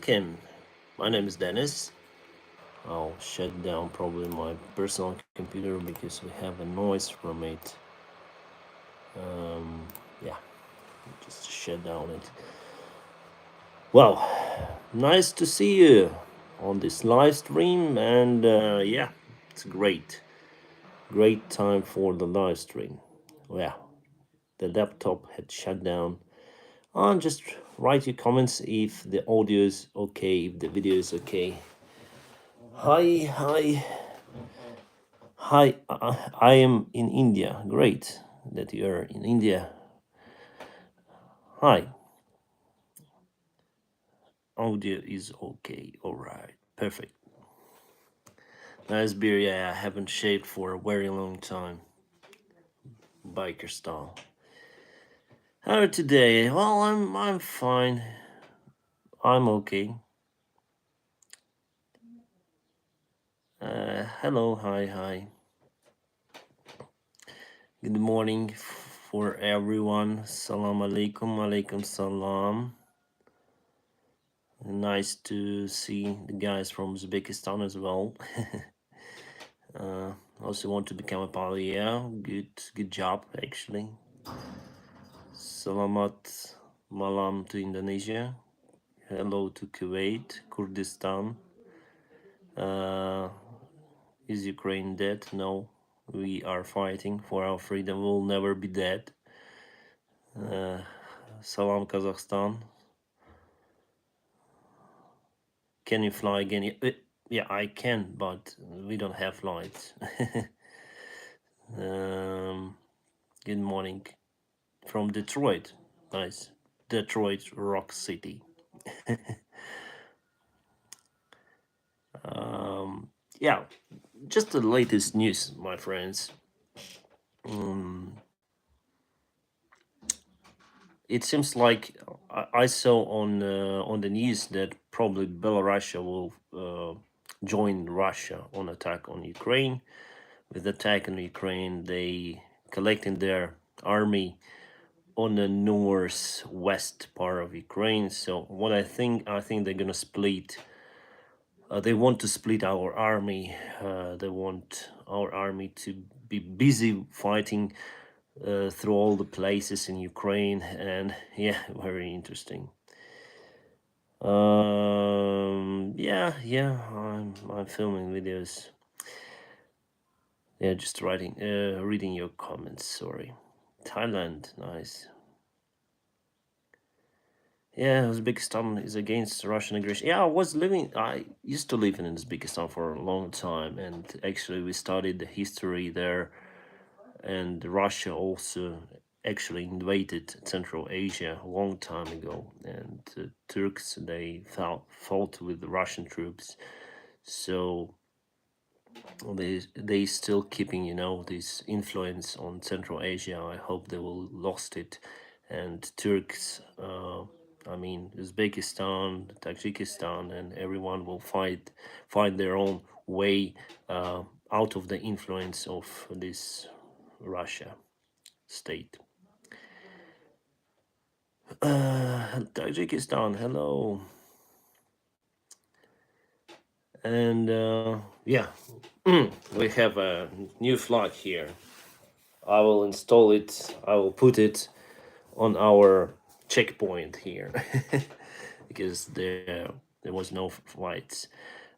welcome. My name is Dennis. I'll shut down probably my personal computer because we have a noise from it. Yeah, just shut down it. Well, nice to see you on this live stream, and yeah, it's great time for the live stream. Yeah, the laptop had shut down. Just write your comments if the audio is okay, if the video is okay. Hi. I am in India. Great that you are in India. Hi, audio is okay. All right, perfect. Nice beer. Yeah, I haven't shaved for a very long time. Biker style. How are today? Well, I'm fine. I'm okay. Hello, hi. Good morning for everyone. Salam alaikum, alaikum salam. Nice to see the guys from Uzbekistan as well. Also want to become a pilot. Yeah, good job actually. Selamat malam to Indonesia. Hello to Kuwait, Kurdistan. Is Ukraine dead? No, we are fighting for our freedom. We'll never be dead. Salam Kazakhstan. Can you fly again? Yeah, I can, but we don't have flights. Good morning from Detroit. Nice. Detroit, Rock City. Yeah, just the latest news, my friends. It seems like I saw on the news that probably Belarus will join Russia on attack on Ukraine. With attack on Ukraine, they collecting their army on the northwest part of Ukraine. So what I think they're gonna split. They want to split our army. They want our army to be busy fighting through all the places in Ukraine, and yeah, very interesting. Yeah, I'm filming videos. Yeah, just reading your comments. Sorry. Thailand, nice. Yeah, Uzbekistan is against Russian aggression. Yeah, I used to live in Uzbekistan for a long time, and actually we studied the history there. And Russia also actually invaded Central Asia a long time ago, and Turks they fought with the Russian troops, so they still keeping this influence on Central Asia. I hope they will lost it, and Turks. I mean, Uzbekistan, Tajikistan, and everyone will find their own way out of the influence of this Russia state. Tajikistan, hello. And yeah, we have a new flag here. I will install it, I will put it on our checkpoint here because there was no flights.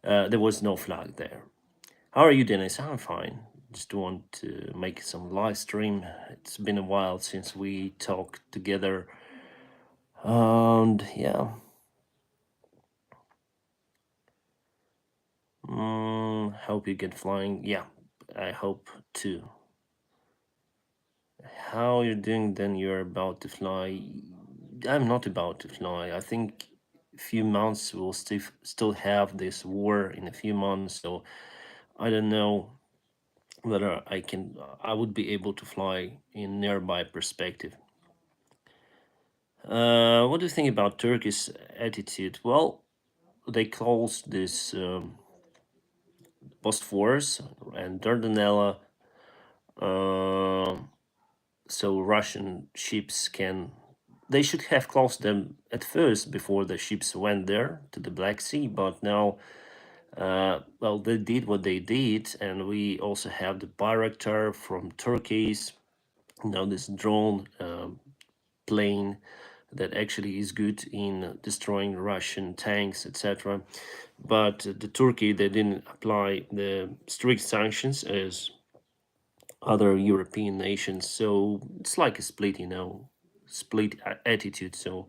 There was no flag there. How are you, Dennis? I'm fine. Just want to make some live stream. It's been a while since we talked together. And yeah. Hope you get flying. Yeah, I hope too. How you're doing then you're about to fly? I'm not about to fly. I think a few months we'll still have this war in a few months, so I don't know whether I would be able to fly in nearby perspective. What do you think about Turkish attitude? Well, they closed this Bosphorus and Dardanella, so Russian ships can they should have closed them at first before the ships went there to the Black Sea, but now, well, they did what they did, and we also have the Bayraktar from Turkey's, now this drone plane that actually is good in destroying Russian tanks, etc. But the Turkey, they didn't apply the strict sanctions as other European nations, so it's like a split, split attitude. So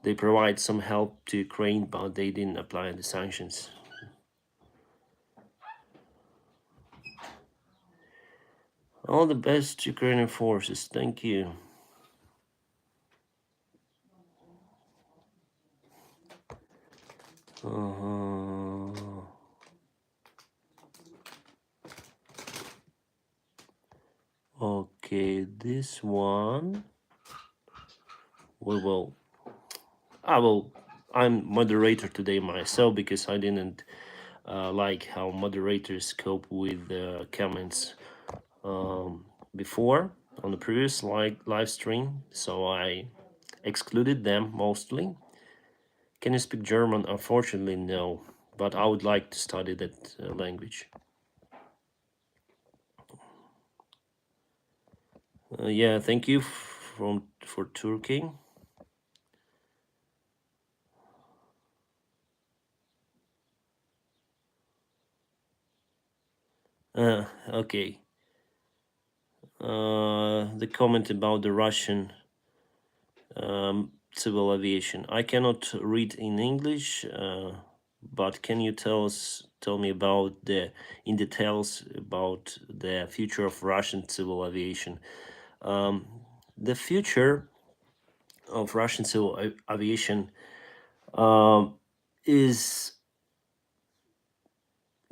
they provide some help to Ukraine, but they didn't apply the sanctions. All the best, Ukrainian forces. Thank you. Okay, this one we will. I will. I'm moderator today myself because I didn't like how moderators cope with the comments before on the previous live stream, so I excluded them mostly. Can you speak German? Unfortunately, no, but I would like to study that language. Yeah, thank you for Turkey. Okay. The comment about the Russian civil aviation. I cannot read in English, but can you tell me about in details about the future of Russian civil aviation? The future of Russian civil aviation is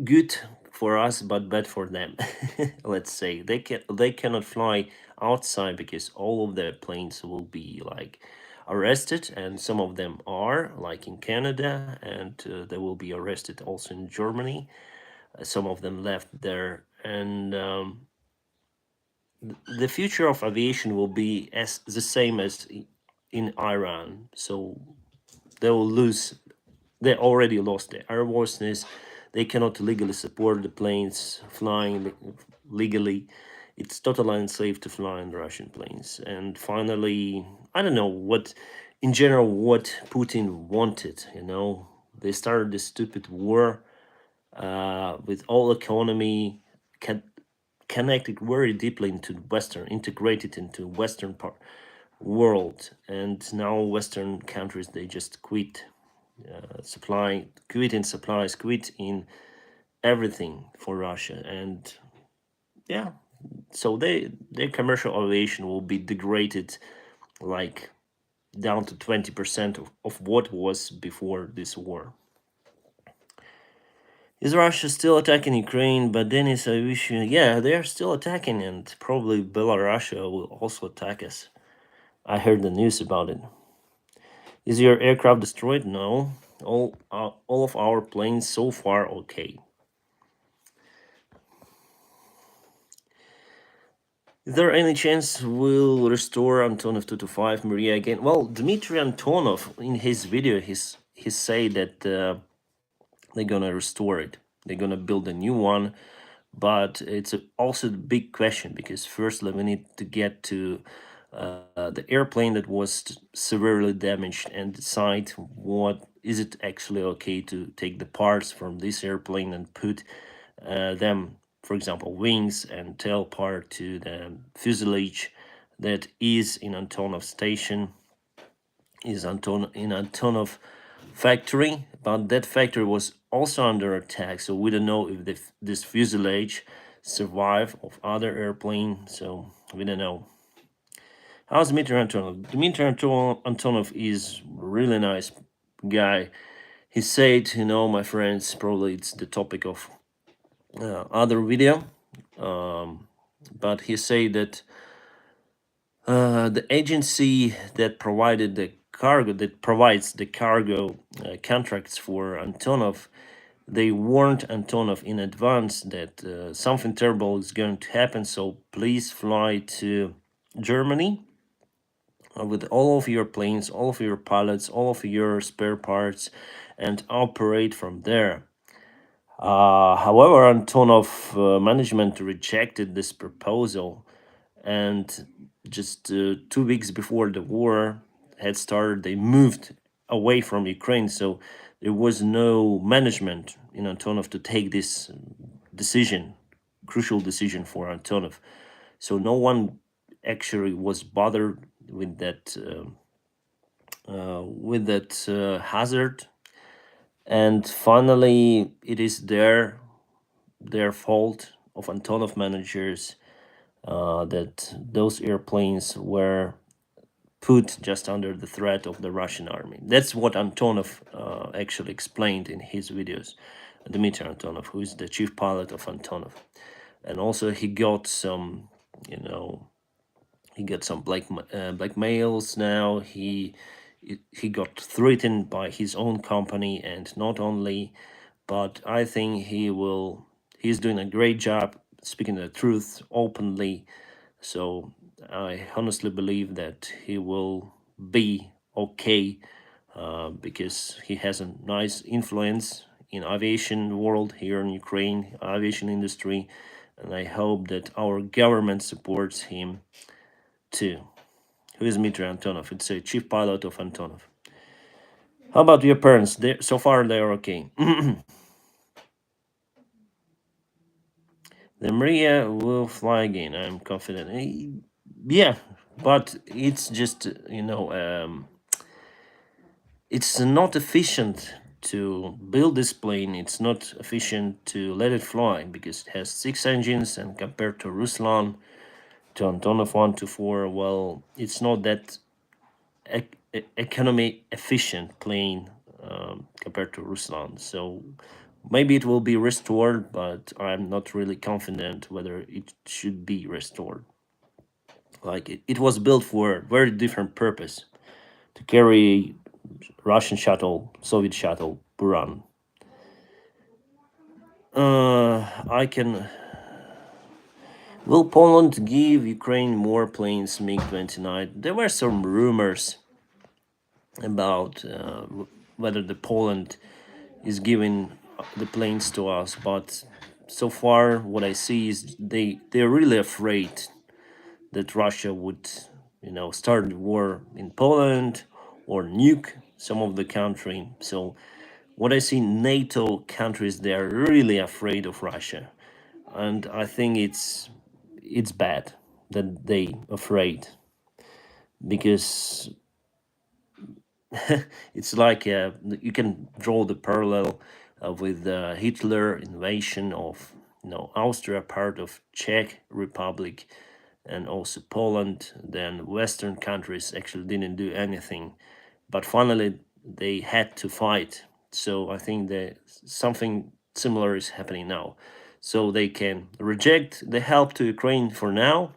good for us but bad for them. Let's say they cannot fly outside because all of their planes will be like arrested, and some of them are like in Canada, and they will be arrested also in Germany. Some of them left there, and the future of aviation will be as the same as in Iran. So they will lose. They already lost their airworthiness. They cannot legally support the planes flying legally. It's totally unsafe to fly in Russian planes. And finally, I don't know in general, what Putin wanted. They started this stupid war with all economy connected very deeply into Western, integrated into Western part world, and now Western countries, they just quit quit in supplies, quit in everything for Russia, and yeah, so their commercial aviation will be degraded, like down to 20% of what was before this war. Is Russia still attacking Ukraine? But Denis, I wish you. Yeah, they are still attacking, and probably Belarus will also attack us. I heard the news about it. Is your aircraft destroyed? No. All of our planes so far okay. Is there any chance we'll restore Antonov 225 Maria again? Well, Dmitry Antonov, in his video, he said that they're gonna restore it. They're gonna build a new one, but it's also a big question because firstly we need to get to the airplane that was severely damaged and decide what is it actually okay to take the parts from this airplane and put them, for example, wings and tail part to the fuselage that is in Antonov station, is in Antonov factory, but that factory was also under attack, so we don't know if this fuselage survived of other airplane, so we don't know. How's Dmitry Antonov? Dmitry Antonov is really nice guy. He said, my friends, probably it's the topic of other video, but he said that the agency that provided the cargo, that provides the cargo contracts for Antonov, they warned Antonov in advance that something terrible is going to happen, so please fly to Germany with all of your planes, all of your pilots, all of your spare parts, and operate from there. However, Antonov management rejected this proposal, and just 2 weeks before the war had started, they moved away from Ukraine. So there was no management in Antonov to take this decision, crucial decision for Antonov. So no one actually was bothered with that hazard. And finally, it is their fault of Antonov managers that those airplanes were put just under the threat of the Russian army. That's what Antonov actually explained in his videos. Dmitry Antonov, who is the chief pilot of Antonov, and also he got some, you know, he got some blackmails now. He got threatened by his own company, and not only, but I think he's doing a great job speaking the truth openly. So I honestly believe that he will be okay, because he has a nice influence in aviation world here in Ukraine, aviation industry, and I hope that our government supports him too. Who is Dmitry Antonov? It's a chief pilot of Antonov. How about your parents? So far they're okay. The Maria will fly again. I'm confident. Yeah, but it's just it's not efficient to build this plane. It's not efficient to let it fly because it has 6 engines, and compared to Ruslan, to Antonov 124, well, it's not that economy efficient plane compared to Ruslan. So maybe it will be restored, but I'm not really confident whether it should be restored. Like it was built for a very different purpose, to carry Russian shuttle, Soviet shuttle, Buran. I can. Will Poland give Ukraine more planes MiG-29? There were some rumors about whether the Poland is giving the planes to us, but so far what I see is they're really afraid that Russia would, start a war in Poland or nuke some of the country. So what I see, NATO countries, they are really afraid of Russia, and I think it's bad that they afraid, because it's like you can draw the parallel with the Hitler invasion of Austria, part of Czech Republic, and also Poland. Then Western countries actually didn't do anything, but finally they had to fight. So I think that something similar is happening now. So they can reject the help to Ukraine for now,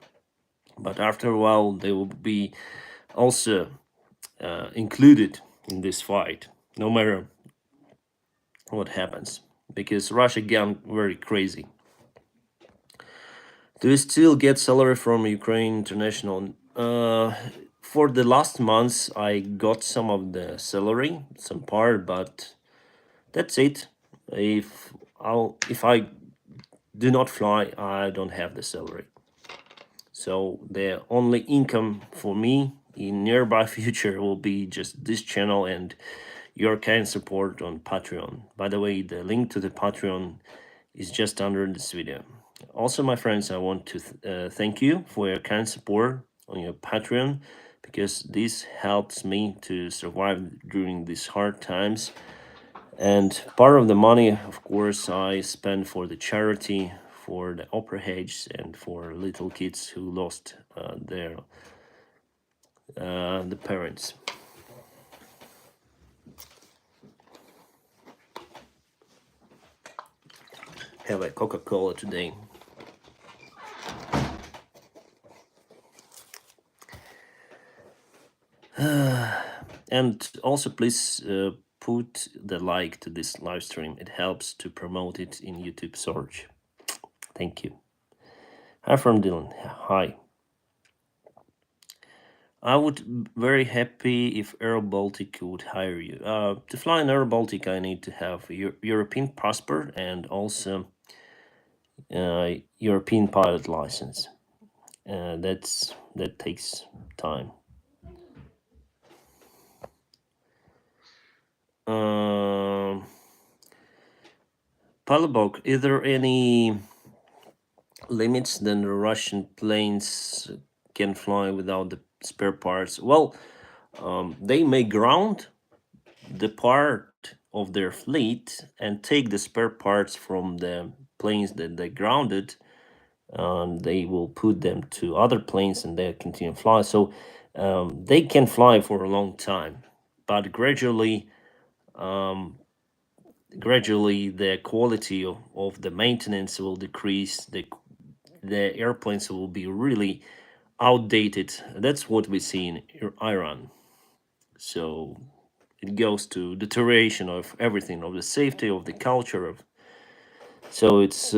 but after a while they will be also included in this fight, no matter what happens, because Russia gone very crazy. Do you still get salary from Ukraine International? For the last months, I got some of the salary, some part, but that's it. If I do not fly, I don't have the salary. So the only income for me in nearby future will be just this channel and your kind support on Patreon. By the way, the link to the Patreon is just under this video. Also, my friends, I want to thank you for your kind support on your Patreon, because this helps me to survive during these hard times. And part of the money, of course, I spend for the charity, for the orphanages, and for little kids who lost the parents. Have a Coca-Cola today. And also, please put the like to this live stream. It helps to promote it in YouTube search. Thank you. Hi from Dylan. Hi. I would very happy if Air Baltic would hire you. To fly in Air Baltic, I need to have a European passport and also European pilot license. That takes time. Um, Palabok, is there any limits that the Russian planes can fly without the spare parts? Well, they may ground the part of their fleet and take the spare parts from the planes that they grounded. They will put them to other planes and they continue to fly. So they can fly for a long time, but gradually the quality of the maintenance will decrease. The airplanes will be really outdated. That's what we see in Iran. So it goes to deterioration of everything, of the safety, of the culture of. So it's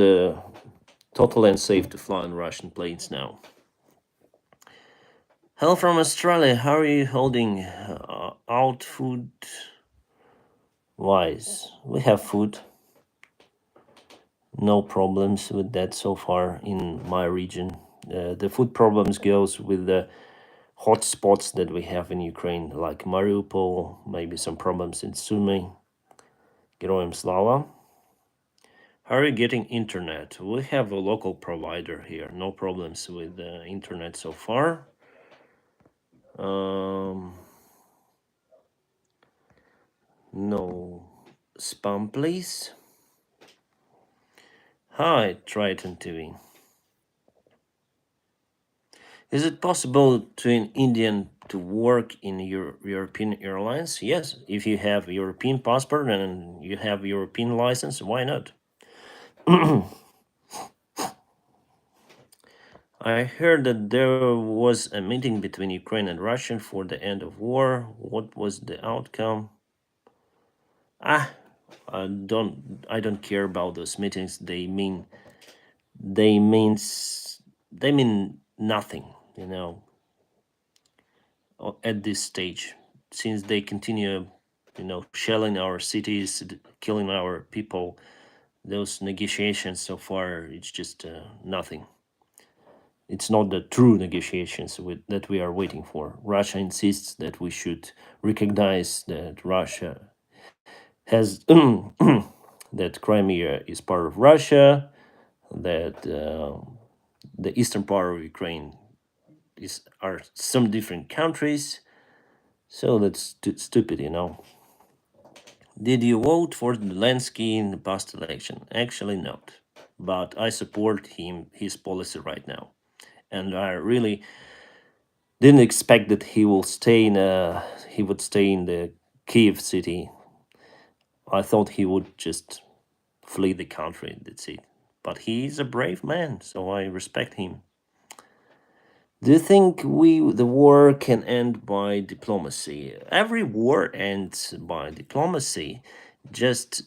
totally unsafe to fly on Russian planes now. Hello from Australia. How are you holding out food wise? We have food. No problems with that so far in my region. The food problems goes with the hot spots that we have in Ukraine, like Mariupol, maybe some problems in Sumy. Героям слава. How are you getting internet? We have a local provider here. No problems with the internet so far. No spam, please. Hi, Triton TV. Is it possible to an Indian to work in European Airlines? Yes, if you have a European passport and you have European license, why not? I heard that there was a meeting between Ukraine and Russia for the end of war. What was the outcome? Ah, I don't care about those meetings. They means they mean nothing, at this stage, since they continue, shelling our cities, killing our people. Those negotiations so far, it's just nothing. It's not the true negotiations that we are waiting for. Russia insists that we should recognize that Russia has that Crimea is part of Russia, that the eastern part of Ukraine are some different countries. So that's stupid. Did you vote for Zelensky in the past election? Actually, not. But I support his policy right now, and I really didn't expect that he would stay in the Kiev city. I thought he would just flee the country. That's it. But he's a brave man, so I respect him. Do you think the war can end by diplomacy? Every war ends by diplomacy. Just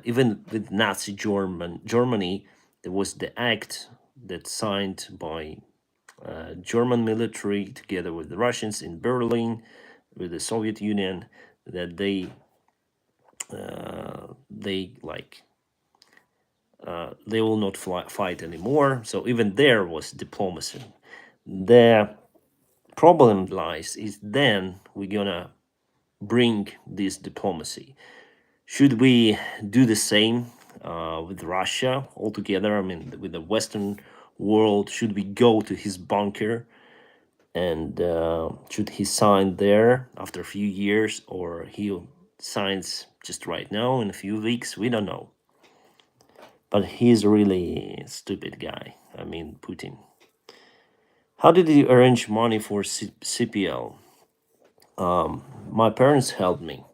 even with Nazi Germany, there was the act that signed by German military together with the Russians in Berlin, with the Soviet Union, that they will not fight anymore. So even there was diplomacy. The problem lies is then we're gonna bring this diplomacy. Should we do the same with Russia altogether? I mean, with the Western world, should we go to his bunker and should he sign there after a few years, or he signs just right now in a few weeks? We don't know. But he's a really stupid guy. I mean, Putin. How did you arrange money for CPL? My parents helped me.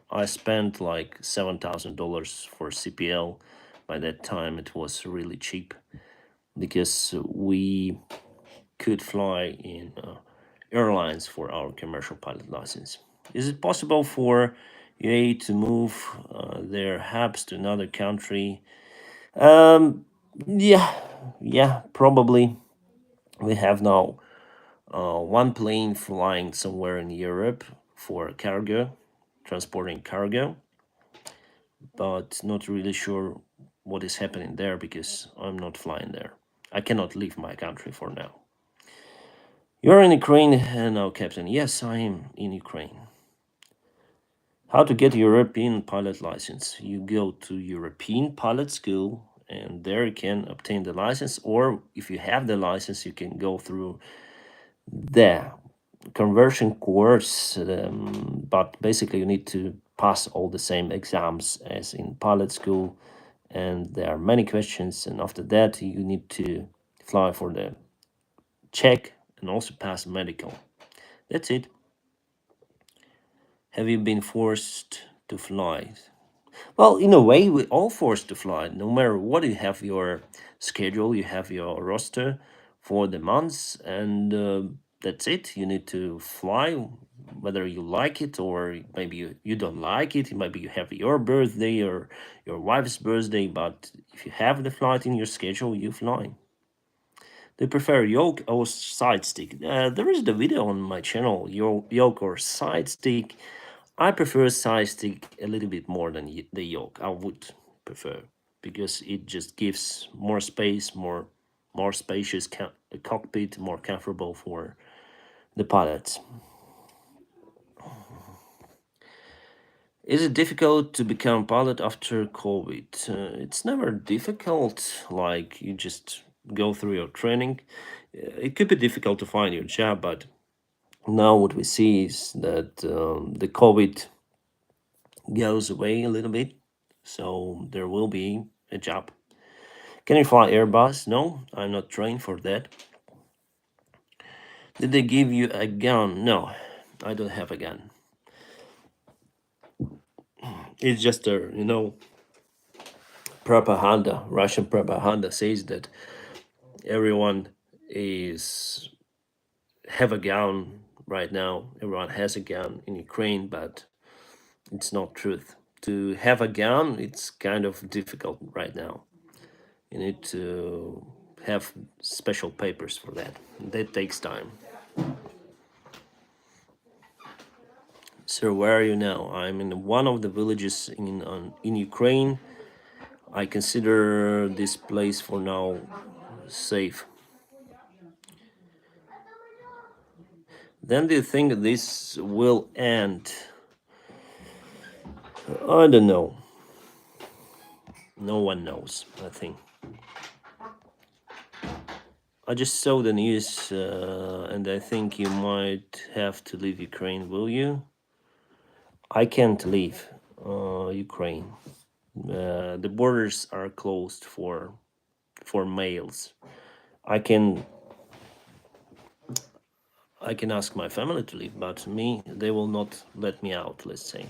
I spent like $7,000 for CPL. By that time, it was really cheap because we could fly in airlines for our commercial pilot license. Is it possible for UAE to move their Habs to another country? Um, yeah, probably. We have now one plane flying somewhere in Europe for cargo, transporting cargo, but not really sure what is happening there because I'm not flying there. I cannot leave my country for now. You're in Ukraine now, Captain. Yes, I am in Ukraine. How to get European pilot license? You go to European pilot school and there you can obtain the license, or if you have the license, you can go through the conversion course, but basically you need to pass all the same exams as in pilot school, and there are many questions, and after that you need to fly for the check and also pass medical. That's it. Have you been forced to fly? Well, in a way, we all forced to fly. No matter what, you have your schedule, you have your roster for the months, and that's it. You need to fly, whether you like it or maybe you don't like it. Maybe you have your birthday or your wife's birthday, but if you have the flight in your schedule, you fly. Do you prefer yoke or side stick? There is the video on my channel, yoke or side stick. I prefer side stick a little bit more than the yoke. I would prefer because it just gives more space, more spacious cockpit, more comfortable for the pilots. Is it difficult to become pilot after COVID? It's never difficult. Like you just go through your training. It could be difficult to find your job, but now what we see is that the COVID goes away a little bit, so there will be a job. Can you fly Airbus? No, I'm not trained for that. Did they give you a gun? No, I don't have a gun. It's just a, propaganda. Russian propaganda says that everyone is have a gun right now. Everyone has a gun in Ukraine, but it's not truth. To have a gun, it's kind of difficult right now. You need to have special papers for that. That takes time. Sir, where are you now? I'm in one of the villages in Ukraine. I consider this place for now safe. Then do you think this will end? I don't know. No one knows, I think. I just saw the news and I think you might have to leave Ukraine, will you? I can't leave Ukraine. The borders are closed for males. I can I can ask my family to leave, but me, they will not let me out, let's say.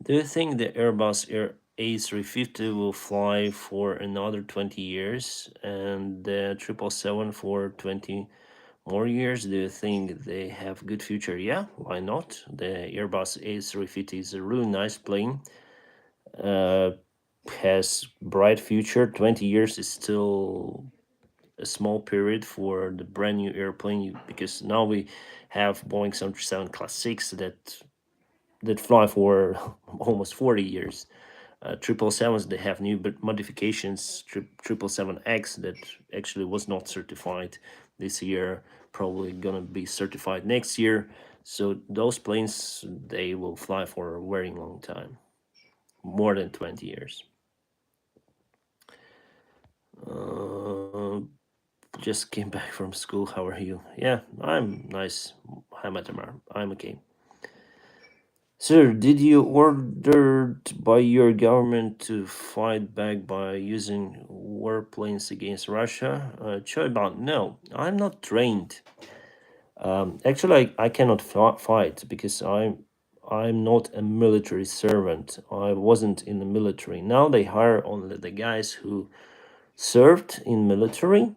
Do you think the Airbus A350 will fly for another 20 years and the 777 for 20 more years? Do you think they have good future? Yeah, why not? The Airbus A350 is a really nice plane. Uh, has bright future. 20 years is still a small period for the brand new airplane because now we have Boeing 737 Class 6 that fly for almost 40 years. 777s, they have new modifications. 777X that actually was not certified this year, probably gonna be certified next year. So those planes, they will fly for a very long time, more than 20 years. Uh, just came back from school. How are you? Yeah, I'm nice. Hi, Matamar. I'm okay. Sir, did you ordered by your government to fight back by using warplanes against Russia? Choiban, no, I'm not trained. Actually, I cannot fight because I'm not a military servant. I wasn't in the military. Now they hire only the guys who served in military,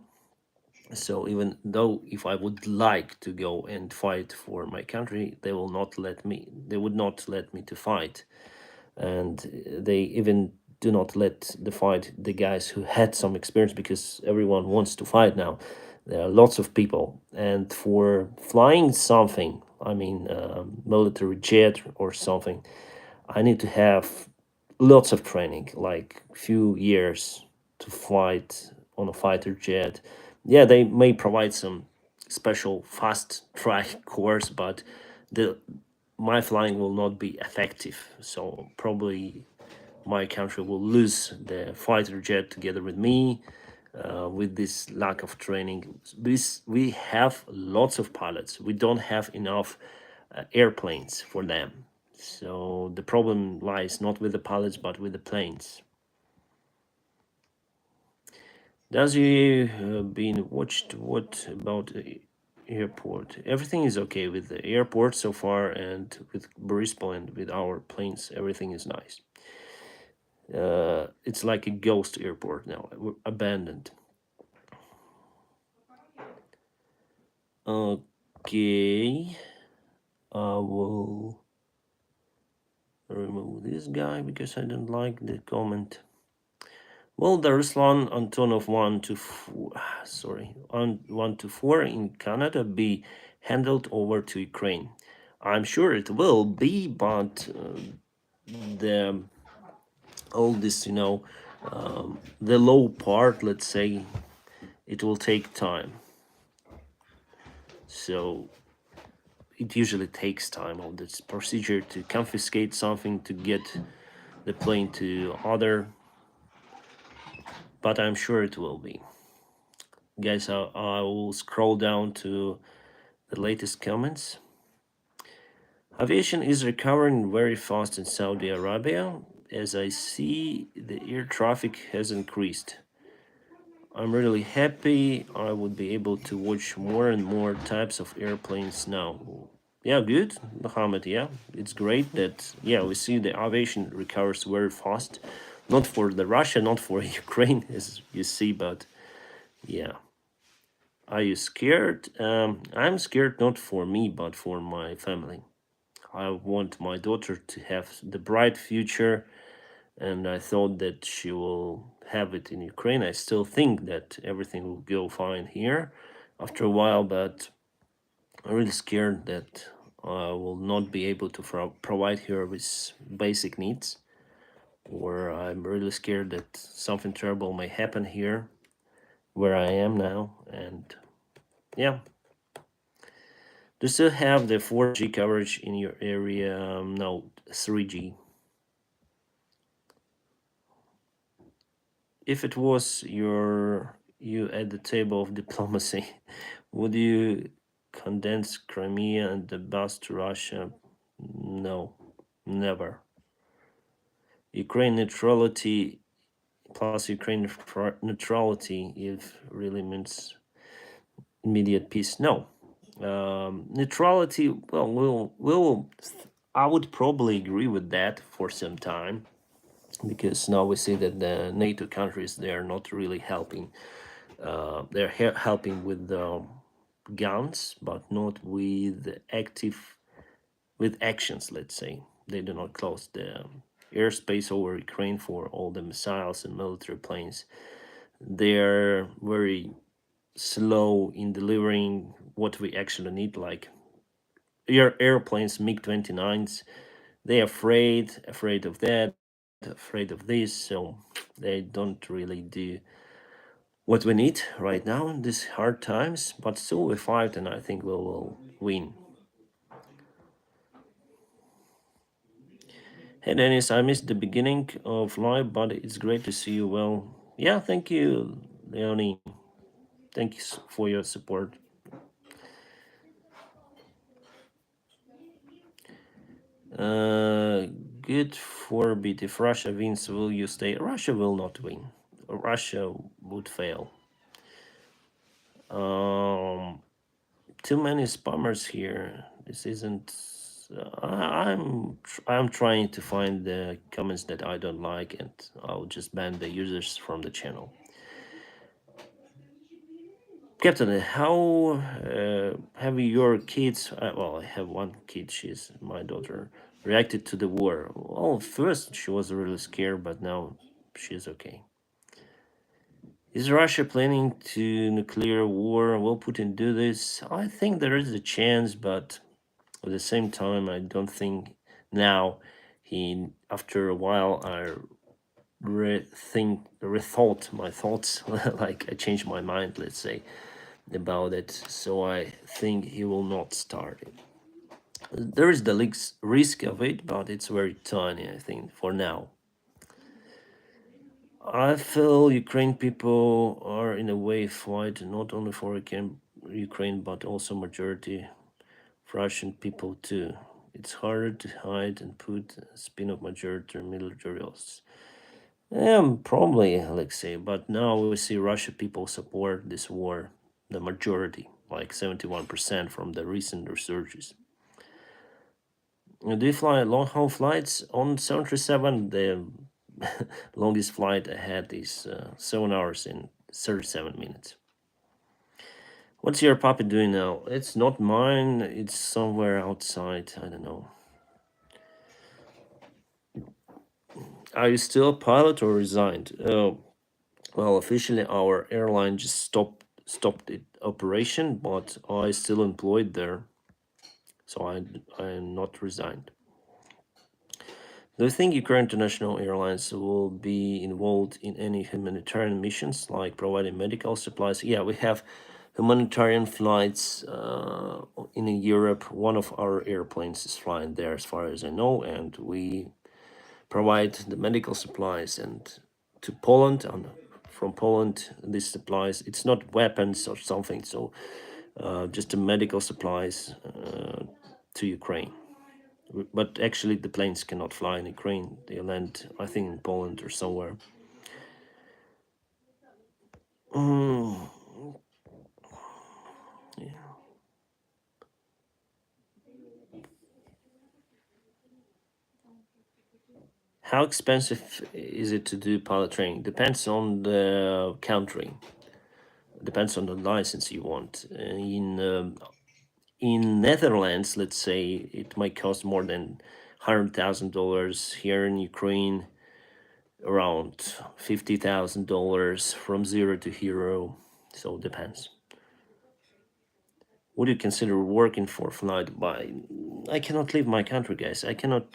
So even though if I would like to go and fight for my country, they will not let me. They would not let me to fight, and they even do not let the fight the guys who had some experience, because everyone wants to fight now. There are lots of people, and for flying something, I mean, military jet or something, I need to have lots of training, like few years to fight on a fighter jet. Yeah, they may provide some special fast track course, but the my flying will not be effective. So probably my country will lose the fighter jet together with me, with this lack of training. We have lots of pilots. We don't have enough airplanes for them. So the problem lies not with the pilots but with the planes. Does you been watched? What about airport? Everything is okay with the airport so far, and with Brisbane and with our planes, everything is nice. It's like a ghost airport now, abandoned. Okay, I will remove this guy because I don't like the comment. Will the Ruslan Antonov 1 to 4, sorry, on 1 to 4 in Canada be handled over to Ukraine? I'm sure it will be, but the all this, the low part, let's say, it will take time. So it usually takes time of this procedure to confiscate something to get the plane to other, but I'm sure it will be. Guys, I will scroll down to the latest comments. Aviation is recovering very fast in Saudi Arabia. As I see, the air traffic has increased. I'm really happy. I would be able to watch more and more types of airplanes now. Yeah, good, Mohammed. Yeah, it's great that, yeah, we see the aviation recovers very fast. Not for the Russia, not for Ukraine, as you see, but yeah. Are you scared? I'm scared not for me, but for my family. I want my daughter to have the bright future, and I thought that she will have it in Ukraine. I still think that everything will go fine here after a while, but I'm really scared that I will not be able to provide her with basic needs, or I'm really scared that something terrible may happen here where I am now, and yeah. Do you still have the 4G coverage in your area? No, 3G. If it was you at the table of diplomacy, would you condense Crimea and the bus to Russia? No, never. Ukraine neutrality plus Ukraine neutrality, if really means immediate peace. No, neutrality. Well, we'll. I would probably agree with that for some time, because now we see that the NATO countries, they are not really helping. They're helping with the guns, but not with active, with actions. Let's say they do not close the airspace over Ukraine for all the missiles and military planes. They're very slow in delivering what we actually need, like airplanes, MiG-29s. They're afraid of that, afraid of this, so they don't really do what we need right now in these hard times, but still we fight, and I think we will win. Hey Dennis, I missed the beginning of live, but it's great to see you. Well, yeah, thank you, Leonie. Thank you for your support. Uh, Good for bit. If Russia wins, will you stay? Russia will not win. Russia would fail. Um, Too many spammers here. This isn't. I'm trying to find the comments that I don't like, and I'll just ban the users from the channel. Captain, how have your kids? Well, I have one kid. She's my daughter. Reacted to the war. Well, first she was really scared, but now she's okay. Is Russia planning to nuclear war? Will Putin do this? I think there is a chance, but at the same time, I don't think now. He, after a while, I rethought my thoughts. Like I changed my mind, let's say, about it. So I think he will not start it. There is the risk of it, but it's very tiny, I think, for now. I feel Ukraine people are in a way fight not only for Ukraine but also majority of Russian people too. It's harder to hide and put a spin of majority militarists. Probably, Alexei, but now we see Russian people support this war, the majority, like 71% from the recent researches. Do you fly long haul flights on 737? The longest flight I had is 7 hours and 37 minutes. What's your puppy doing now? It's not mine, it's somewhere outside. I don't know. Are you still a pilot or resigned? Oh, well, officially our airline just stopped its operation, but I still employed there, so I am not resigned. Do you think Ukraine International Airlines will be involved in any humanitarian missions, like providing medical supplies? Yeah, we have humanitarian flights in Europe. One of our airplanes is flying there, as far as I know, and we provide the medical supplies and to Poland. And from Poland, these supplies, it's not weapons or something, so just the medical supplies to Ukraine. But actually, the planes cannot fly in Ukraine. They land, I think, in Poland or somewhere. Mm, yeah. How expensive is it to do pilot training? Depends on the country. Depends on the license you want. In Netherlands, let's say, it might cost more than $100,000. Here in Ukraine, around $50,000 from zero to hero. So it depends. Would you consider working for Fly Dubai? I cannot leave my country, guys. I cannot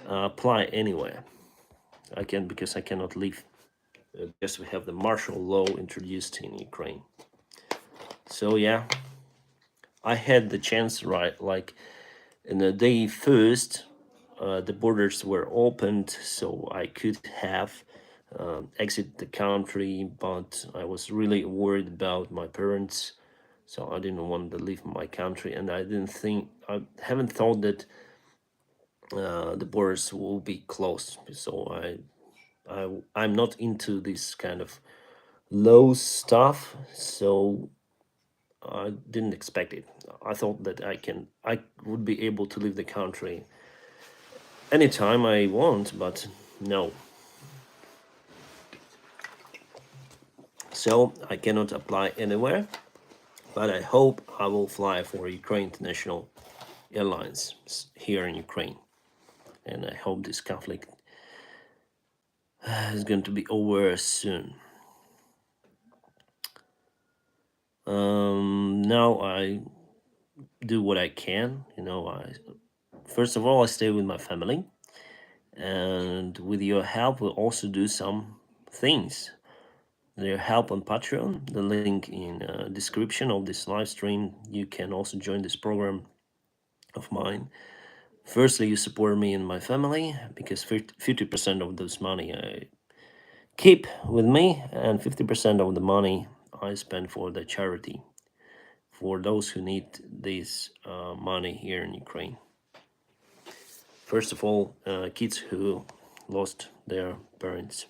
apply anywhere. I can because I cannot leave. Because we have the martial law introduced in Ukraine. So yeah, I had the chance, right? Like in the day first, the borders were opened, so I could have exit the country, but I was really worried about my parents, so I didn't want to leave my country, and I haven't thought that the borders will be closed. So I'm not into this kind of low stuff, so I didn't expect it. I thought that I would be able to leave the country anytime I want, but no. So I cannot apply anywhere, but I hope I will fly for Ukraine International Airlines here in Ukraine, and I hope this conflict is going to be over soon. Now I do what I can. I first of all I stay with my family, and with your help, we'll also do some things. Their help on Patreon, the link in description of this live stream. You can also join this program of mine. Firstly, you support me and my family because 50% of this money I keep with me, and 50% of the money I spend for the charity for those who need this money here in Ukraine. First of all, kids who lost their parents.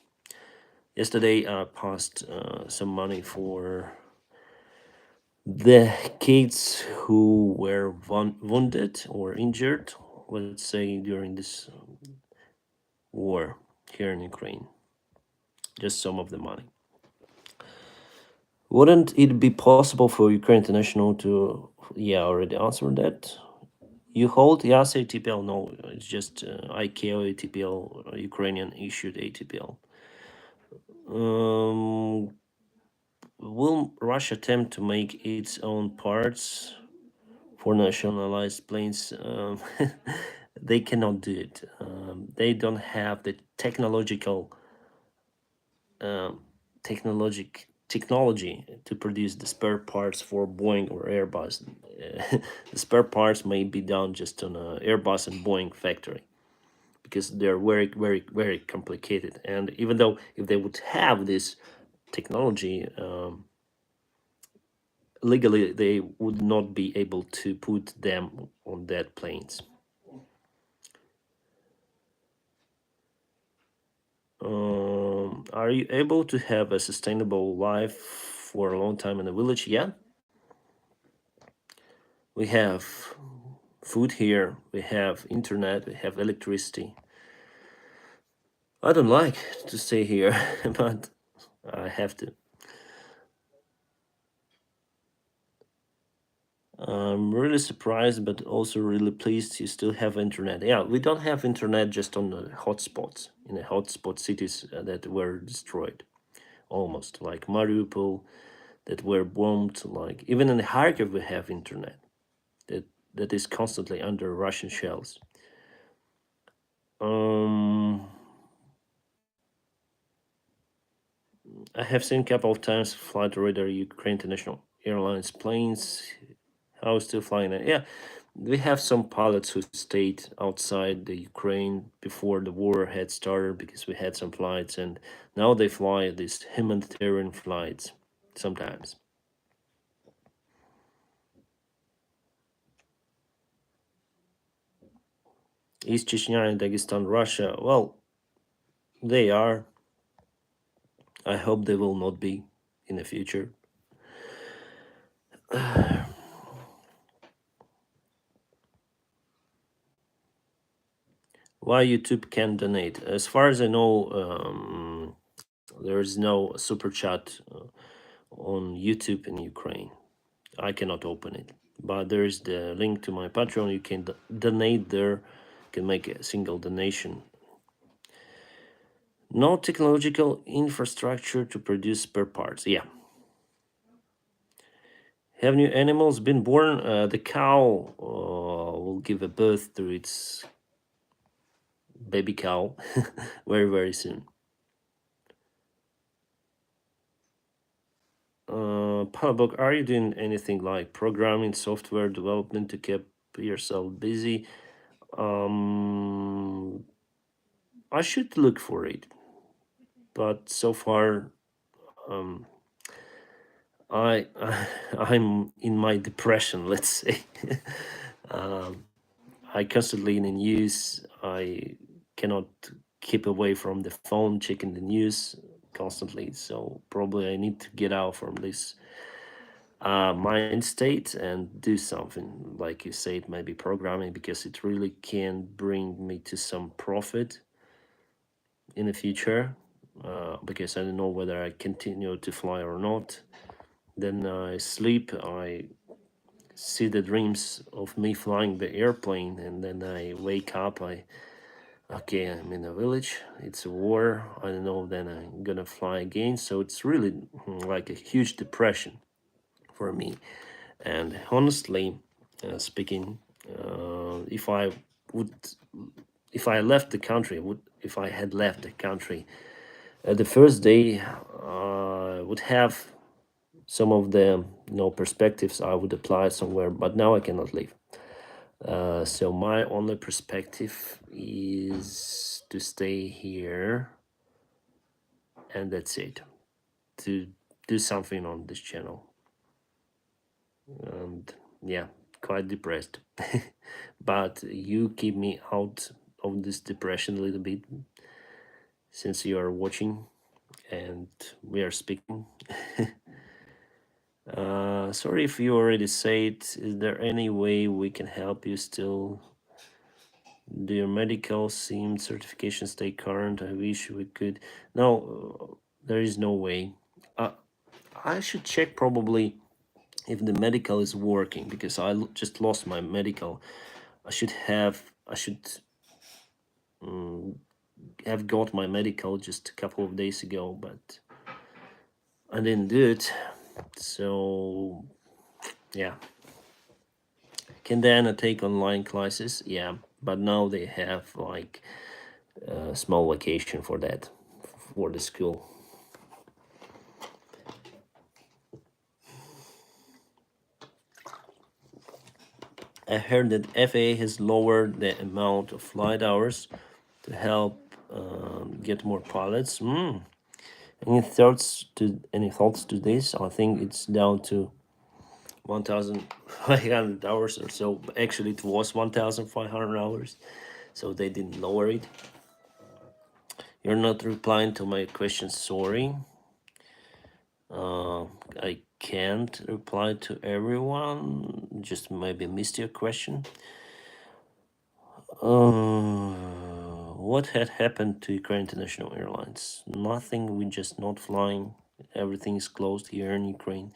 Yesterday, I passed some money for the kids who were wounded or injured, let's say, during this war here in Ukraine. Just some of the money. Wouldn't it be possible for Ukraine International to? Yeah, I already answered that. You hold YASA ATPL? No, it's just ICAO ATPL, Ukrainian issued ATPL. Will Russia attempt to make its own parts for nationalized planes? They cannot do it. They don't have the um, technology to produce the spare parts for Boeing or Airbus. The spare parts may be done just on a Airbus and Boeing factory because they're very, very, very complicated. And even though if they would have this technology, legally they would not be able to put them on that planes. Are you able to have a sustainable life for a long time in the village? Yeah, we have food here, we have internet, we have electricity. I don't like to stay here, but I have to. I'm really surprised, but also really pleased you still have internet. Yeah, we don't have internet just on the hotspots, in the hotspot cities that were destroyed, almost like Mariupol, that were bombed. Like even in Kharkiv, we have internet that that is constantly under Russian shells. Um, I have seen a couple of times flight radar Ukraine International Airlines planes. I was still flying it. Yeah, we have some pilots who stayed outside the Ukraine before the war had started because we had some flights, and now they fly these humanitarian flights sometimes. East Chechnya and Dagestan, Russia. Well, they are. I hope they will not be in the future. Why YouTube can donate? As far as I know, there is no super chat on YouTube in Ukraine. I cannot open it, but there is the link to my Patreon. You can donate there. You can make a single donation. No technological infrastructure to produce spare parts. Yeah. Have new animals been born? The cow will give a birth to its baby cow very, very soon. Palabok, are you doing anything like programming, software development to keep yourself busy? Um, I should look for it, but so far, um, I I'm in my depression. Let's say, um, I constantly in the news. I cannot keep away from the phone, checking the news constantly. So probably I need to get out from this mind state and do something like you said, maybe programming, because it really can bring me to some profit in the future. Because I don't know whether I continue to fly or not. Then I sleep, I see the dreams of me flying the airplane, and then I wake up. Okay, I'm in a village, it's a war, I don't know, then I'm gonna fly again. So it's really like a huge depression for me. And honestly speaking, would, if I left the country, would if I had left the country, the first day I would have some of the perspectives I would apply somewhere, but now I cannot leave. So my only perspective is to stay here, and that's it. To do something on this channel, and yeah, quite depressed. But you keep me out of this depression a little bit since you are watching and we are speaking. Sorry if you already said. Is there any way we can help you still? Do your medical SIM certification stay current? I wish we could. No, there is no way. I should check probably if the medical is working, because just lost my medical. I should have got my medical just a couple of days ago, but I didn't do it. So yeah. Can Diana take online classes? Yeah, but now they have like a small vacation for that, for the school. I heard that FAA has lowered the amount of flight hours to help get more pilots. Any thoughts to this? I think it's down to 1,500 hours or so. Actually, it was 1,500 hours, so they didn't lower it. You're not replying to my question. Sorry. I can't reply to everyone. Just maybe missed your question. What had happened to Ukraine International Airlines? Nothing. We're just not flying. Everything is closed here in Ukraine.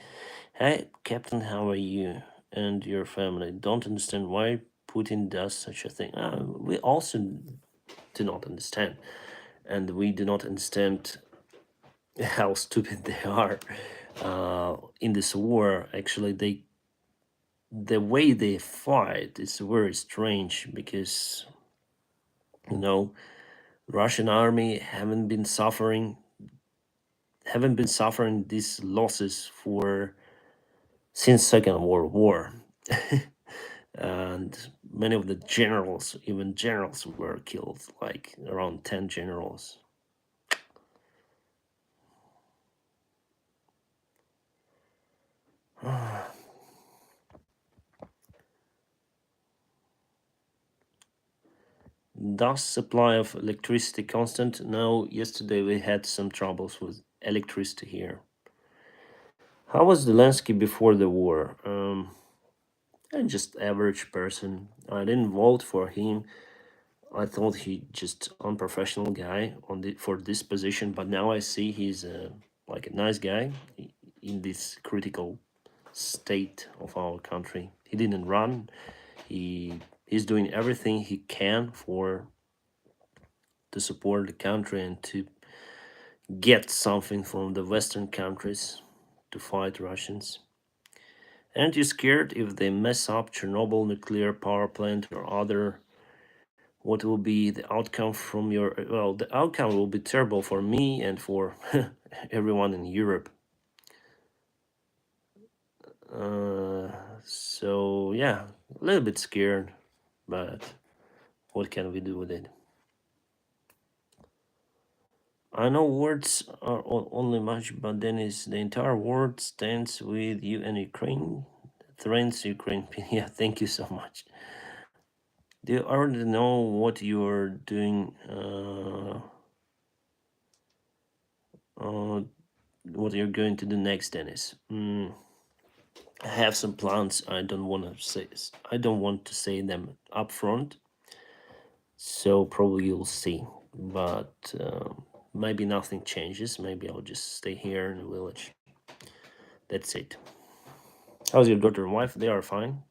Hey, Captain, how are you and your family? Don't understand why Putin does such a thing. We also do not understand, and we do not understand how stupid they are in this war. Actually, the way they fight is very strange, because you know Russian army haven't been suffering these losses for since Second World War. And many of the generals, even generals, were killed, like around 10 generals. Does supply of electricity constant? No, yesterday we had some troubles with electricity here. How was Zelensky before the war? I'm just average person. I didn't vote for him. I thought he just unprofessional guy for this position, but now I see he's like a nice guy in this critical state of our country. He didn't run. He's doing everything he can to support the country and to get something from the Western countries to fight Russians. Aren't you scared if they mess up Chernobyl nuclear power plant or other? What will be the outcome from your? Well, the outcome will be terrible for me and for everyone in Europe. So yeah, a little bit scared, but what can we do with it? I know words are only much, but then is the entire world stands with you and Ukraine. Threatens Ukraine. Yeah, thank you so much. Do you already know what you're doing? What you're going to do next, Dennis? I have some plans. I don't want to say them up front. So probably you'll see, but maybe nothing changes. Maybe I'll just stay here in the village. That's it. How's your daughter and wife? They are fine.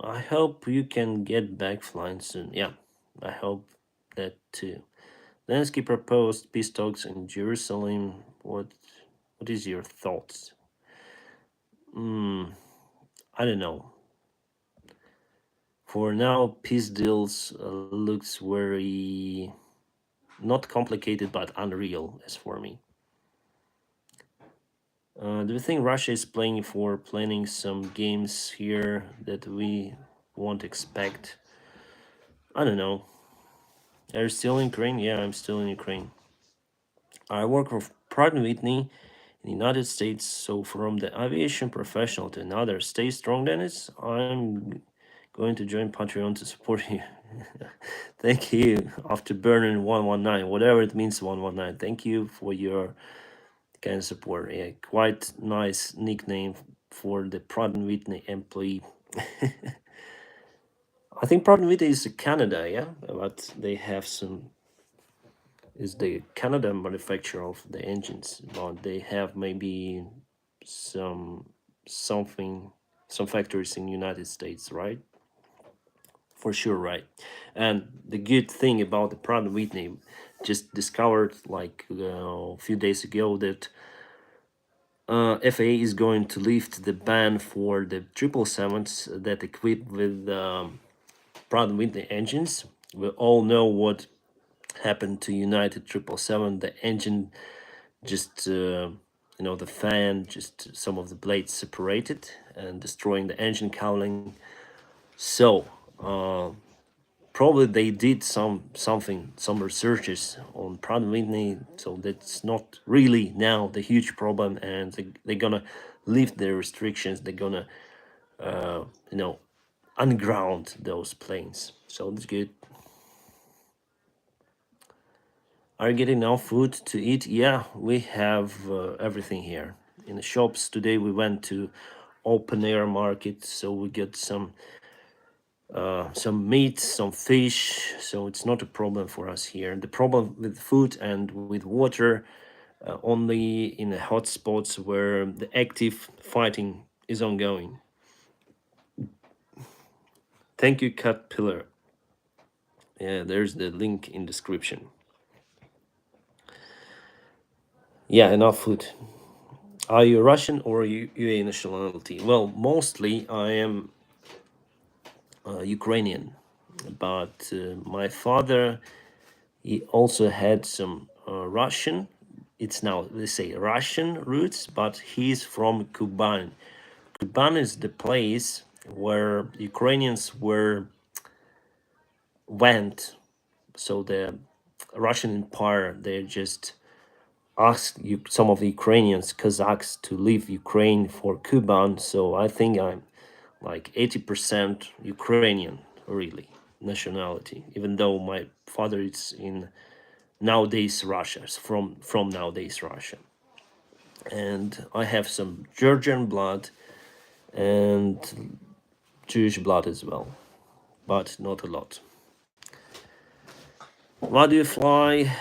I hope you can get back flying soon. Yeah, I hope that too. Zelensky proposed peace talks in Jerusalem. What is your thoughts? I don't know. For now, peace deals looks very not complicated but unreal as for me. Do you think Russia is planning some games here that we won't expect? I don't know. Are you still in Ukraine? Yeah, I'm still in Ukraine. I work for Pratt& Whitney in the United States, so from the aviation professional to another, stay strong, Dennis. I'm going to join Patreon to support you. Thank you. After burning 119, whatever it means, 119. Thank you for your kind of support. Yeah, quite nice nickname for the Pratt& Whitney employee. I think Pratt& Whitney is Canada, yeah, but they have some is the Canada manufacturer of the engines, but they have maybe some something some factories in United States, right? For sure, right. And the good thing about the Pratt& Whitney, just discovered like a few days ago that FAA is going to lift the ban for the 777s that equipped with Pratt& Whitney engines. We all know what happened to United 777. The engine just the fan, just some of the blades separated and destroying the engine cowling. So probably they did some researches on Pratt& Whitney, so that's not really now the huge problem, and they're gonna lift the restrictions. They're gonna you know unground those planes, so that's good. Are you getting enough food to eat? Yeah, we have everything here in the shops. Today we went to open air market, so we get some meat, some fish. So it's not a problem for us here. The problem with food and with water only in the hot spots where the active fighting is ongoing. Thank you, Cat Pillar. Yeah, there's the link in description. Yeah, enough food. Are you Russian or UAE nationality? Well, mostly I am Ukrainian, but my father, he also had some Russian. It's now they say Russian roots, but he's from Kuban. Kuban is the place where Ukrainians went. So the Russian Empire, they just asked you some of the Ukrainians, Kazakhs, to leave Ukraine for Kuban. So I think I'm like 80% Ukrainian, really, nationality. Even though my father is in nowadays Russia, from nowadays Russia, and I have some Georgian blood and Jewish blood as well, but not a lot. Why do you fly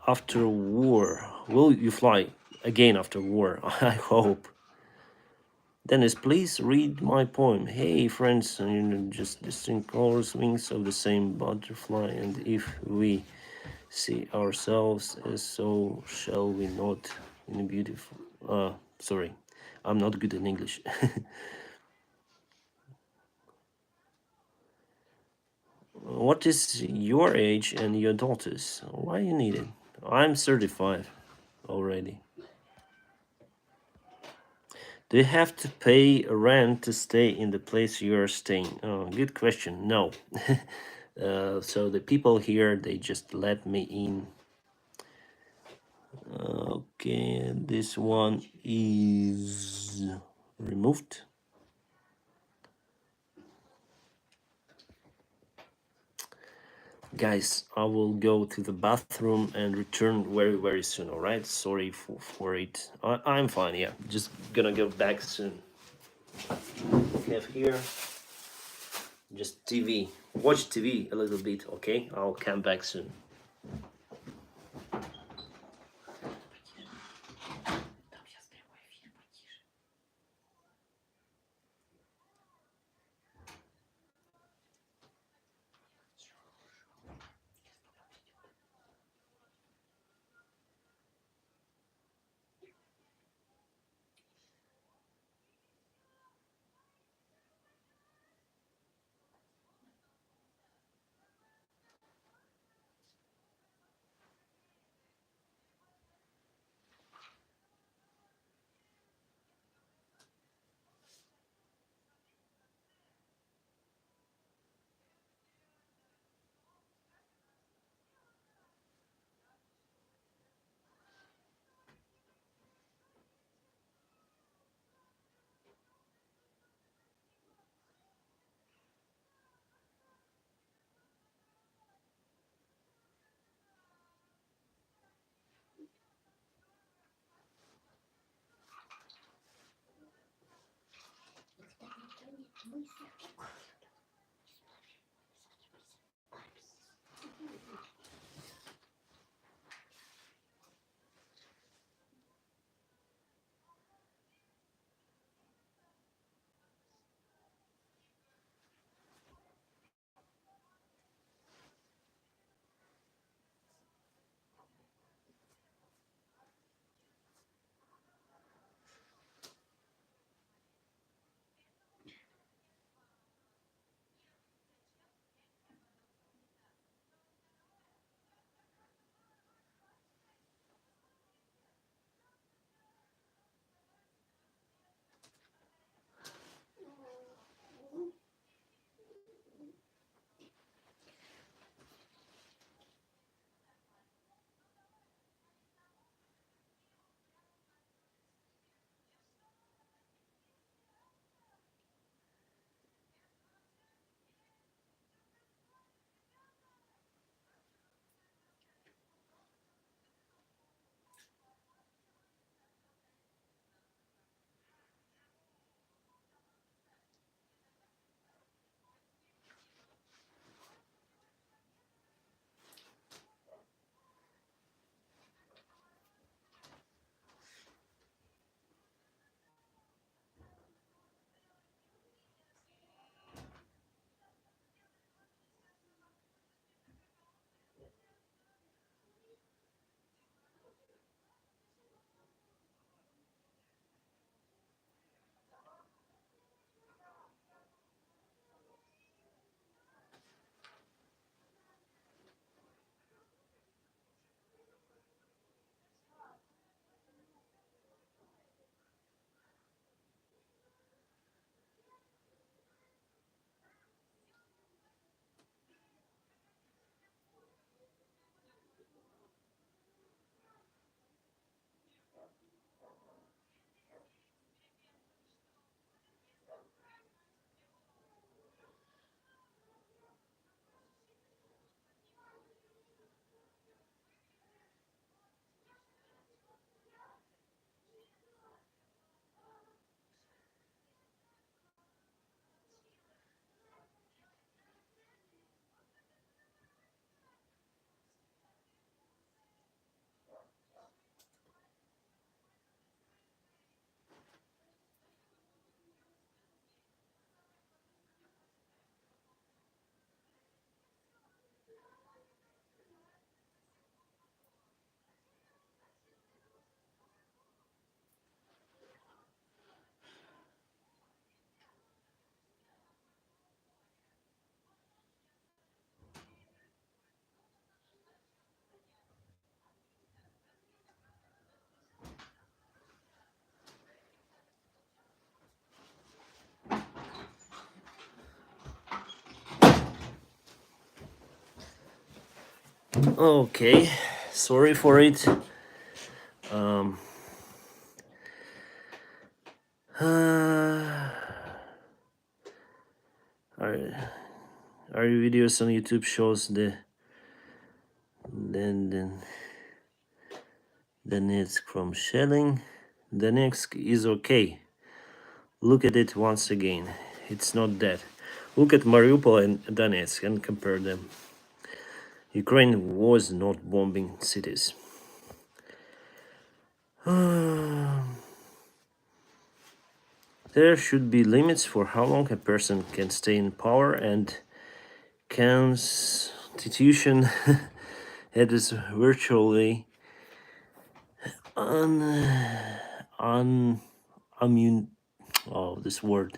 after war? Will you fly again after war? I hope. Dennis, please read my poem. Hey, friends, just distinct colors, wings of the same butterfly, and if we see ourselves as so, shall we not in a beautiful. Sorry, I'm not good in English. What is your age and your daughter's? Why you need it? I'm 35 already. Do you have to pay rent to stay in the place you're staying? Oh, good question. No. So the people here, they just let me in. Okay, this one is removed. Guys, I will go to the bathroom and return very, very soon, all right? Sorry for it. I'm fine, yeah. Just gonna go back soon. We have here just TV. Watch TV a little bit, okay? I'll come back soon. Okay, sorry for it. Um, uh, our, our videos on YouTube shows then the next from shelling. The next is okay. Look at it once again. It's not that. Look at Mariupol and Donetsk and compare them. Ukraine was not bombing cities. There should be limits for how long a person can stay in power, and Constitution it is virtually un un immune this word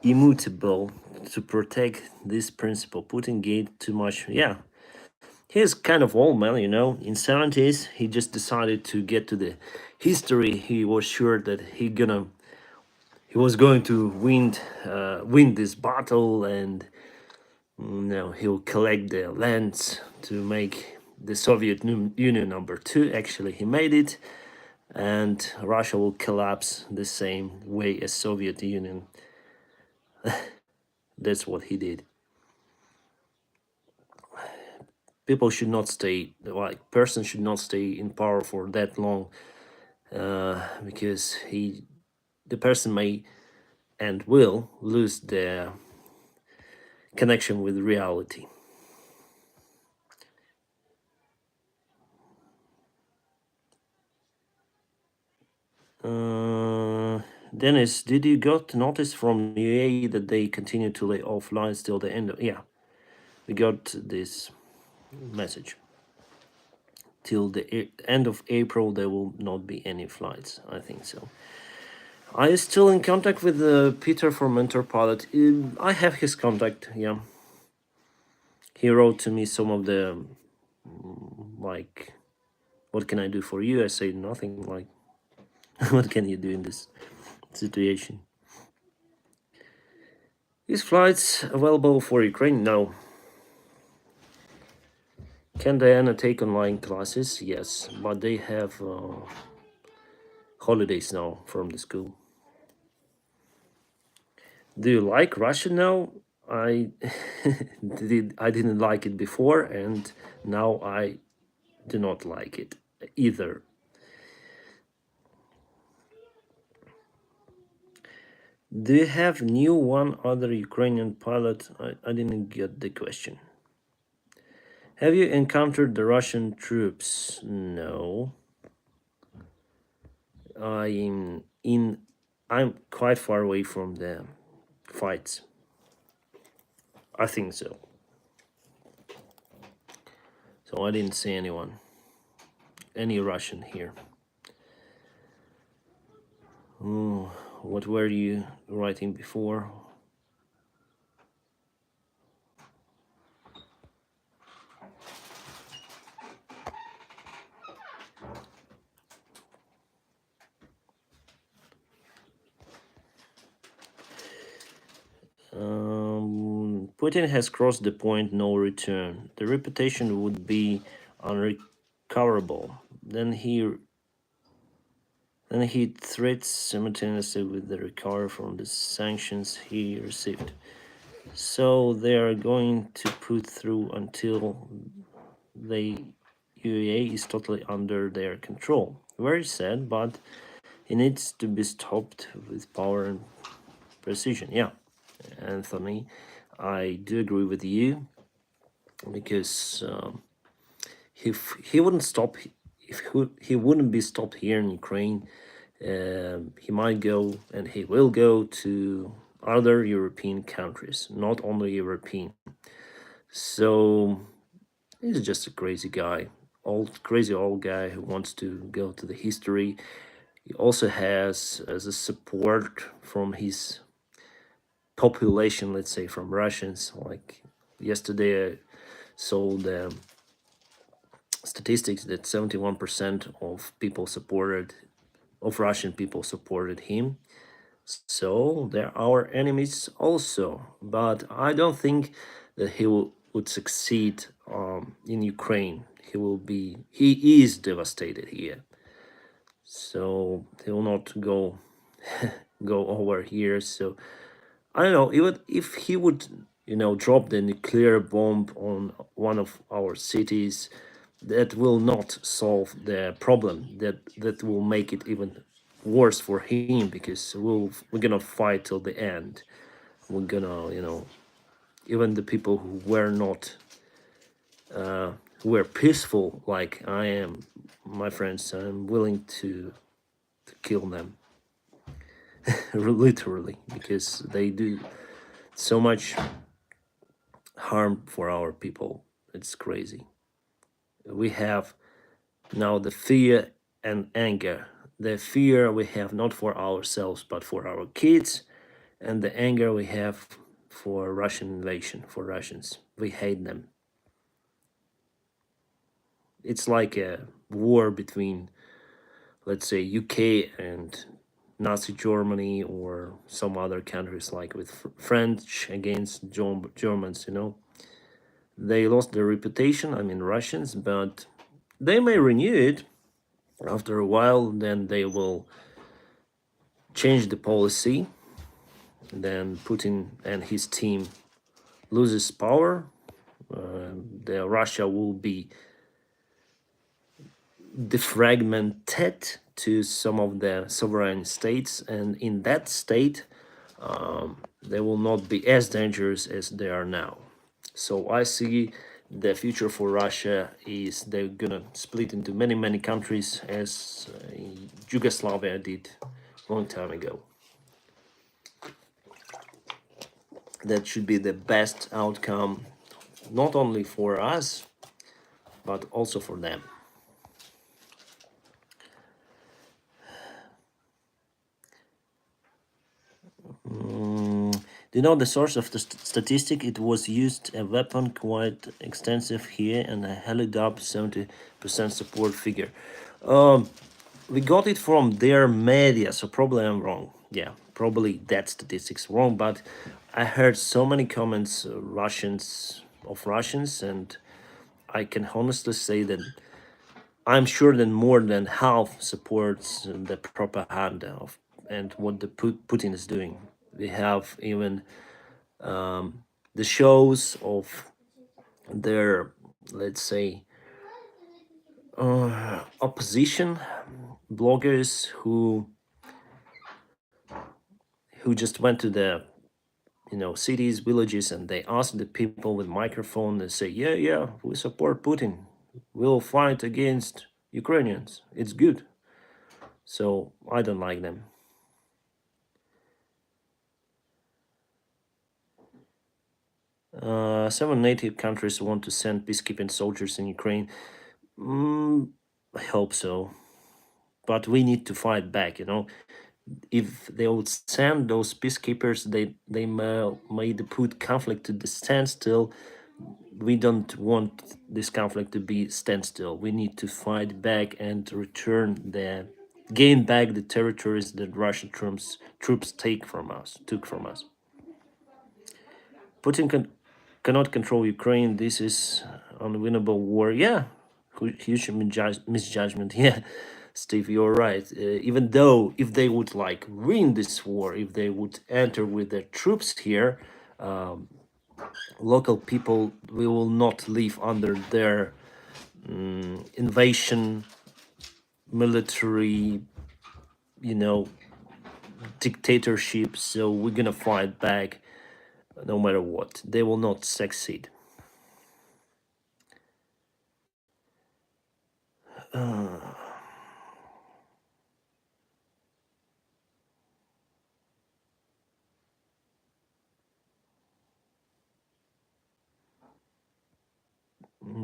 immutable to protect this principle. Putting Gate too much, yeah. He's kind of old man, you know. In 70s, he just decided to get to the history. He was sure that he was going to win this battle, and he'll collect the lands to make the Soviet Union number two. Actually, he made it, and Russia will collapse the same way as Soviet Union. That's what he did. People should not stay, like person should not stay in power for that long, because the person may and will lose the connection with reality. Dennis, did you got notice from UAE that they continue to lay off flights till the end of, yeah, we got this message. Till the end of April, there will not be any flights, I think so. Are you still in contact with Peter from Mentor Pilot? I have his contact, yeah. He wrote to me some of the, like, what can I do for you? I say nothing, like, what can you do in this situation? Is flights available for Ukraine? No. Can Diana take online classes? Yes, but they have holidays now from the school. Do you like Russia now? I I didn't like it before, and now I do not like it either. Do you have new one other Ukrainian pilot? I didn't get the question. Have you encountered the Russian troops? No. I'm quite far away from the fights. I think so. So I didn't see anyone, any Russian here. Oh, what were you writing before? Putin has crossed the point no return. The reputation would be unrecoverable. Then he threats simultaneously with the recovery from the sanctions he received. So they are going to put through until the UAE is totally under their control. Very sad, but it needs to be stopped with power and precision. Yeah, Anthony, I do agree with you, because if he wouldn't stop, if he wouldn't be stopped here in Ukraine, he might go, and he will go to other European countries, not only European. So he's just a crazy guy, crazy old guy who wants to go to the history. He also has as a support from his population, let's say from Russians. Like yesterday, I saw the statistics that 71% of people of Russian people supported him. So they're our enemies also. But I don't think that he will would succeed in Ukraine, he is devastated here. So he will not go over here. So I don't know, even if he would, drop the nuclear bomb on one of our cities, that will not solve the problem. That will make it even worse for him, because we're gonna fight till the end. We're gonna, even the people who were not, who were peaceful like I am, my friends, I'm willing to kill them, literally, because they do so much harm for our people. It's crazy. We have now the fear and anger. The fear we have not for ourselves but for our kids, and the anger we have for Russian invasion, for Russians. We hate them. It's like a war between, let's say, UK and Nazi Germany, or some other countries, like with French against Germans. They lost their reputation, I mean Russians, but they may renew it after a while. Then they will change the policy. Then Putin and his team loses power. The Russia will be defragmented to some of the sovereign states, and in that state, they will not be as dangerous as they are now. So I see the future for Russia is they're gonna split into many countries, as Yugoslavia did a long time ago. That should be the best outcome, not only for us, but also for them. Do you know the source of the statistic? It was used a weapon quite extensive here, and a Helidub 70% support figure. We got it from their media, so probably I'm wrong. Yeah, probably that statistic's wrong, but I heard so many comments, Russians, and I can honestly say that I'm sure that more than half supports the propaganda of and what the Putin is doing. We have even the shows of their, let's say, opposition bloggers who just went to the cities, villages, and they asked the people with microphone. They say, yeah, we support Putin, we'll fight against Ukrainians, it's good. So I don't like them. Seven native countries want to send peacekeeping soldiers in Ukraine. I hope so, but we need to fight back. If they would send those peacekeepers, they may put conflict to the standstill. We don't want this conflict to be standstill. We need to fight back and gain back the territories that Russian troops took from us. Putin cannot control Ukraine. This is unwinnable war. Yeah, huge misjudgment. Yeah, Steve, you're right. Even though if they would win this war, if they would enter with their troops here, local people we will not live under their invasion, military, dictatorship. So we're gonna fight back no matter what. They will not succeed.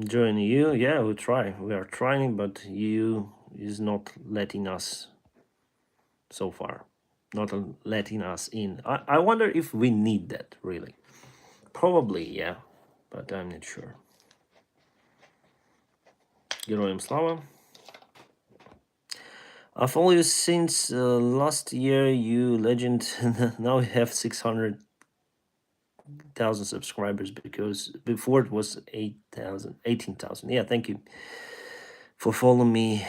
Join you, yeah, we are trying, but you is not letting us so far, not letting us in. I wonder if we need that, really. Probably, yeah, but I'm not sure. Героям слава. I follow you since last year, you legend. Now we have 600 thousand subscribers, because before it was 8,000, 18,000. Yeah, thank you for following me.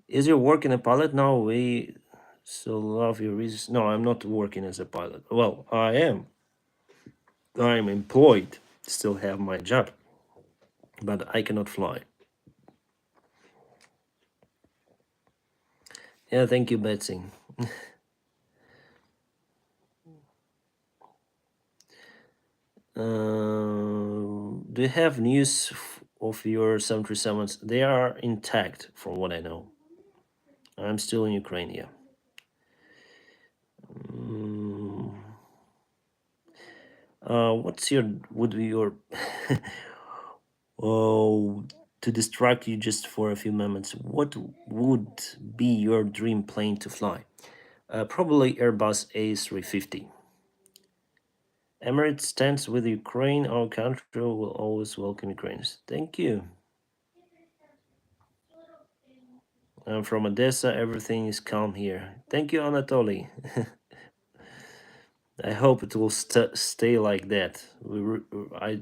Is your work in a pilot now? We so love your reasons. No, I'm not working as a pilot. Well, I am. I'm employed. Still have my job, but I cannot fly. Yeah, thank you, Betsy. Do you have news of your 737s? They are intact, from what I know. I'm still in Ukraine, yeah. Mm, what's your would be your oh, to distract you just for a few moments? What would be your dream plane to fly? Probably Airbus A350. Emirates stands with Ukraine. Our country will always welcome Ukrainians. Thank you. I'm from Odessa. Everything is calm here. Thank you, Anatoly. I hope it will stay like that. I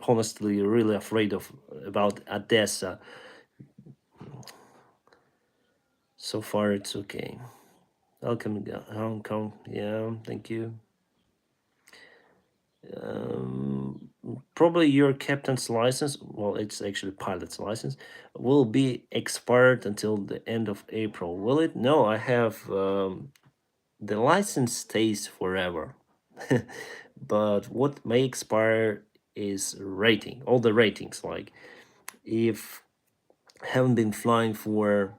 honestly really afraid of about Odessa. So far, it's okay. Welcome, Hong Kong. Yeah, thank you. Um, Probably your captain's license, well, it's actually pilot's license, will be expired until the end of April. Will it? No, I have the license stays forever. But what may expire is rating, all the ratings. Like if I haven't been flying for,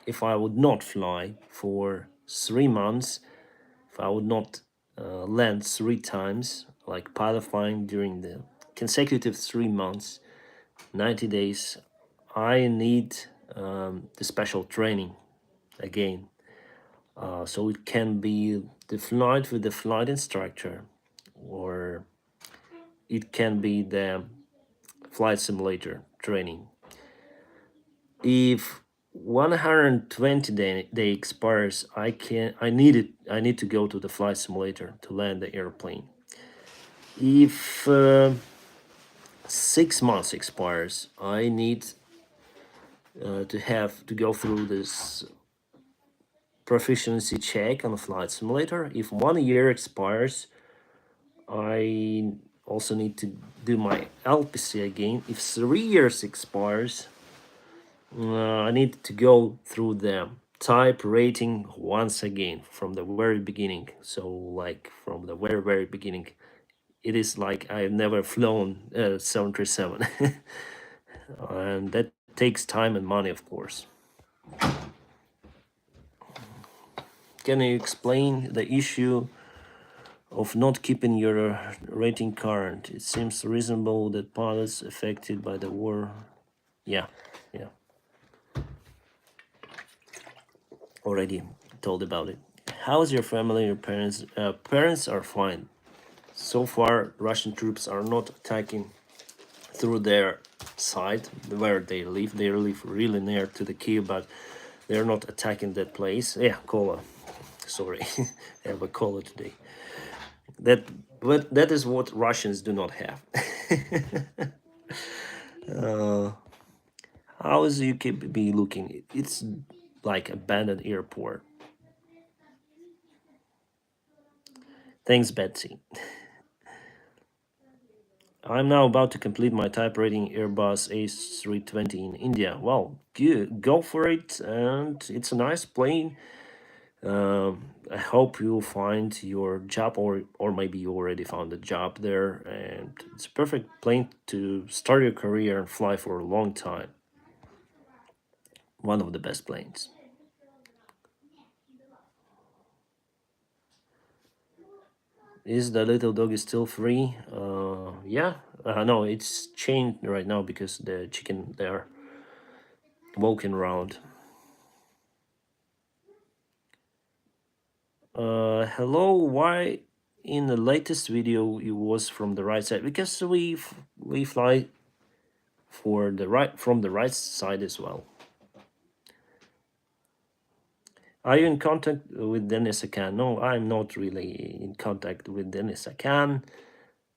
if I would not fly for 3 months, if I would not land 3 times, like pilot flying during the consecutive 3 months, 90 days, I need the special training again. So it can be the flight with the flight instructor, or it can be the flight simulator training. If 120 day expires, I need to go to the flight simulator to land the airplane. If 6 months expires, I need to have to go through this proficiency check on the flight simulator. If 1 year expires, I also need to do my LPC again. If 3 years expires, I need to go through the type rating once again from the very beginning. So, like from the very beginning, it is like I've never flown 737, and that takes time and money, of course. Can you explain the issue of not keeping your rating current? It seems reasonable that pilots affected by the war. Yeah, yeah. Already told about it. How's your family? Your parents? Parents are fine. So far, Russian troops are not attacking through their side where they live. They live really near to the Kiev, but they're not attacking that place. Yeah, cola. Sorry, I have a cola today. But that is what Russians do not have. How is UKB looking? It's like abandoned airport. Thanks, Betsy. I'm now about to complete my type rating Airbus A320 in India. Well, good. Go for it, and it's a nice plane. I hope you'll find your job, or maybe you already found a job there, and it's a perfect plane to start your career and fly for a long time. One of the best planes. Is the little dog is still free? Yeah. No, it's chained right now because the chicken they are walking around. Hello. Why in the latest video it was from the right side? Because we fly for the right from the right side as well. Are you in contact with Dennis Akan? No, I'm not really in contact with Dennis Akan.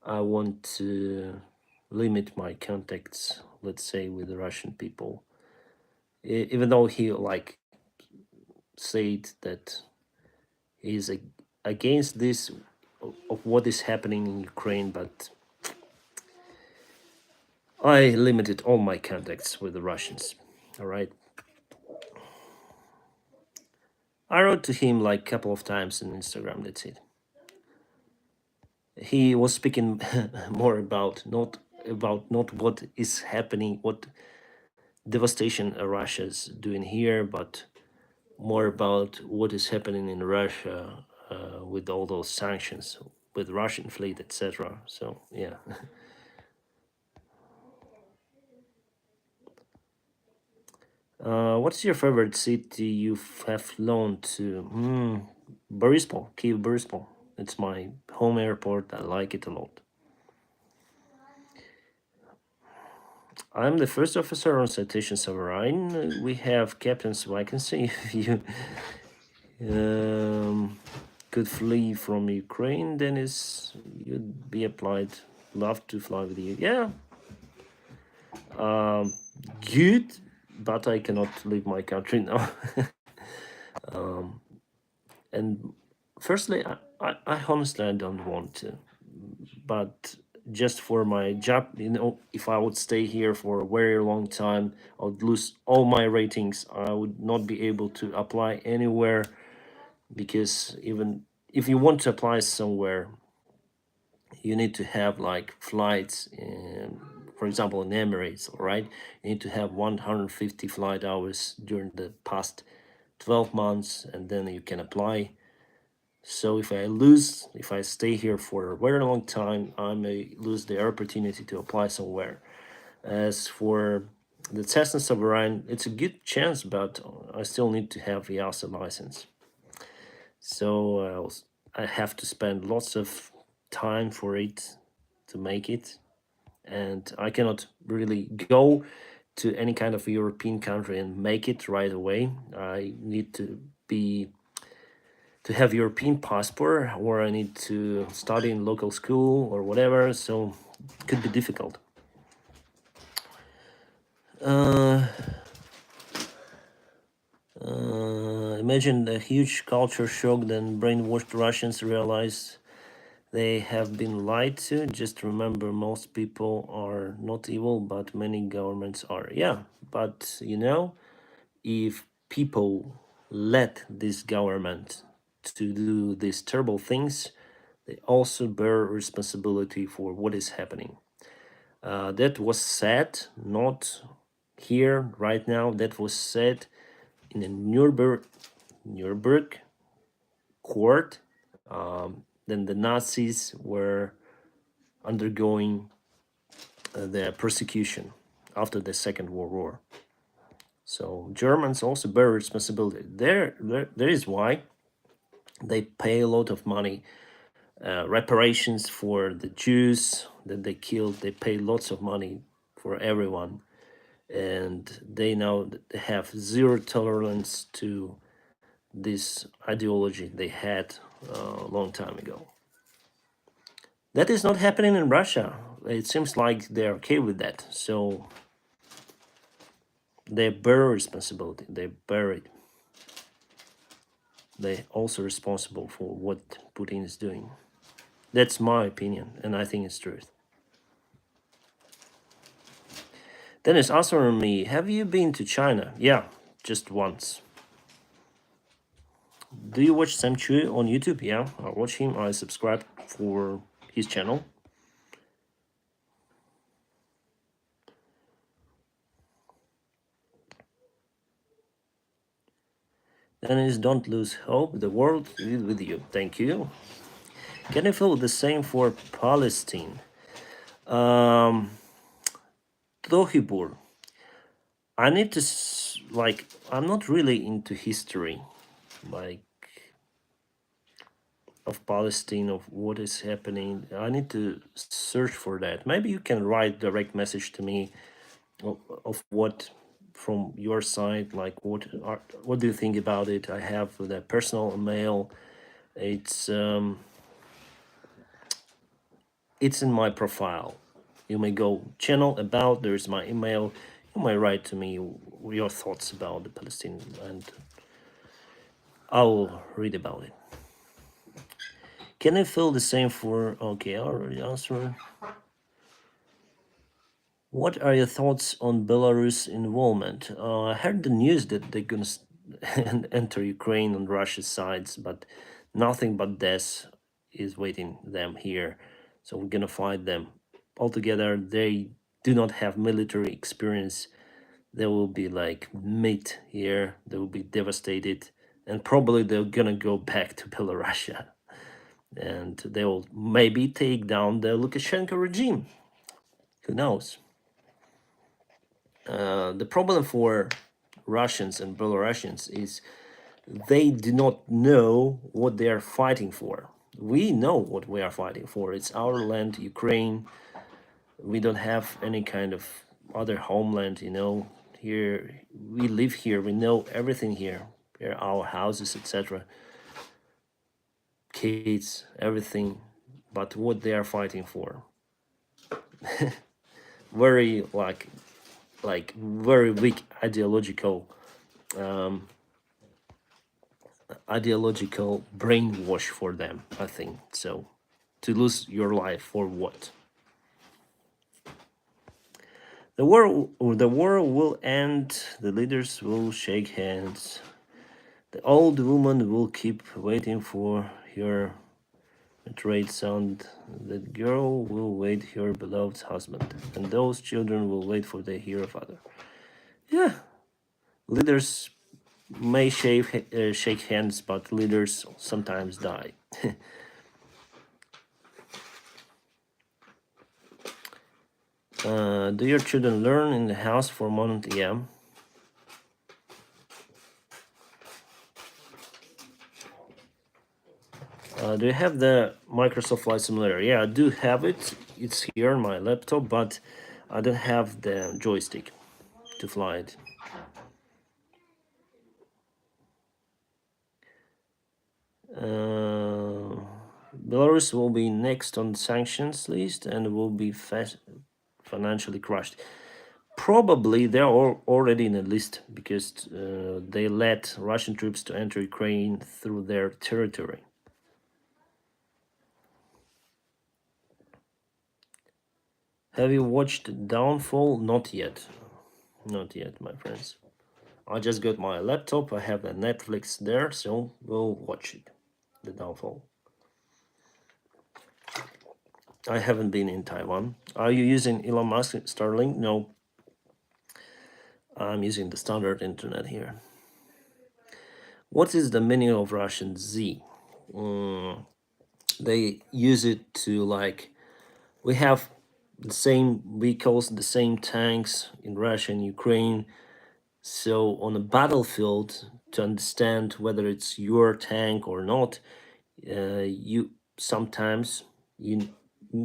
I want to limit my contacts, let's say, with the Russian people. Even though he like said that he's against this of what is happening in Ukraine, but I limited all my contacts with the Russians. All right. I wrote to him like a couple of times on Instagram. That's it. He was speaking more about not what is happening, what devastation Russia's doing here, but more about what is happening in Russia with all those sanctions, with Russian fleet, etc. So yeah. What's your favorite city you have flown to? Borispol, Kiev, Borispol. It's my home airport. I like it a lot. I'm the first officer on Citation Sovereign. We have captain's vacancy. If you could flee from Ukraine, then you'd be applied. Love to fly with you. Yeah, good, but I cannot leave my country now. And firstly, I honestly I don't want to, but just for my job, if I would stay here for a very long time, I would lose all my ratings. I would not be able to apply anywhere because even if you want to apply somewhere, you need to have like flights in, for example, in Emirates, all right? You need to have 150 flight hours during the past 12 months, and then you can apply. So if I stay here for a very long time, I may lose the opportunity to apply somewhere. As for the Cessna Sovereign, it's a good chance, but I still need to have the EASA license. So I have to spend lots of time for it to make it. And I cannot really go to any kind of European country and make it right away. I need to have European passport, or I need to study in local school or whatever. So it could be difficult. Uh, Imagine a huge culture shock, then brainwashed Russians realize they have been lied to. Just remember, most people are not evil, but many governments are. Yeah, but if people let this government to do these terrible things, they also bear responsibility for what is happening. That was said, not here right now. That was said in the Nuremberg court. Then the Nazis were undergoing the persecution after the Second World War. So Germans also bear responsibility. There is why they pay a lot of money, reparations for the Jews that they killed. They pay lots of money for everyone, and they now have zero tolerance to this ideology they had a long time ago. That is not happening in Russia. It seems like they're okay with that. So they bear responsibility. They bear it. They're also responsible for what Putin is doing. That's my opinion, and I think it's truth. Dennis, answering me, have you been to China? Yeah, just once. Do you watch Sam Chui on YouTube? Yeah, I watch him. I subscribe for his channel. Dennis, don't lose hope. The world is with you. Thank you. Can you feel the same for Palestine? Tohibur. I need to I'm not really into history, like of Palestine, of what is happening. I need to search for that. Maybe you can write direct message to me of what from your side? Like, what do you think about it? I have the personal mail. It's in my profile. You may go channel about. There's my email. You may write to me your thoughts about the Palestinian, and I'll read about it. Can I feel the same for? Okay, I already answered. What are your thoughts on Belarus involvement? I heard the news that they're gonna enter Ukraine on Russia's sides, but nothing but death is waiting them here. So we're gonna fight them. Altogether, they do not have military experience. They will be like meat here. They will be devastated, and probably they're gonna go back to Belarus, and they will maybe take down the Lukashenko regime. Who knows? The problem for Russians and Belarusians is they do not know what they are fighting for. We know what we are fighting for. It's our land, Ukraine. We don't have any kind of other homeland, Here, we live here. We know everything here. Here, our houses, etc. Kids, everything. But what they are fighting for, very very weak ideological brainwash for them, I think. So to lose your life for what? The war will end, the leaders will shake hands, the old woman will keep waiting for her betrayed son, the girl will wait her beloved husband, and those children will wait for their hero father. Yeah, leaders may shake hands, but leaders sometimes die. Do your children learn in the house for a month? Yeah. Do you have the Microsoft Flight Simulator? Yeah, I do have it. It's here on my laptop, but I don't have the joystick to fly it. Belarus will be next on the sanctions list and will be financially crushed. Probably they're already in the list because they let Russian troops to enter Ukraine through their territory. Have you watched Downfall? Not yet. Not yet, my friends. I just got my laptop. I have a Netflix there, so we'll watch it. The Downfall. I haven't been in Taiwan. Are you using Elon Musk Starlink? No. I'm using the standard internet here. What is the meaning of Russian Z? They use it to we have the same vehicles, the same tanks in Russia and Ukraine. So on a battlefield, to understand whether it's your tank or not, you sometimes you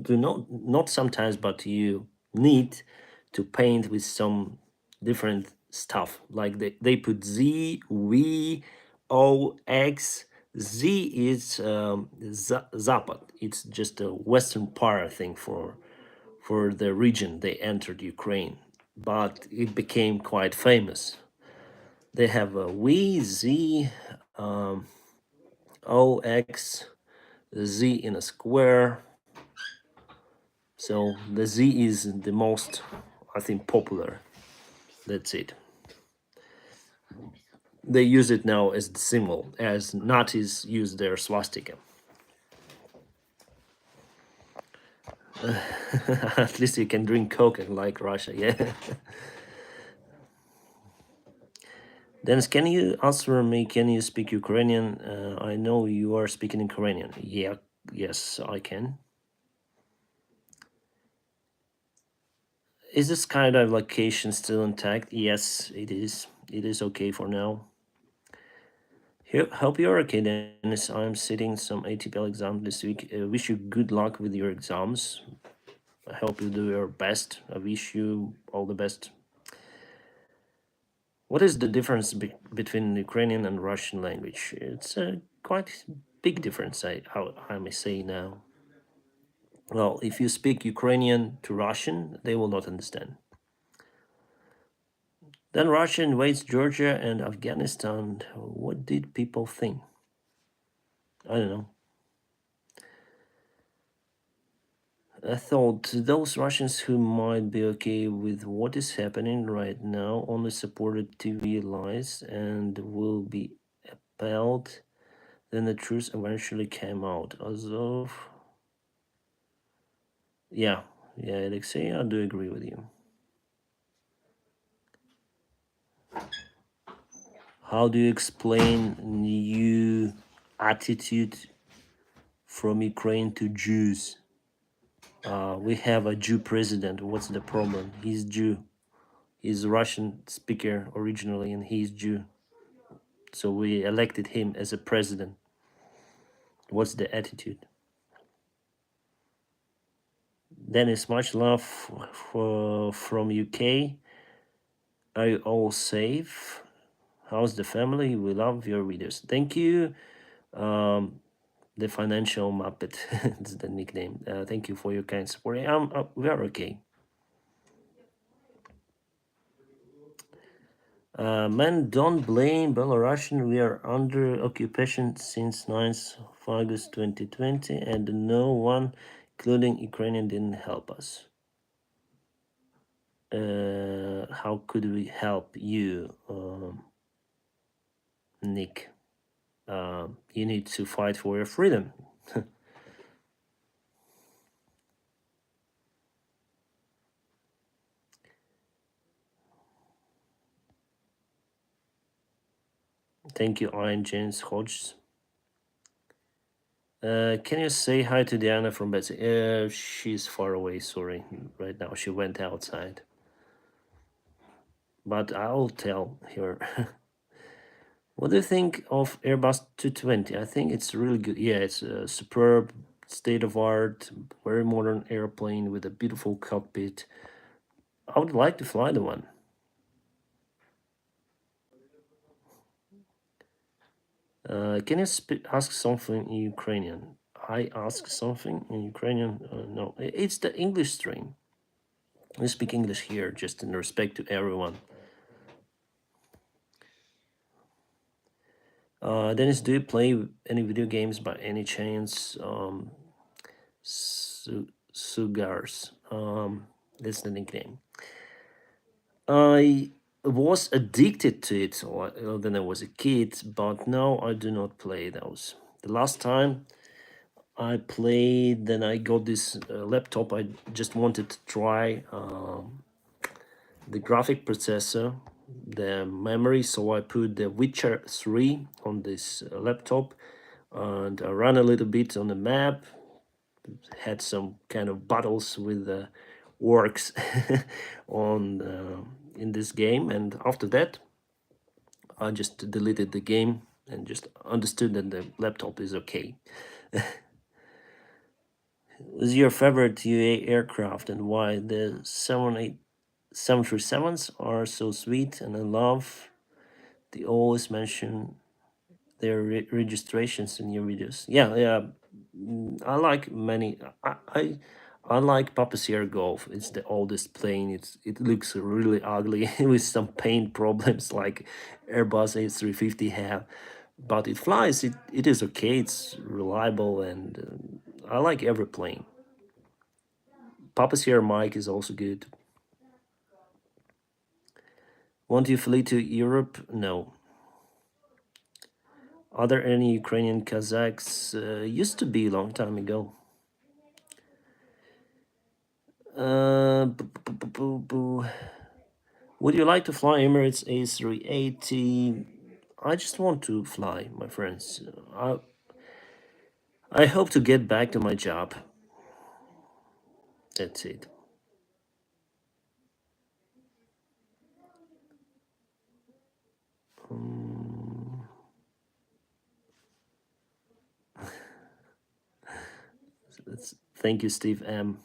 do not sometimes, but you need to paint with some different stuff. Like they put Z, V, O, X. Z is Zapad. It's just a western part, I think, for the region they entered Ukraine, but it became quite famous. They have a V, Z, O, X, Z in a square. So the Z is the most, I think, popular. That's it. They use it now as the symbol, as Nazis use their swastika. At least you can drink Coke like Russia, yeah. Dennis, can you answer me? Can you speak Ukrainian? I know you are speaking Ukrainian. Yeah, yes, I can. Is the skydive location still intact? Yes, it is. It is okay for now. Hope you're okay, Dennis. I'm sitting some ATPL exam this week. Wish you good luck with your exams. I hope you do your best. I wish you all the best. What is the difference between Ukrainian and Russian language? It's a quite big difference, I may say now. Well, if you speak Ukrainian to Russian, they will not understand. Then Russia invades Georgia and Afghanistan. What did people think? I don't know. I thought those Russians who might be okay with what is happening right now only supported TV lies and will be appalled. Then the truth eventually came out. As of yeah, Alexei, I do agree with you. How do you explain new attitude from Ukraine to Jews? We have a Jew president. What's the problem? He's Jew. He's a Russian speaker originally, and he's Jew. So we elected him as a president. What's the attitude? Dennis, much love from UK. Are you all safe? How's the family? We love your videos. Thank you. The financial Muppet. That's the nickname. Thank you for your kind support. We are okay. Man, don't blame Belarusian. We are under occupation since 9th of August 2020, and no one, including Ukrainian, didn't help us. How could we help you, Nick? You need to fight for your freedom. Thank you, Ian James Hodges. Can you say hi to Diana from Betsy? She's far away, sorry. Right now, she went outside. But I'll tell her. What do you think of Airbus 220? I think it's really good. Yeah, it's a superb, state of art, very modern airplane with a beautiful cockpit. I would like to fly the one. Can you ask something in Ukrainian? I ask something in Ukrainian? No, it's the English stream. We speak English here, just in respect to everyone. Dennis, do you play any video games by any chance? Sugars. That's the nickname. I was addicted to it when I was a kid, but now I do not play those. The last time I played, then I got this laptop. I just wanted to try the graphic processor, the memory, so I put the Witcher 3 on this laptop and I ran a little bit on the map, had some kind of battles with the orcs on in this game, and after that I just deleted the game and just understood that the laptop is okay. Is your favorite UA aircraft and why? The 737s are so sweet, and I love they always mention their registrations in your videos. Yeah. I like many. I like Papacier Golf. It's the oldest plane. It looks really ugly with some paint problems like Airbus A350 have, but it flies. It is okay. It's reliable, and I like every plane. Papacier Mike is also good. Want you flee to Europe? No. Are there any Ukrainian Kazakhs? Used to be a long time ago. Would you like to fly Emirates A380? I just want to fly, my friends. I hope to get back to my job. That's it. Thank you, Steve M.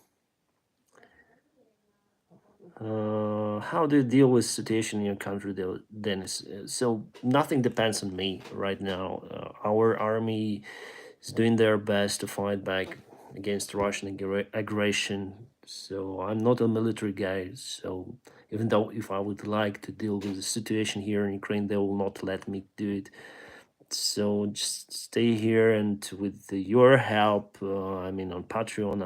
How do you deal with situation in your country, Dennis? So nothing depends on me right now. Our army is doing their best to fight back against Russian aggression. So I'm not a military guy. So even though if I would like to deal with the situation here in Ukraine, they will not let me do it. So just stay here, and with your help, I mean on Patreon,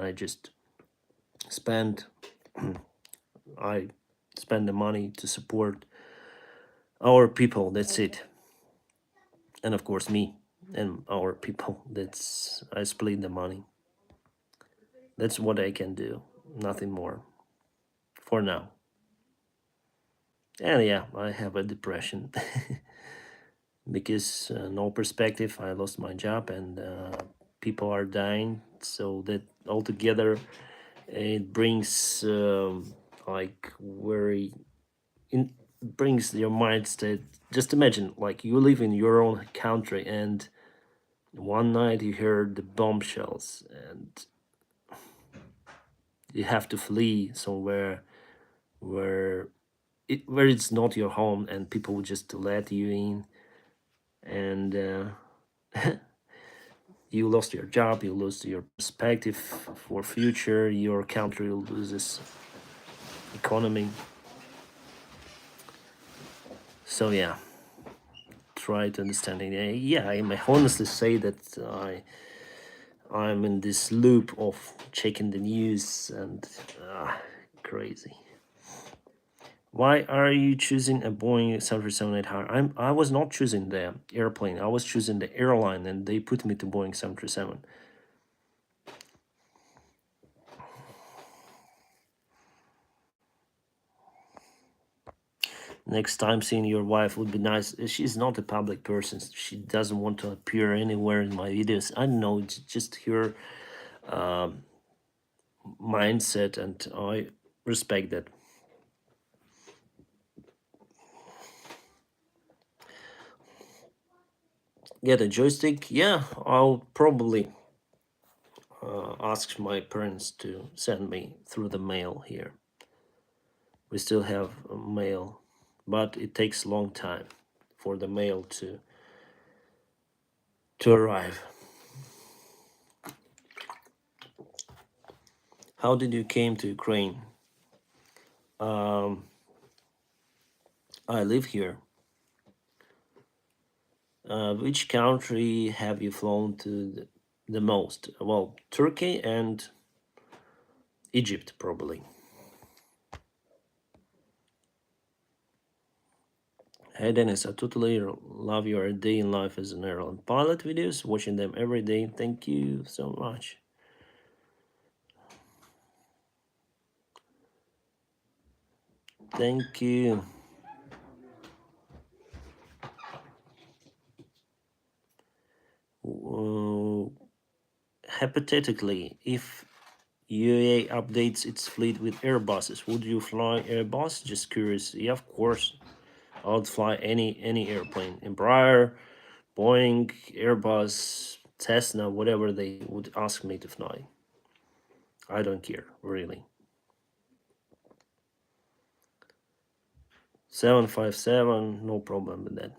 spend I spend the money to support our people. That's it, and of course me and our people. That's I split the money. That's what I can do. Nothing more for now. And yeah, I have a depression because no perspective. I lost my job and people are dying. So that altogether, it brings like very in brings your mind state. Just imagine, like you live in your own country, and one night you hear the bombshells, and you have to flee somewhere where where it's not your home, and people will just let you in, and you lost your job, you lose your perspective for future, your country loses economy. So yeah, try to understand it. Yeah, I may honestly say that I'm in this loop of checking the news and crazy. Why are you choosing a Boeing 737-800? I was not choosing the airplane. I was choosing the airline, and they put me to Boeing 737. Next time seeing your wife would be nice. She's not a public person. She doesn't want to appear anywhere in my videos. I don't know. It's just her mindset, and I respect that. Get a joystick? Yeah, I'll probably ask my parents to send me through the mail here. We still have mail, but it takes a long time for the mail to arrive. How did you came to Ukraine? Um, I live here. Which country have you flown to the most? Well, Turkey and Egypt, probably. Hey Dennis, I totally love your day in life as an airline pilot videos, watching them every day. Thank you so much. Thank you. Uh, Hypothetically, if UAE updates its fleet with Airbuses, would you fly Airbus? Just curious. Yeah, of course. I would fly any airplane. Embraer, Boeing, Airbus, Cessna, whatever they would ask me to fly. I don't care, really. 757, no problem with that.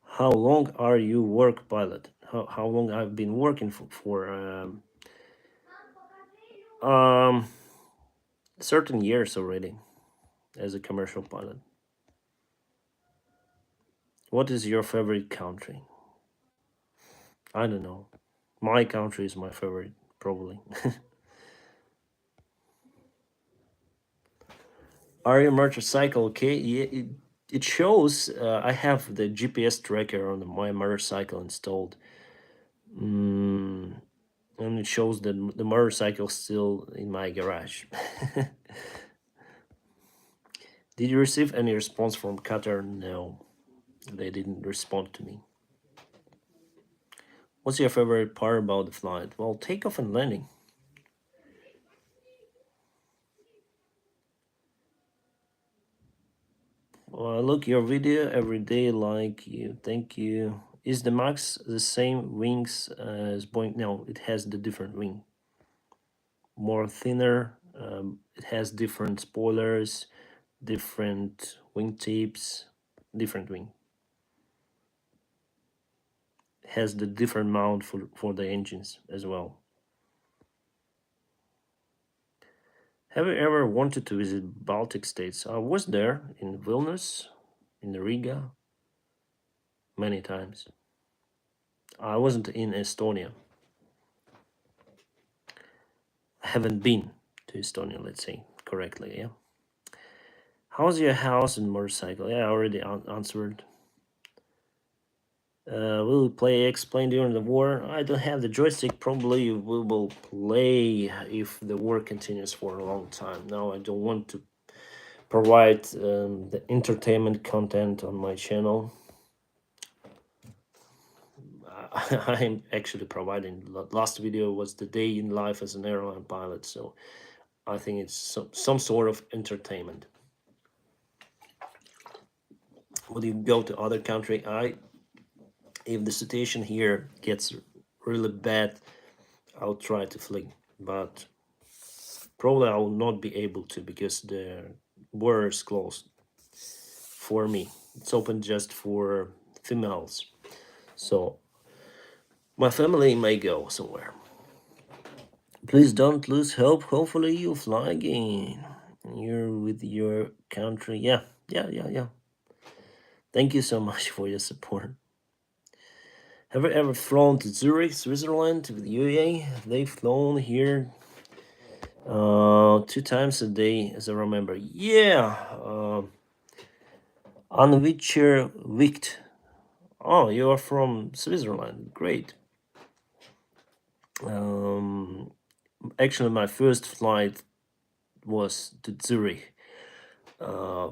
How long are you work pilot? How long I've been working for um certain years already as a commercial pilot. What is your favorite country? I don't know. My country is my favorite, probably. Are your motorcycle okay? Yeah, it shows. I have the GPS tracker on my motorcycle installed, and it shows that the motorcycle still in my garage. Did you receive any response from Qatar? No, they didn't respond to me. What's your favorite part about the flight? Well, takeoff and landing. Well, I look your video every day like you. Thank you. Is the Max the same wings as Boeing? No, it has the different wing. More thinner It has different spoilers, different wing tips, different wing. Has the different mount for the engines as well. Have you ever wanted to visit Baltic states? I was there in Vilnius, in Riga, many times. I wasn't in Estonia. I haven't been to Estonia, let's say correctly, yeah. How's your house and motorcycle? Yeah, I already answered. Will we play Explain during the war? I don't have the joystick. Probably we will play if the war continues for a long time. Now I don't want to provide the entertainment content on my channel. I'm actually providing. Last video was the day in life as an airline pilot, so I think it's some sort of entertainment. Would you go to other country? If the situation here gets really bad, I'll try to flee, but probably I will not be able to because the border is closed for me. It's open just for females, so my family may go somewhere. Please don't lose hope. Hopefully you fly again. You're with your country. Yeah. Thank you so much for your support. Have you ever flown to Zurich, Switzerland with UAE? They've flown here 2 times a day, as I remember. Yeah. On which Wicht. Oh, you are from Switzerland. Great. Actually, my first flight was to Zurich.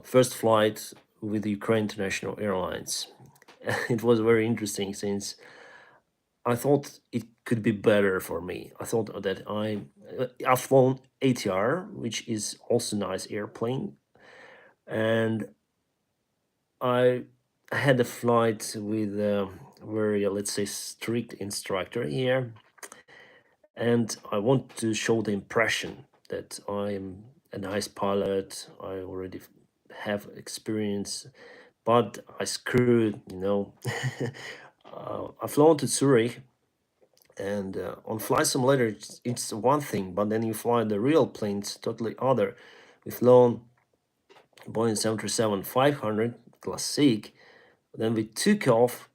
First flight with Ukraine International Airlines. It was very interesting since I thought it could be better for me. I thought that I've flown ATR, which is also nice airplane, and I had a flight with a very, let's say, strict instructor here, and I want to show the impression that I'm a nice pilot. I already have experience, but I screwed, I flown to Zurich, and on Flight Simulator, it's one thing, but then you fly the real plane, it's totally other. We flown Boeing 737-500 Classic, then we took off.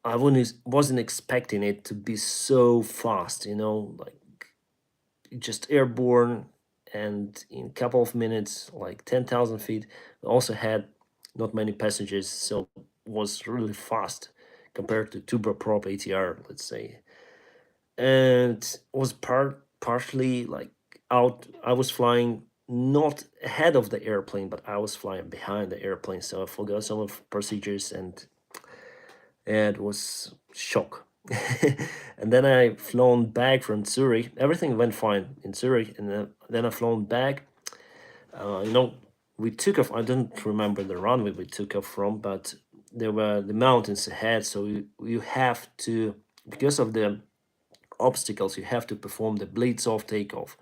I wasn't expecting it to be so fast, like just airborne, and in a couple of minutes, like 10,000 feet. We also had not many passengers, so was really fast compared to turboprop ATR, let's say. And was partially like out. I was flying not ahead of the airplane, but I was flying behind the airplane, so I forgot some of procedures, and it was shock. And then I flown back from Zurich. Everything went fine in Zurich, and then I flown back. We took off. I don't remember the runway we took off from, but there were the mountains ahead, so you have to, because of the obstacles, you have to perform the blitz off takeoff.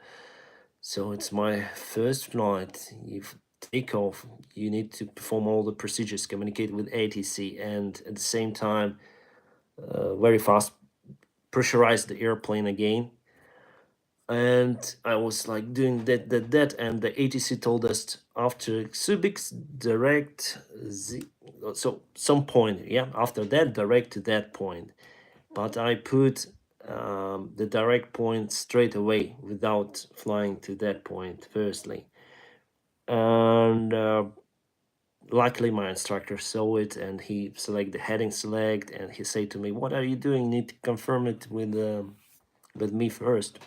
So it's my first flight. If takeoff, you need to perform all the procedures, communicate with ATC, and at the same time, very fast pressurize the airplane again. And I was like doing that, and the ATC told us after Subix direct so some point, yeah, after that direct to that point. But I put the direct point straight away without flying to that point firstly. And luckily my instructor saw it, and he select the heading select, and he said to me, what are you doing? You need to confirm it with me first.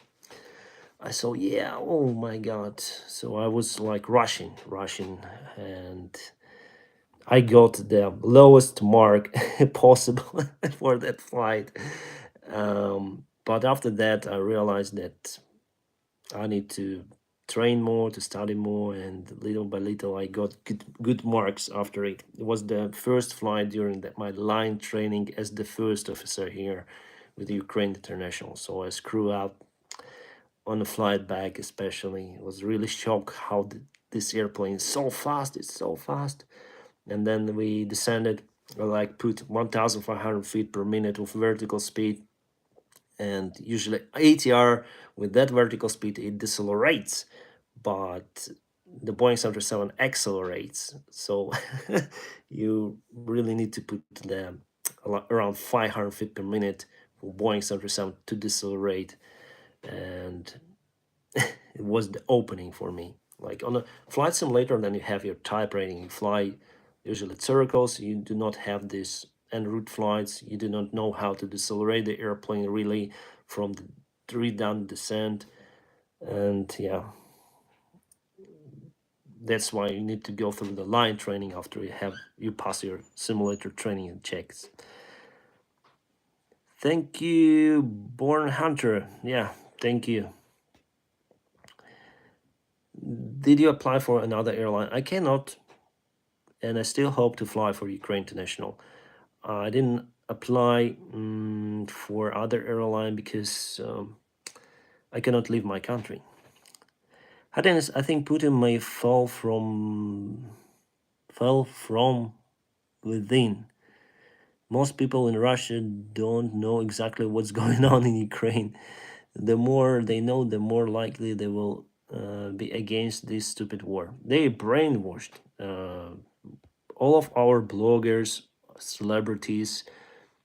I saw, yeah, oh my god. So I was like rushing, and I got the lowest mark possible for that flight. But after that, I realized that I need to train more, to study more, and little by little, I got good marks after it. It was the first flight during my line training as the first officer here with Ukraine International. So I screw up on the flight back, especially. I was really shocked how this airplane is so fast. It's so fast. And then we descended, like put 1,500 feet per minute of vertical speed, and usually ATR with that vertical speed it decelerates, but the Boeing 737 accelerates. So you really need to put them around 500 feet per minute for Boeing 737 to decelerate, and it was the opening for me. Like on a flight simulator, then you have your type rating. You fly usually circles. You do not have this en route flights. You do not know how to decelerate the airplane really from the three-down descent. And yeah, that's why you need to go through the line training after you pass your simulator training and checks. Thank you, Born Hunter. Yeah, thank you. Did you apply for another airline? I cannot, and I still hope to fly for Ukraine International. I didn't apply for other airline because I cannot leave my country. Dennis, I think Putin may fell from within. Most people in Russia don't know exactly what's going on in Ukraine. The more they know, the more likely they will be against this stupid war. They brainwashed all of our bloggers, celebrities.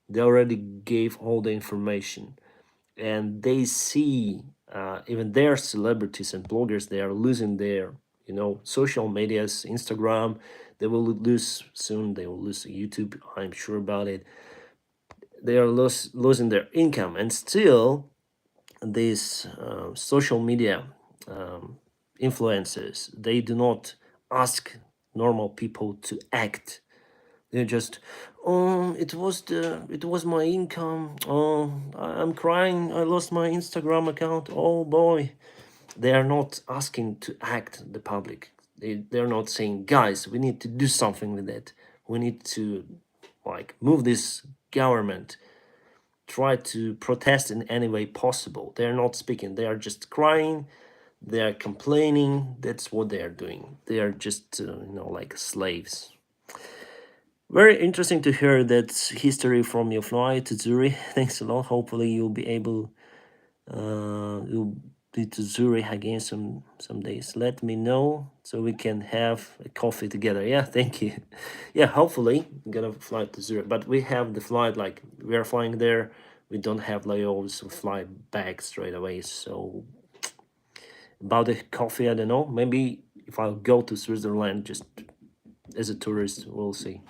They already gave all the information, and they see even their celebrities and bloggers, they are losing their social medias, Instagram. They will lose soon. They will lose YouTube, I'm sure about it. They are losing their income, and still these social media influencers, they do not ask normal people to act. They just, oh, it was my income. Oh, I'm crying. I lost my Instagram account. Oh boy. They are not asking to act the public. They're not saying, guys, we need to do something with it. We need to move this government, try to protest in any way possible. They're not speaking. They are just crying. They are complaining. That's what they are doing. They are just, like slaves. Very interesting to hear that history from your flight to Zurich. Thanks a lot. Hopefully you'll be able, you'll be to Zurich again some days. Let me know so we can have a coffee together. Yeah, thank you. Yeah, hopefully I'm gonna fly to Zurich. But we have the flight, like we are flying there. We don't have layovers to fly back straight away. So about the coffee, I don't know. Maybe if I'll go to Switzerland just as a tourist, we'll see.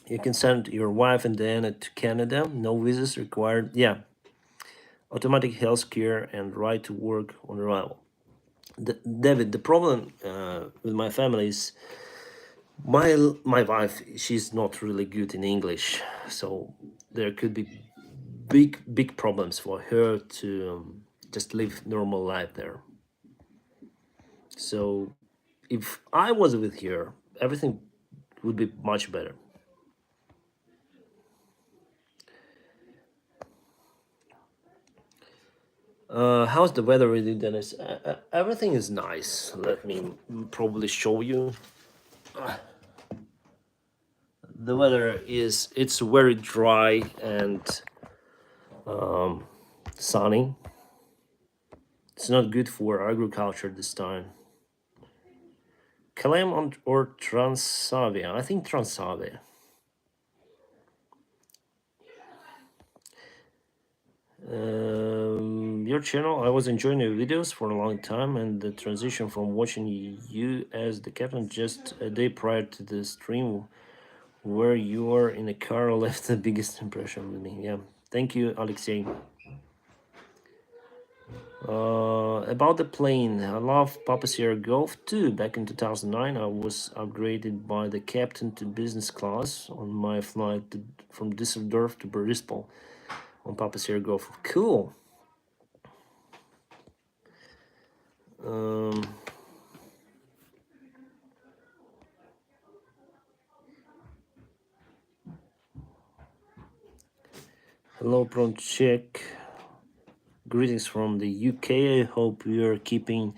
You can send your wife and Diana to Canada. No visas required. Yeah. Automatic health care and right to work on arrival. David, the problem with my family is my wife. She's not really good in English, so there could be big problems for her to just live normal life there. So if I was with her, everything would be much better. How's the weather with you, Dennis? Everything is nice. Let me probably show you. The weather it's very dry and sunny. It's not good for agriculture this time. Kalem or Transavia? I think Transavia. Your channel, I was enjoying your videos for a long time, and the transition from watching you as the captain just a day prior to the stream where you are in a car left the biggest impression with me. Yeah, thank you, Alexei. About the plane, I love Papa Sierra Golf too. Back in 2009, I was upgraded by the captain to business class on my flight from Düsseldorf to Borispol on Papa Sierra Golf. Cool. Um, Hello, Pronchek. Greetings from the UK. I hope you're keeping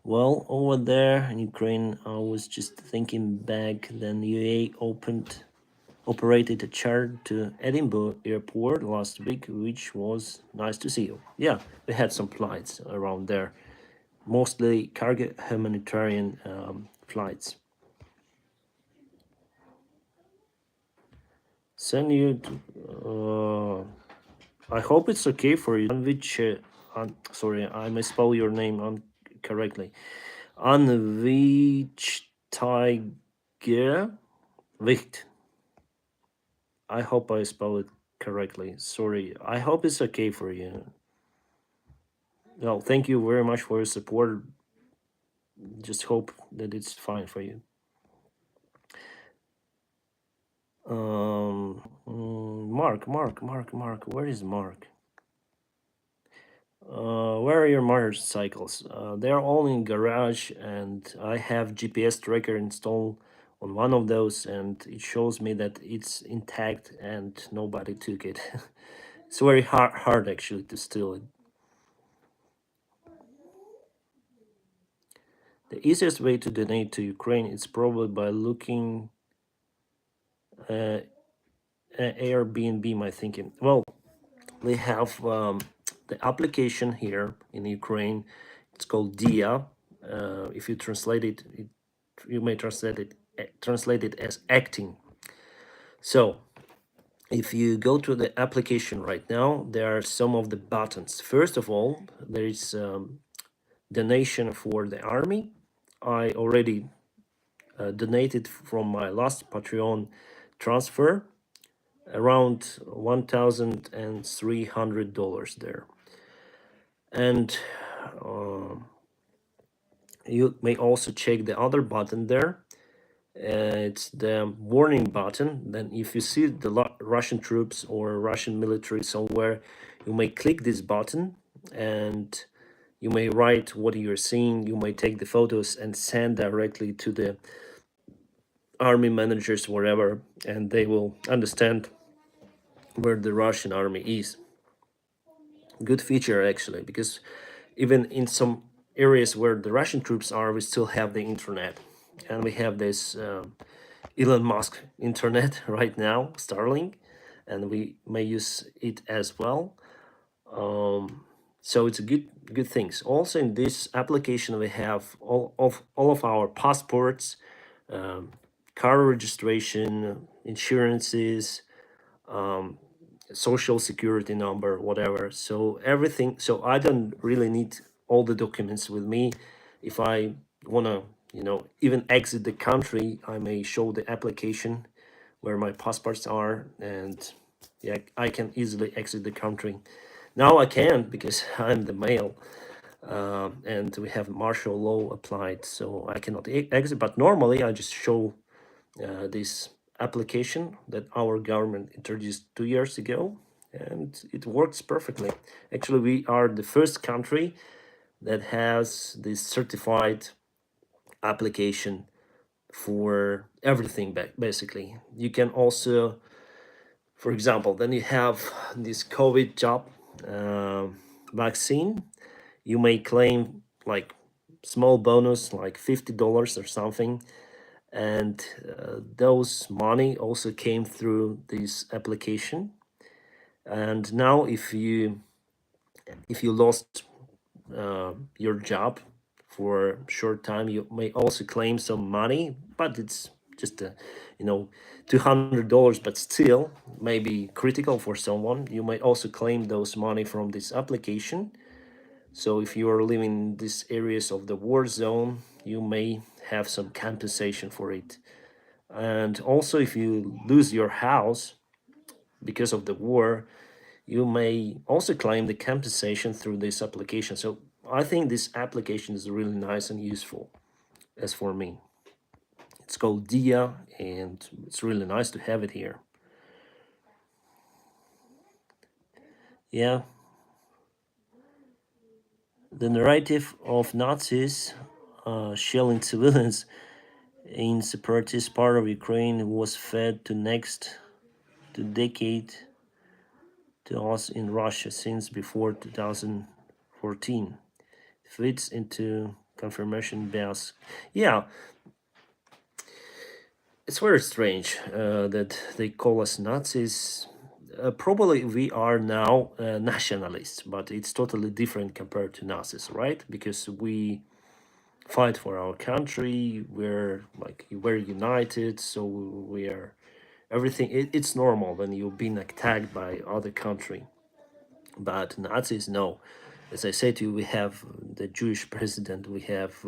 well over there in Ukraine. I was just thinking back then UAE operated a charter to Edinburgh Airport last week, which was nice to see. Yeah, we had some flights around there, mostly cargo humanitarian flights. Send you. I hope it's okay for you. Which, sorry, I misspell your name correctly. Tiger Wicht. I hope I spell it correctly. Sorry. I hope it's okay for you. No, thank you very much for your support. Just hope that it's fine for you. Mark. Where is Mark? Where are your motorcycles? They're all in garage, and I have GPS tracker installed on one of those, and it shows me that it's intact and nobody took it. It's very hard actually to steal it. The easiest way to donate to Ukraine is probably by looking at Airbnb. My thinking. Well, we have the application here in Ukraine. It's called Dia. If you translate it, you may translate it as acting. So if you go to the application right now, there are some of the buttons. First of all, there is donation for the army. I already donated from my last Patreon transfer around $1,300 there. And you may also check the other button there. It's the warning button. Then if you see the Russian troops or Russian military somewhere, you may click this button and you may write what you're seeing. You may take the photos and send directly to the army managers wherever, and they will understand where the Russian army is. Good feature actually, because even in some areas where the Russian troops are, we still have the internet, and we have this Elon Musk internet right now, Starlink, and we may use it as well. So it's a good things. Also in this application, we have all of our passports, car registration, insurances, social security number, whatever. So everything. So I don't really need all the documents with me. If I wanna, even exit the country, I may show the application where my passports are, and yeah, I can easily exit the country. Now I can't because I'm the male, and we have martial law applied, so I cannot exit. But normally I just show this application that our government introduced 2 years ago, and it works perfectly. Actually, we are the first country that has this certified application for everything. Basically, you can also, for example, then you have this COVID job vaccine. You may claim like small bonus like $50 or something, and those money also came through this application. And now if you lost your job for a short time, you may also claim some money, but it's just $200, but still maybe critical for someone. You may also claim those money from this application. So if you are living in these areas of the war zone, you may have some compensation for it. And also, if you lose your house because of the war, you may also claim the compensation through this application. So I think this application is really nice and useful, as for me. It's called Dia, and it's really nice to have it here. Yeah, the narrative of Nazis shelling civilians in separatist part of Ukraine was fed to next to decade to us in Russia since before 2014. Fits into confirmation bias. Yeah, it's very strange that they call us Nazis. Probably we are now nationalists, but it's totally different compared to Nazis, right? Because we fight for our country, we're united, so we are everything. It's normal when you've been attacked by other country, but Nazis, no. As I said to you, we have the Jewish president, we have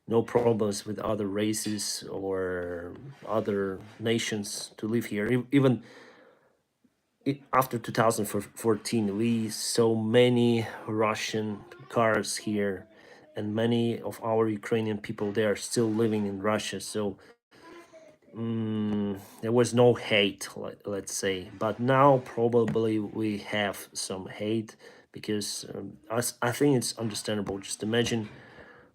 no problems with other races or other nations to live here. Even after 2014, we saw many Russian cars here, and many of our Ukrainian people they are still living in Russia. So there was no hate, let's say. But now probably we have some hate because I think it's understandable. Just imagine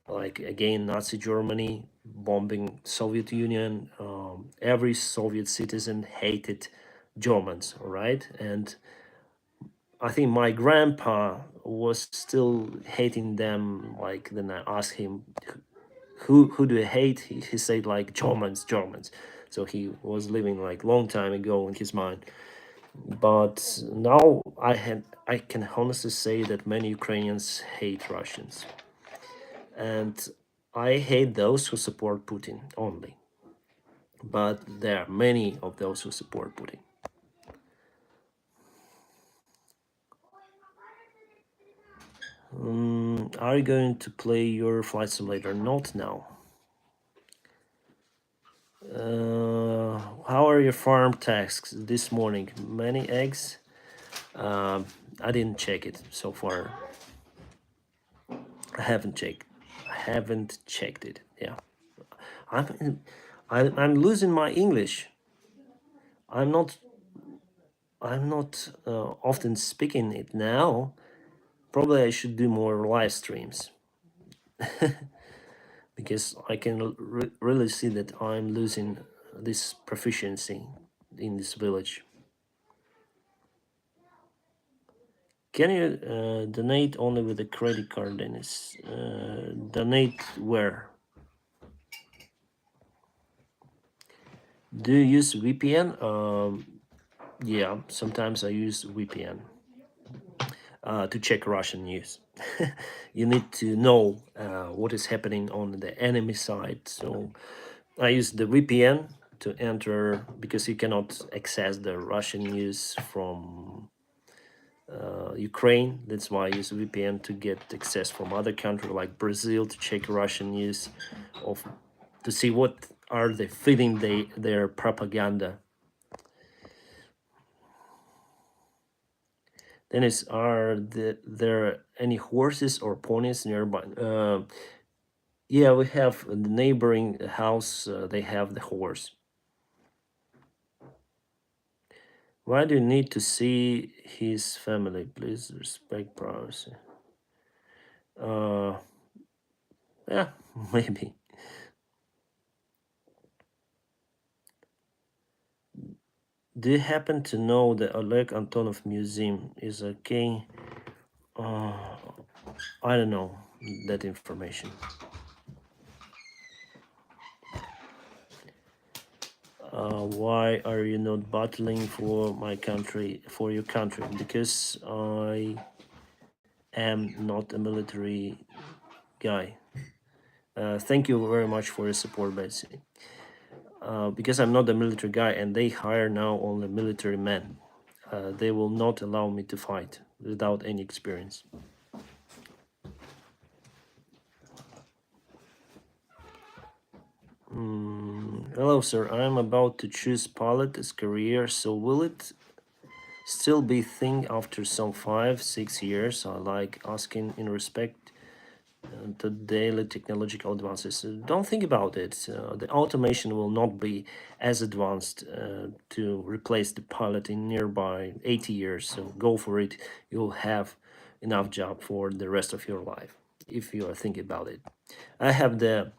like again Nazi Germany bombing Soviet Union. Every Soviet citizen hated Germans, all right? And I think my grandpa was still hating them. Like then I asked him, who do you hate? He said like Germans. So he was living like long time ago in his mind. But now I can honestly say that many Ukrainians hate Russians. And I hate those who support Putin only. But there are many of those who support Putin. Are you going to play your flight simulator? Not now. How are your farm tasks this morning? Many eggs? I didn't check it so far. I haven't checked. I haven't checked it. Yeah, I'm. I'm losing my English. I'm not. I'm not often speaking it now. Probably I should do more live streams because I can really see that I'm losing this proficiency in this village. Can you donate only with a credit card, Dennis? Donate where? Do you use VPN? Yeah, sometimes I use VPN to check Russian news. You need to know what is happening on the enemy side. So I use the VPN to enter because you cannot access the Russian news from Ukraine. That's why I use VPN to get access from other country like Brazil to check Russian news, of to see what are they feeding their propaganda. Dennis, are there any horses or ponies nearby? Yeah, we have the neighboring house. They have the horse. Why do you need to see his family? Please respect privacy. Uh, yeah, maybe. Do you happen to know the Oleg Antonov Museum is okay? Uh, I don't know that information. Why are you not battling for my country, for your country? Because I am not a military guy. Thank you very much for your support, Betsy. Because I'm not a military guy and they hire now only military men. They will not allow me to fight without any experience. Hello, sir. I'm about to choose pilot as career, so will it still be thing after some 5-6 years? I like asking in respect to daily technological advances. Don't think about it. The automation will not be as advanced to replace the pilot in nearby 80 years. So go for it. You'll have enough job for the rest of your life if you are thinking about it. I have the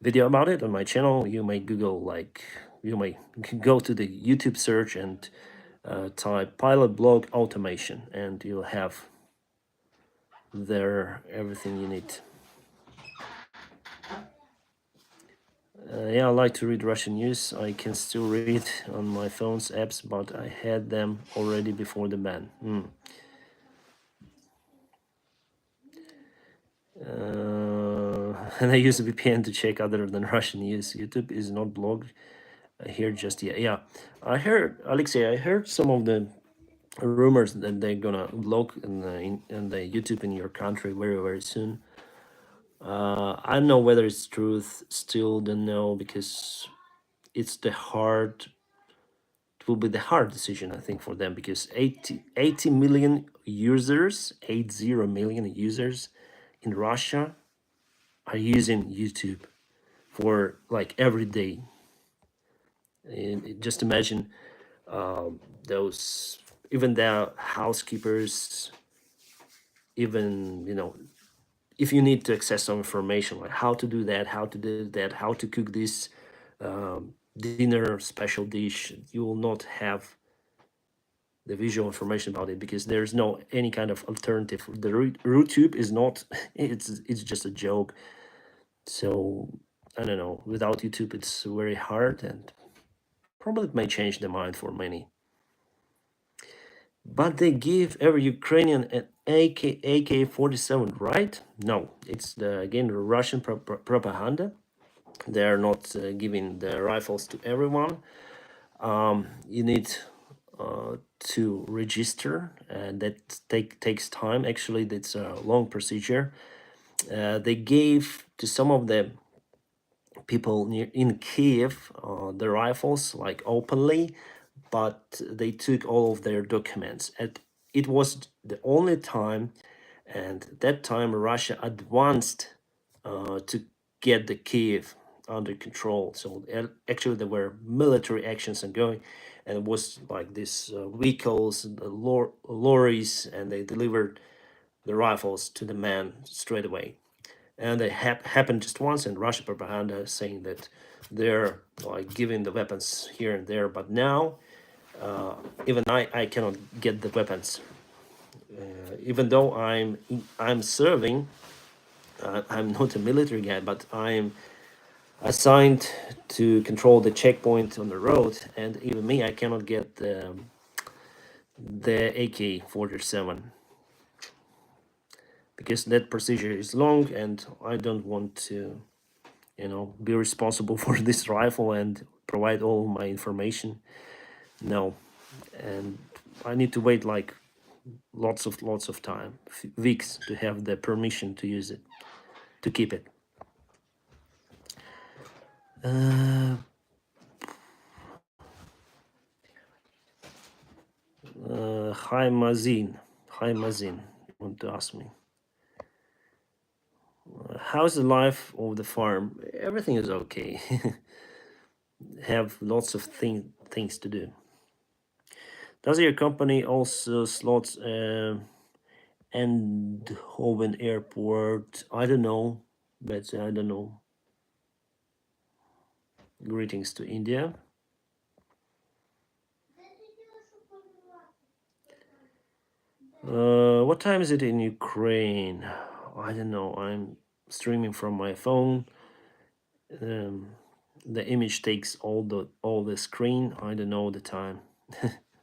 video about it on my channel. You may Google, like, you may go to the YouTube search and type pilot blog automation, and you'll have there everything you need. Yeah, I like to read Russian news. I can still read on my phone's apps, but I had them already before the ban. And I use a VPN to check other than Russian news. YouTube is not blocked here just yet. Yeah, I heard, Alexei, I heard some of the rumors that they're gonna block in the YouTube in your country very soon. I don't know whether it's truth. Still don't know, because it's the hard. It will be the hard decision, I think, for them, because 80 million users, 80 million users in Russia are using YouTube for like every day. And just imagine those, even the housekeepers, even, if you need to access some information, like how to do that, how to do that, how to cook this dinner special dish, you will not have the visual information about it, because there's no any kind of alternative. The RootTube is not, it's just a joke. So I don't know, without YouTube it's very hard, and probably it may change the mind for many. But they give every Ukrainian an AK-47, right? No, it's again the Russian propaganda. They are not giving the rifles to everyone. You need to register, and that takes time. Actually, that's a long procedure. They gave to some of the people in Kiev the rifles, like openly, but they took all of their documents. And it was the only time, and that time Russia advanced to get the Kiev under control. So actually there were military actions ongoing, and it was like these vehicles, the lorries, and they delivered the rifles to the man straight away. And they happened just once, and Russia propaganda saying that they're like giving the weapons here and there, but now even I cannot get the weapons, even though I'm serving. I'm not a military guy, but I'm assigned to control the checkpoint on the road, and even me, I cannot get the AK-47, because that procedure is long, and I don't want to, be responsible for this rifle and provide all my information. No, and I need to wait like lots of time, weeks, to have the permission to use it, to keep it. Hi Mazin, you want to ask me, how's the life of the farm? Everything is okay. Have lots of things to do. Does your company also slots Eindhoven Airport? I don't know, but I don't know. Greetings to India. What time is it in Ukraine? I don't know. I'm streaming from my phone. The image takes all the screen. I don't know the time.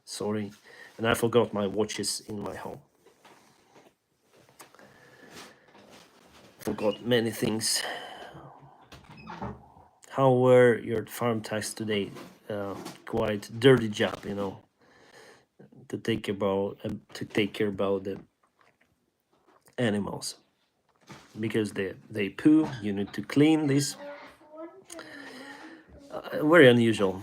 Sorry, and I forgot my watches in my home. Forgot many things. How were your farm tasks today? Quite dirty job, to take care about the animals, because they poo. You need to clean this. Very unusual.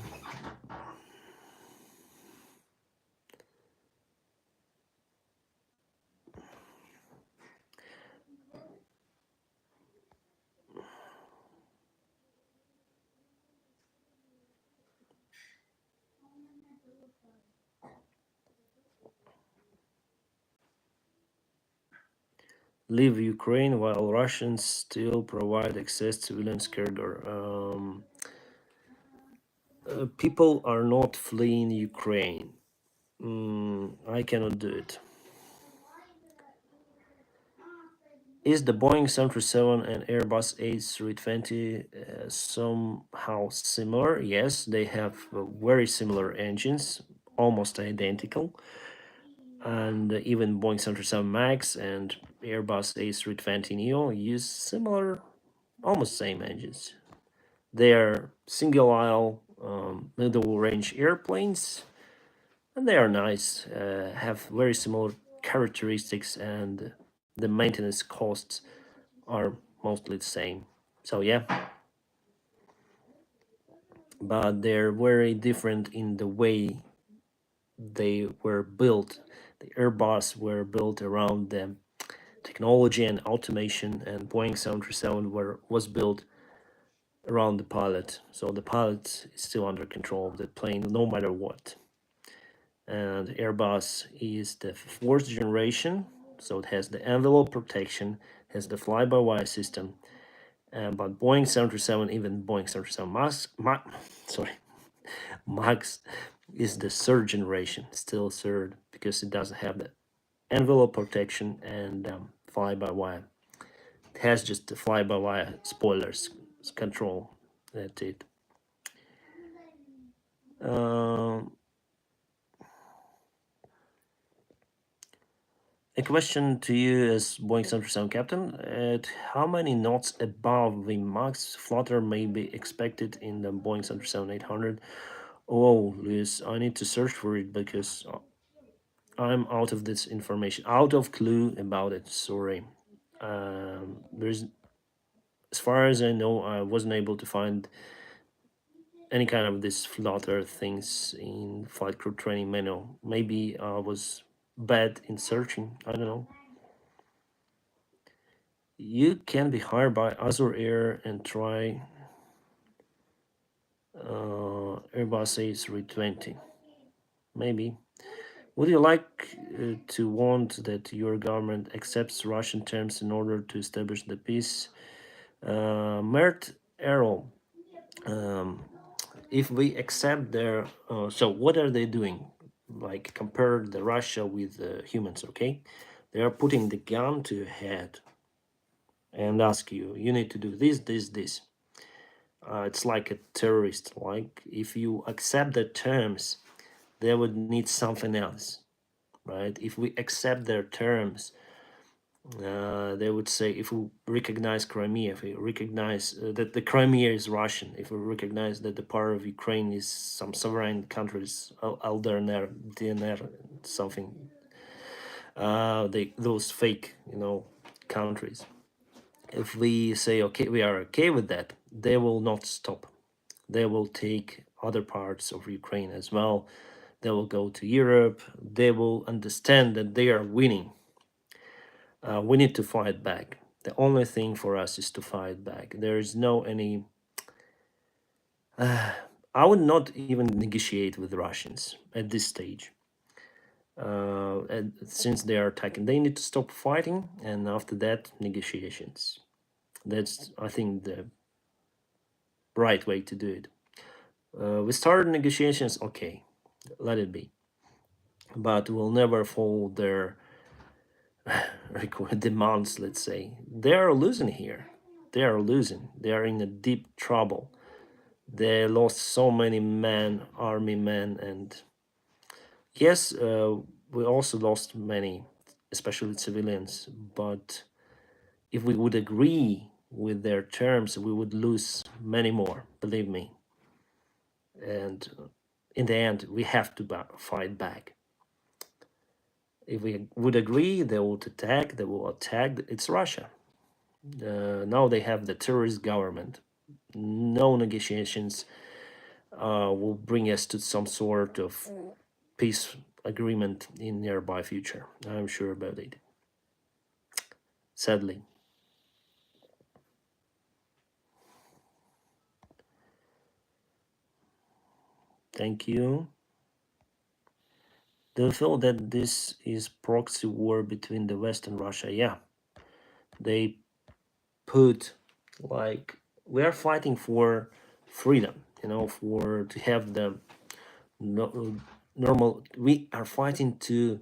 Leave Ukraine while Russians still provide access to civilians corridor. People are not fleeing Ukraine. I cannot do it. Is the Boeing 737 and Airbus A320 somehow similar? Yes, they have very similar engines, almost identical. And even Boeing 737 MAX and Airbus A320neo use similar, almost same engines. They are single aisle, middle range airplanes, and they are nice, have very similar characteristics, and the maintenance costs are mostly the same. So yeah, but they're very different in the way they were built. The Airbus were built around the technology and automation, and Boeing 737 was built around the pilot. So the pilot is still under control of the plane no matter what. And Airbus is the fourth generation, so it has the envelope protection, has the fly-by-wire system. But Boeing 737, even Boeing 737 Max is the third generation, still third, because it doesn't have the envelope protection and fly-by-wire. It has just the fly-by-wire spoilers control. That's it. Um, A question to you as Boeing 737 captain. At how many knots above the max flutter may be expected in the Boeing 737-800? Oh, Luis, I need to search for it because I'm out of this information, out of clue about it. Sorry. There's, as far as I know, I wasn't able to find any kind of this flutter things in flight crew training manual. Maybe I was bad in searching. I don't know. You can be hired by Azure Air and try Airbus A320. Maybe. Would you like to want that your government accepts Russian terms in order to establish the peace? Mert Errol, um, if we accept their, so what are they doing? Like compare the Russia with humans, okay? They are putting the gun to your head and ask you, you need to do this, this, this. It's like a terrorist. Like if you accept the terms, they would need something else, right? If we accept their terms, they would say if we recognize Crimea, if we recognize that the Crimea is Russian, if we recognize that the part of Ukraine is some sovereign countries, LDNR, DNR, something, those fake, countries. If we say okay, we are okay with that, they will not stop. They will take other parts of Ukraine as well. They will go to Europe. They will understand that they are winning. We need to fight back. The only thing for us is to fight back. There is no any. I would not even negotiate with the Russians at this stage. And since they are attacking, they need to stop fighting, and after that, negotiations. That's, I think, the right way to do it. We started negotiations, okay, let it be. But we'll never follow their demands, let's say. They are losing here. They are losing. They are in a deep trouble. They lost so many men, army men, and yes, we also lost many, especially civilians. But if we would agree with their terms, we would lose many more, believe me. And in the end, we have to fight back. If we would agree, they would attack. They will attack. It's Russia. Now they have the terrorist government. No negotiations will bring us to some sort of peace agreement in nearby future. I'm sure about it. Sadly. Thank you. Do you feel that this is proxy war between the West and Russia? Yeah. They put like we are fighting for freedom, for to have the no, normal. We are fighting to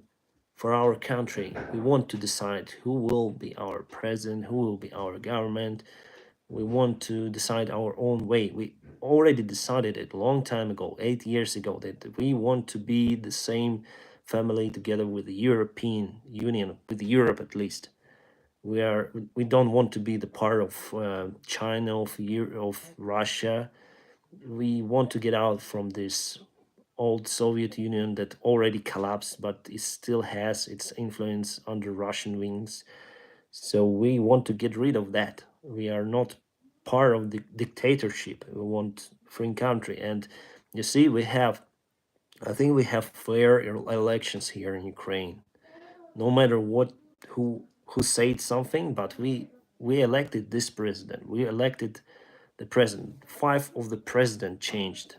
for our country. We want to decide who will be our president, who will be our government. We want to decide our own way. We already decided it a long time ago, 8 years ago, that we want to be the same family together with the European Union, with Europe at least. We don't want to be the part of China, of Russia. We want to get out from this old Soviet Union that already collapsed, but it still has its influence under Russian wings. So we want to get rid of that. We are not part of the dictatorship. We want free country. And you see, I think we have fair elections here in Ukraine. No matter what, who said something, but we elected this president. We elected the president. Five of the president changed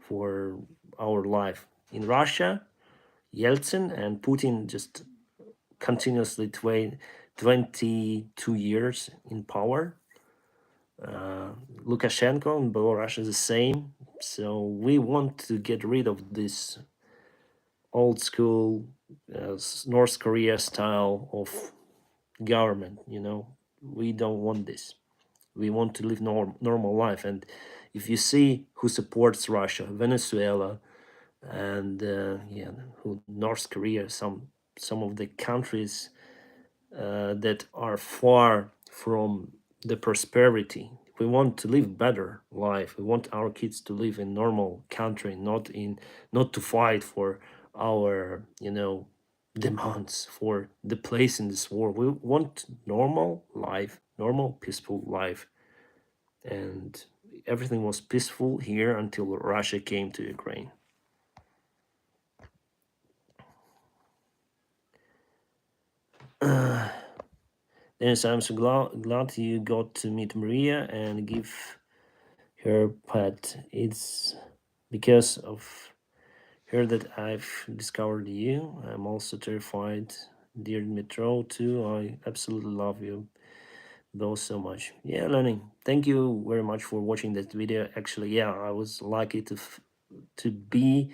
for our life. In Russia, Yeltsin and Putin just continuously 22 years in power. Lukashenko in Belarus is the same. So we want to get rid of this old school North Korea style of government. We don't want this. We want to live normal life. And if you see who supports Russia, Venezuela, and yeah, who North Korea, some of the countries that are far from the prosperity. We want to live better life. We want our kids to live in normal country, not to fight for our demands for the place in this world. We want normal life, normal peaceful life, and everything was peaceful here until Russia came to Ukraine. Dennis, I'm so glad you got to meet Maria and give her pet. It's because of her that I've discovered you. I'm also terrified. Dear Metro, too. I absolutely love you both so much. Yeah, Learning. Thank you very much for watching this video. Actually, yeah, I was lucky to be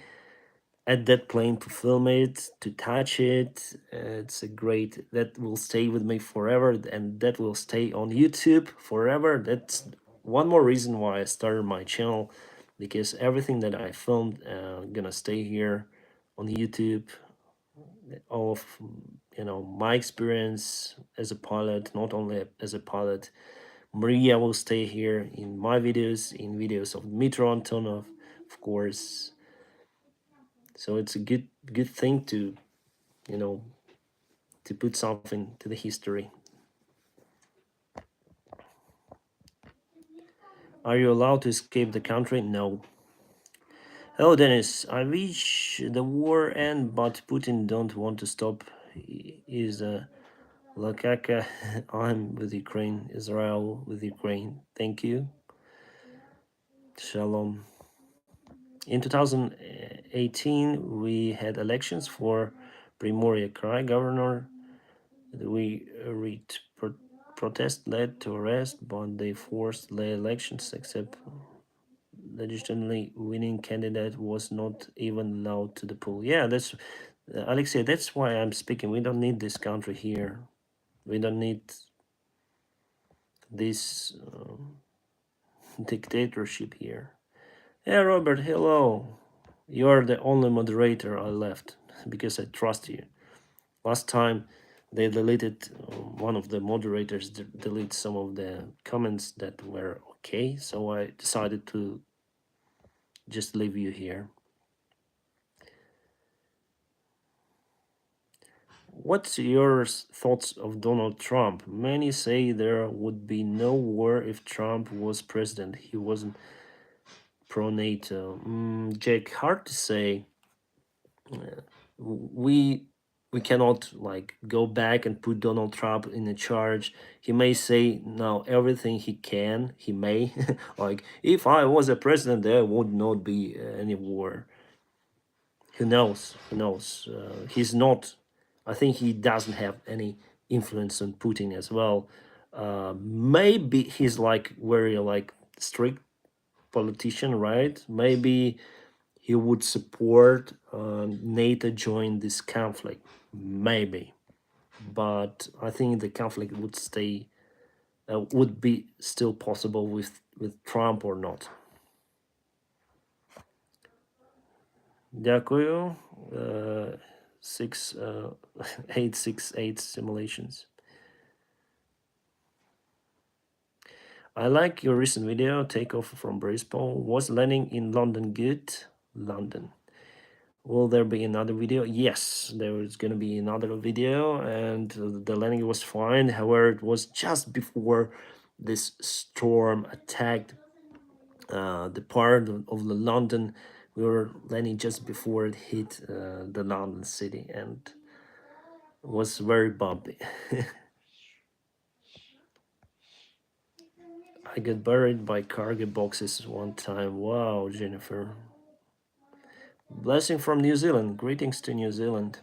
at that plane, to film it, to touch it. It's a great, that will stay with me forever, and that will stay on YouTube forever. That's one more reason why I started my channel, because everything that I filmed gonna stay here on YouTube. All of my experience as a pilot, not only as a pilot. Maria will stay here in my videos, in videos of Dmitro Antonov, of course. So it's a good thing to you know to put something to the history. Are you allowed to escape the country? No. Hello, Dennis. I wish the war end, but Putin don't want to stop. He is a Lakaka. I'm with Ukraine. Israel with Ukraine. Thank you. Shalom. In 2018, we had elections for Primoria Krai governor. We read protest led to arrest, but they forced the elections, except legitimately winning candidate was not even allowed to the poll. Yeah, that's Alexei. That's why I'm speaking. We don't need this country here. We don't need this dictatorship here. Yeah, Robert. Hello. You are the only moderator I left because I trust you. Last time they deleted one of the moderators delete some of the comments that were okay, so I decided to just leave you here. What's your thoughts of Donald Trump? Many say there would be no war if Trump was president. He wasn't pro-NATO. Jake, hard to say. We we cannot like go back and put Donald Trump in a charge. He may say now everything he can. He may like if I was a president, there would not be any war. Who knows? Who knows? He's not. I think he doesn't have any influence on Putin as well. Maybe he's like very like strict politician, right? Maybe he would support NATO join this conflict, maybe. But I think the conflict would be still possible with Trump or not. Дякую. 868 simulations. I like your recent video, takeoff from Brisbane. Was landing in London good? London. Will there be another video? Yes, there is going to be another video, and the landing was fine. However, it was just before this storm attacked the part of the London. We were landing just before it hit the London city, and it was very bumpy. I got buried by cargo boxes one time. Wow, Jennifer. Blessing from New Zealand. Greetings to New Zealand.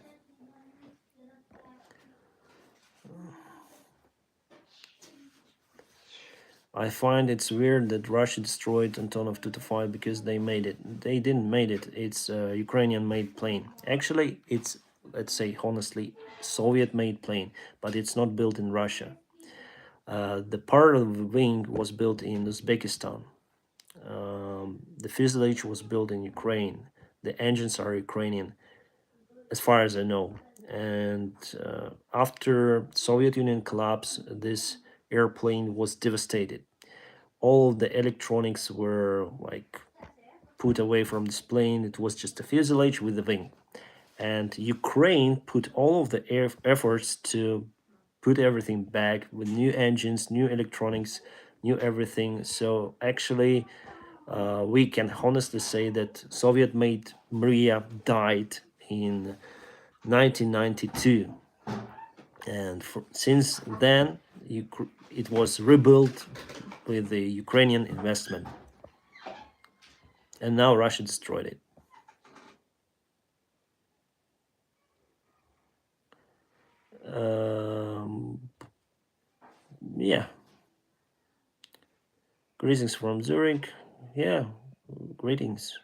I find it's weird that Russia destroyed Antonov 225 because they made it. They didn't made it. It's a Ukrainian-made plane. Actually, it's, let's say honestly, Soviet-made plane, but it's not built in Russia. The part of the wing was built in Uzbekistan. The fuselage was built in Ukraine. The engines are Ukrainian, as far as I know. And after Soviet Union collapse, this airplane was devastated. All of the electronics were like put away from this plane. It was just a fuselage with a wing. And Ukraine put all of the efforts to put everything back with new engines, new electronics, new everything. So actually, we can honestly say that Soviet-made Mriya died in 1992, and since then it was rebuilt with the Ukrainian investment, and now Russia destroyed it. Yeah. Greetings from Zurich. Yeah, greetings.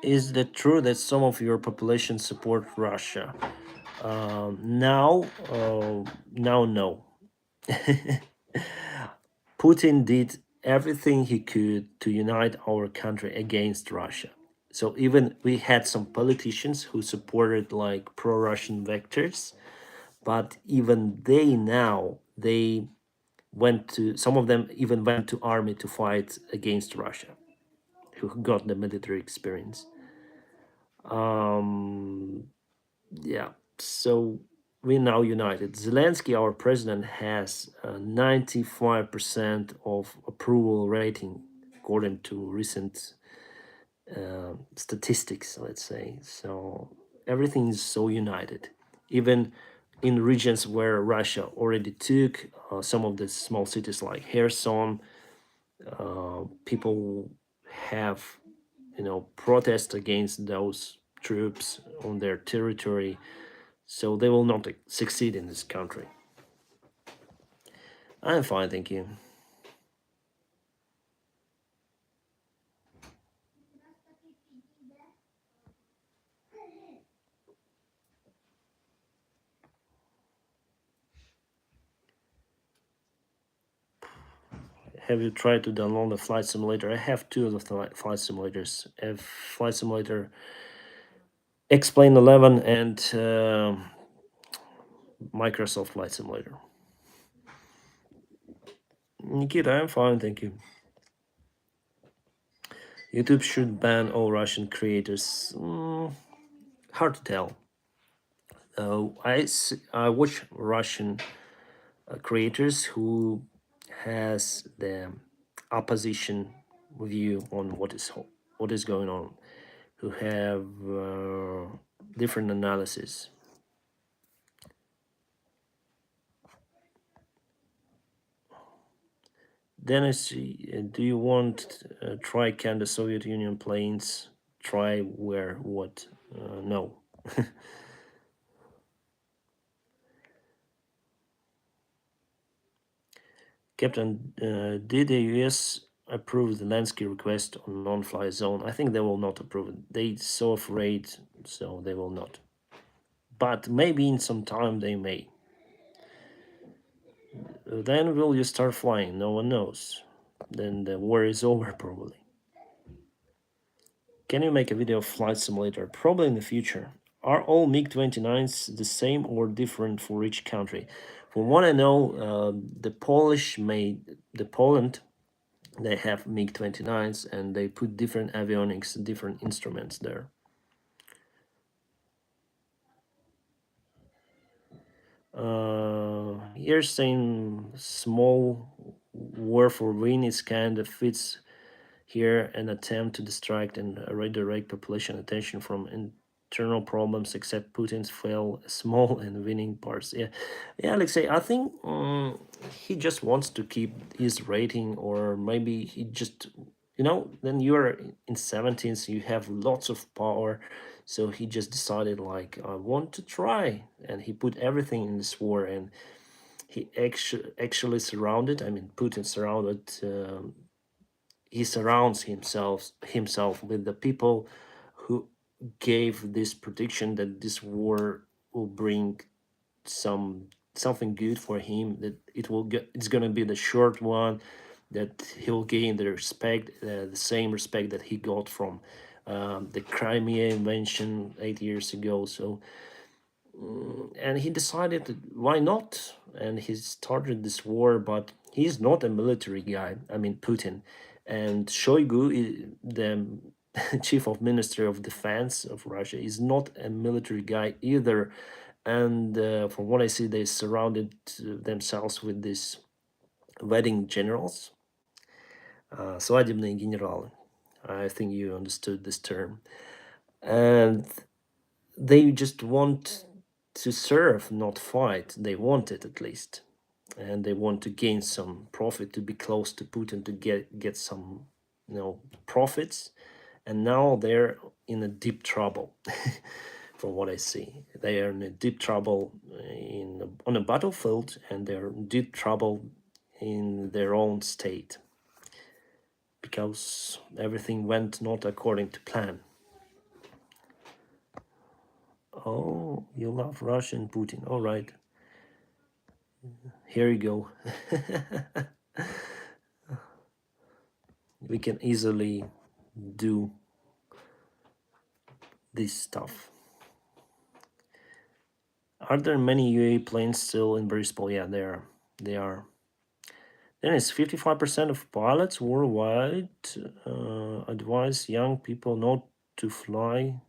Is it true that some of your population support Russia? Now, no. Putin did everything he could to unite our country against Russia. So even we had some politicians who supported like pro-Russian vectors, but even they went to, some of them even went to army to fight against Russia, who got the military experience. Yeah, so we're now united. Zelensky, our president, has a 95% of approval rating, according to recent statistics, let's say. So everything is so united. Even in regions where Russia already took some of the small cities like Kherson, people have, protest against those troops on their territory. So they will not succeed in this country. I'm fine, thank you. Have you tried to download the flight simulator? I have two of the flight simulators. I have Flight Simulator Explain 11 and Microsoft Flight Simulator. Nikita, I'm fine, thank you. YouTube should ban all Russian creators. Hard to tell. I watch Russian creators who has the opposition view on what is going on, who have different analysis. Dennis, do you want try can the Soviet Union planes try where what? No. Captain, did the US approve the Lansky request on non-fly zone? I think they will not approve it. They so afraid, so they will not. But maybe in some time they may. Then will you start flying? No one knows. Then the war is over probably. Can you make a video of flight simulator? Probably in the future. Are all MiG-29s the same or different for each country? From what I know, the Poland, they have MiG-29s and they put different avionics, different instruments there. You're saying small war for win is kind of fits here, an attempt to distract and redirect population attention from internal problems, except Putin's fail small and winning parts. Yeah, Alexei, I think he just wants to keep his rating, or maybe he just, then you're in 17th, you have lots of power. So he just decided, like, I want to try. And he put everything in this war, and he actually surrounded, I mean, Putin surrounded he surrounds himself with the people who gave this prediction that this war will bring something good for him, that it's going to be the short one, that he'll gain the respect, the same respect that he got from the Crimea invasion 8 years ago. So and he decided that why not, and he started this war. But he's not a military guy, I mean Putin. And Shoigu, the chief of ministry of defense of Russia, is not a military guy either. And from what I see, they surrounded themselves with these wedding generals, свадебные генералы. I think you understood this term. And they just want to serve, not fight. They want it, at least, and they want to gain some profit, to be close to Putin, to get some, profits. And now they're in a deep trouble. From what I see, they are in a deep trouble on a battlefield, and they're in deep trouble in their own state, because everything went not according to plan. Oh, you love Russia and Putin. All right. Here you go. We can easily do this stuff. Are there many UAE planes still in Bristol? Yeah, they are. Then it's 55% of pilots worldwide advise young people not to fly.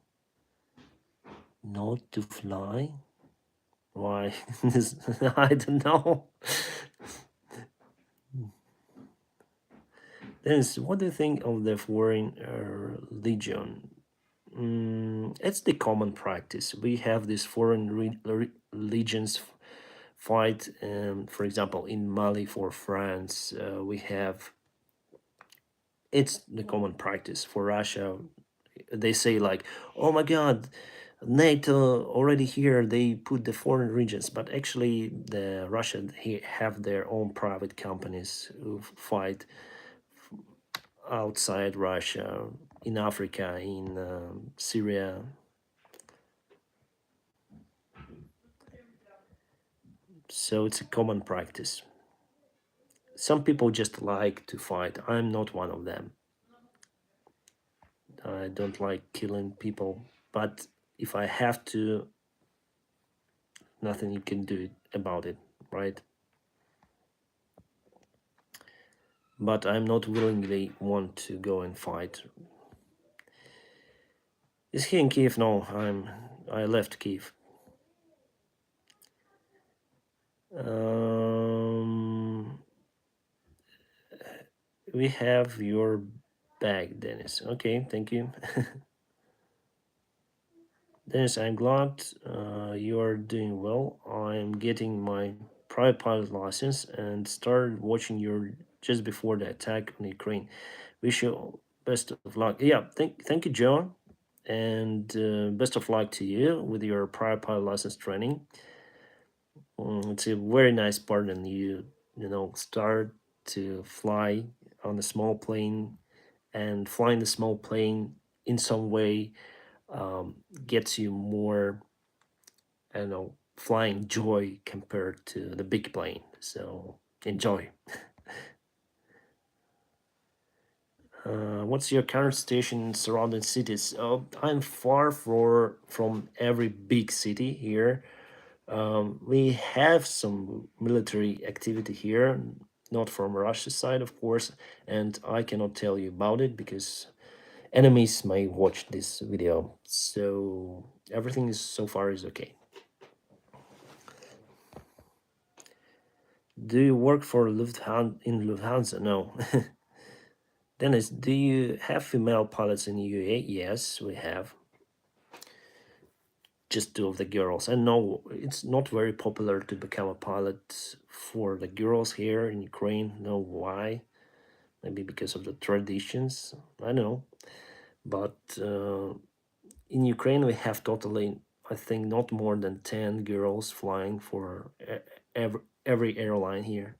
Not to fly? Why? I don't know. Dennis, what do you think of the foreign legion? It's the common practice. We have these foreign legions fight, for example, in Mali for France. We have, it's the common practice for Russia. They say, like, oh my God, NATO already here, they put the foreign regions, but actually the Russian have their own private companies who fight outside Russia, in Africa, in Syria. So it's a common practice. Some people just like to fight. I'm not one of them. I don't like killing people, but if I have to, nothing you can do about it, right? But I'm not willingly want to go and fight. Is he in Kiev? No, I left Kiev. We have your bag, Dennis. Okay, thank you. Dennis, I'm glad you are doing well. I'm getting my private pilot license and started watching your just before the attack on Ukraine. Wish you best of luck. Yeah, thank you, John, and best of luck to you with your private pilot license training. It's a very nice part, and you start to fly on a small plane, and flying the small plane in some way gets you more, I don't know, flying joy compared to the big plane. So enjoy. What's your current station in surrounding cities? I'm far from every big city here. We have some military activity here, not from Russia's side, of course, and I cannot tell you about it because enemies may watch this video. So everything is so far is okay. Do you work for Lufthansa in Lufthansa? No. Dennis, do you have female pilots in UAE? Yes, we have. Just two of the girls. And no, it's not very popular to become a pilot for the girls here in Ukraine. No, why? Maybe because of the traditions. I don't know. But in Ukraine, we have totally, I think, not more than 10 girls flying for every airline here.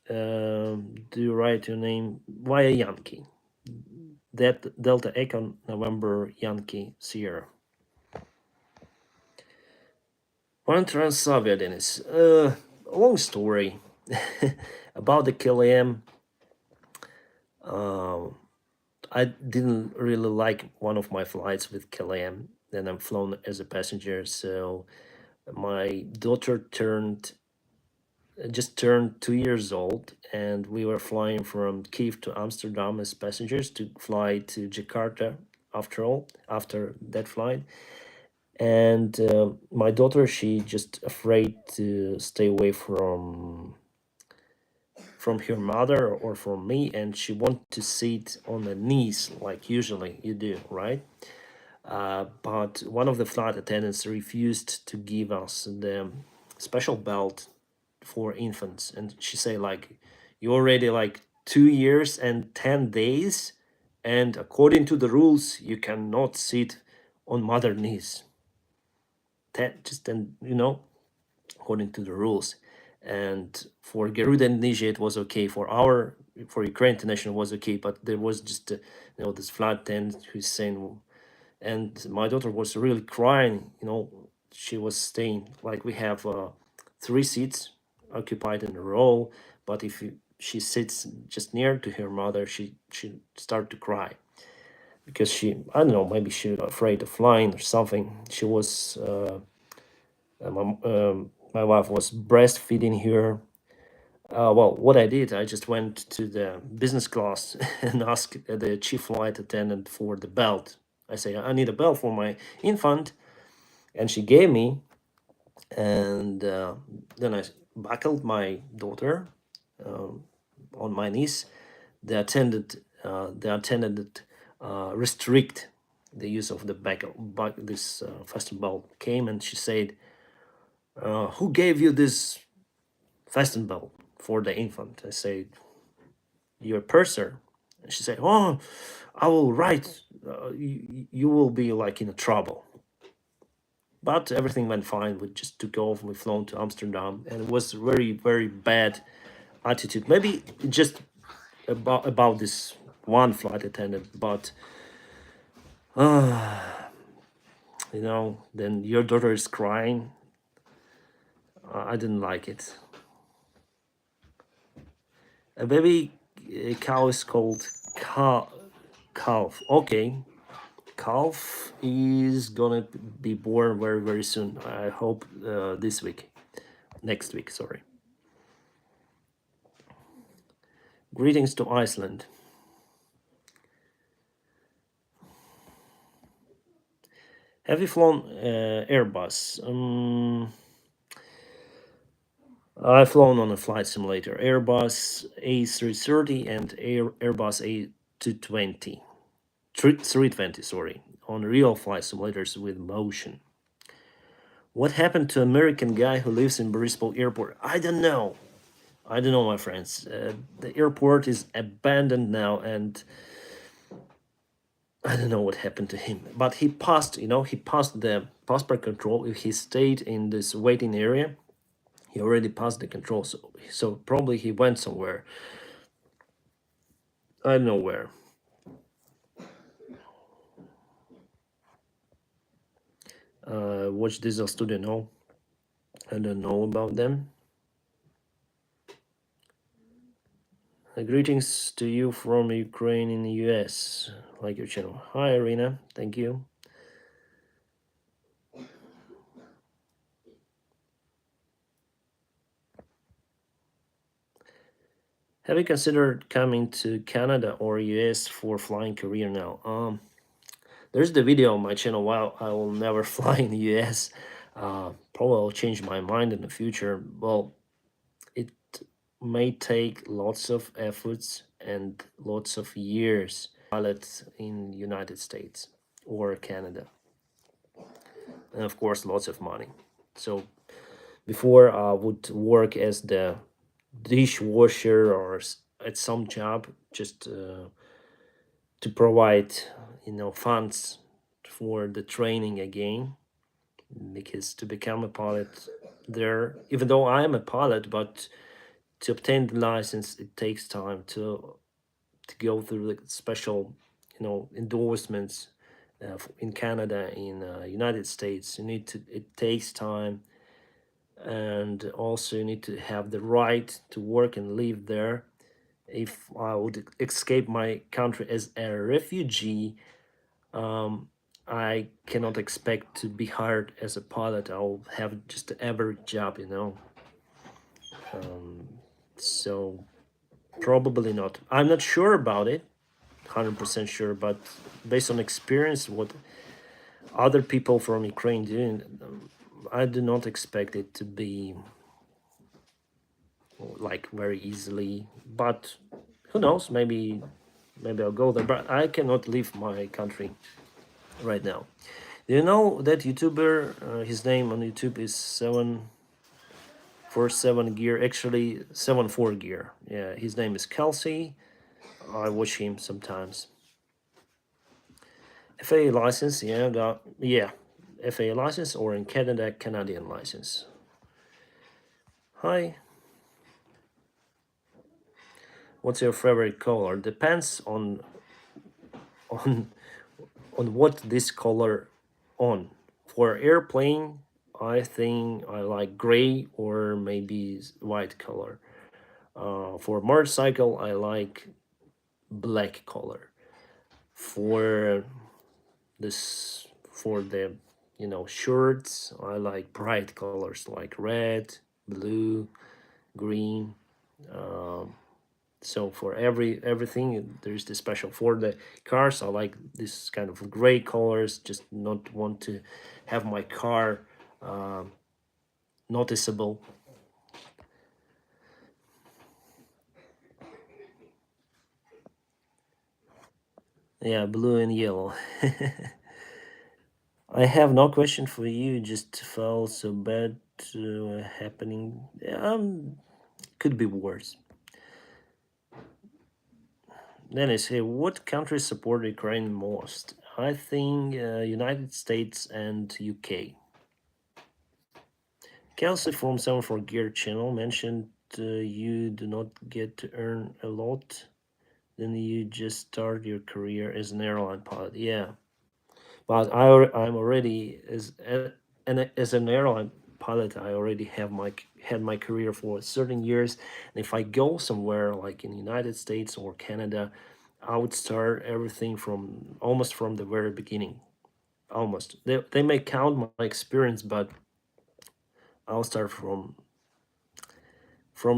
Do you write your name via Yankee? That Delta Echo November Yankee Sierra. One Transavia, Dennis. Long story about the KLM. I didn't really like one of my flights with KLM. Then I'm flown as a passenger. So my daughter just turned 2 years old, and we were flying from Kiev to Amsterdam as passengers to fly to Jakarta. After that flight, and my daughter, she just afraid to stay away from her mother or from me, and she want to sit on the knees like usually you do, right? But one of the flight attendants refused to give us the special belt for infants, and she say like, you already like 2 years and 10 days, and according to the rules you cannot sit on mother knees. That just, and according to the rules. And for Garuda Indonesia, it was okay. For Ukraine International, was okay. But there was just this flight attendant who's saying, and my daughter was really crying. She was staying like we have 3 seats occupied in a row, but if she sits just near to her mother, she start to cry because I don't know, maybe she was afraid of flying or something. She was. My wife was breastfeeding her. Well, what I did, I just went to the business class and asked the chief flight attendant for the belt. I say, I need a belt for my infant, and she gave me. And then I buckled my daughter on my knees. The attendant restrict the use of the this fasten belt came, and she said, who gave you this fasten belt for the infant? I said, your purser. And she said, oh, I will write. You will be like in trouble. But everything went fine. We just took off. We flown to Amsterdam, and it was very, very bad attitude. Maybe just about this one flight attendant, but then your daughter is crying. I didn't like it. A baby cow is called calf. Okay, calf is gonna be born very, very soon. I hope next week, sorry. Greetings to Iceland. Have you flown Airbus? I've flown on a flight simulator, Airbus A330 and Airbus A220. 320, sorry, on real flight simulators with motion. What happened to American guy who lives in Boryspil airport? I don't know, my friends. The airport is abandoned now, and I don't know what happened to him. But he passed the passport control. He stayed in this waiting area. He already passed the control, so probably he went somewhere. I don't know where. Watch Diesel Studio, no. I don't know about them. Greetings to you from Ukraine in the US. Like your channel. Hi, Irina. Thank you. Have you considered coming to Canada or US for flying career now? There's the video on my channel. Wow, I will never fly in the US. Probably I'll change my mind in the future. Well, it may take lots of efforts and lots of years pilot in United States or Canada, and of course lots of money. So before I would work as the dishwasher or at some job just to provide funds for the training again, because to become a pilot there, even though I am a pilot, but to obtain the license it takes time to go through the special endorsements in Canada, in United States. You need to, it takes time, and also you need to have the right to work and live there. If I would escape my country as a refugee, um, I cannot expect to be hired as a pilot. I'll have just an average job. Um, so probably not. I'm not sure about it, 100% sure, but based on experience, what other people from Ukraine doing, I do not expect it to be like very easily. But who knows? Maybe I'll go there. But I cannot leave my country right now. Do you know that YouTuber? His name on YouTube is 747 Gear. Actually, 74 Gear. Yeah, his name is Kelsey. I watch him sometimes. FAA license, yeah, FAA license, or in Canada, Canadian license. Hi. What's your favorite color? Depends on on what this color on. For airplane, I think I like gray or maybe white color. For motorcycle, I like black color. For this, for the shirts, I like bright colors like red, blue, green. Um, so for everything there's the special. For the cars, I like this kind of gray colors. Just not want to have my car um, noticeable. Yeah, blue and yellow. I have no question for you. Just felt so bad happening. Could be worse. Dennis, hey, what countries support Ukraine most? I think United States and UK. Kelsey from 74 Gear channel mentioned you do not get to earn a lot, then you just start your career as an airline pilot. Yeah, but I'm already as an airline pilot. I already had my career for certain years, and if I go somewhere like in the United States or Canada, I would start everything from almost from the very beginning. Almost they may count my experience, but I'll start from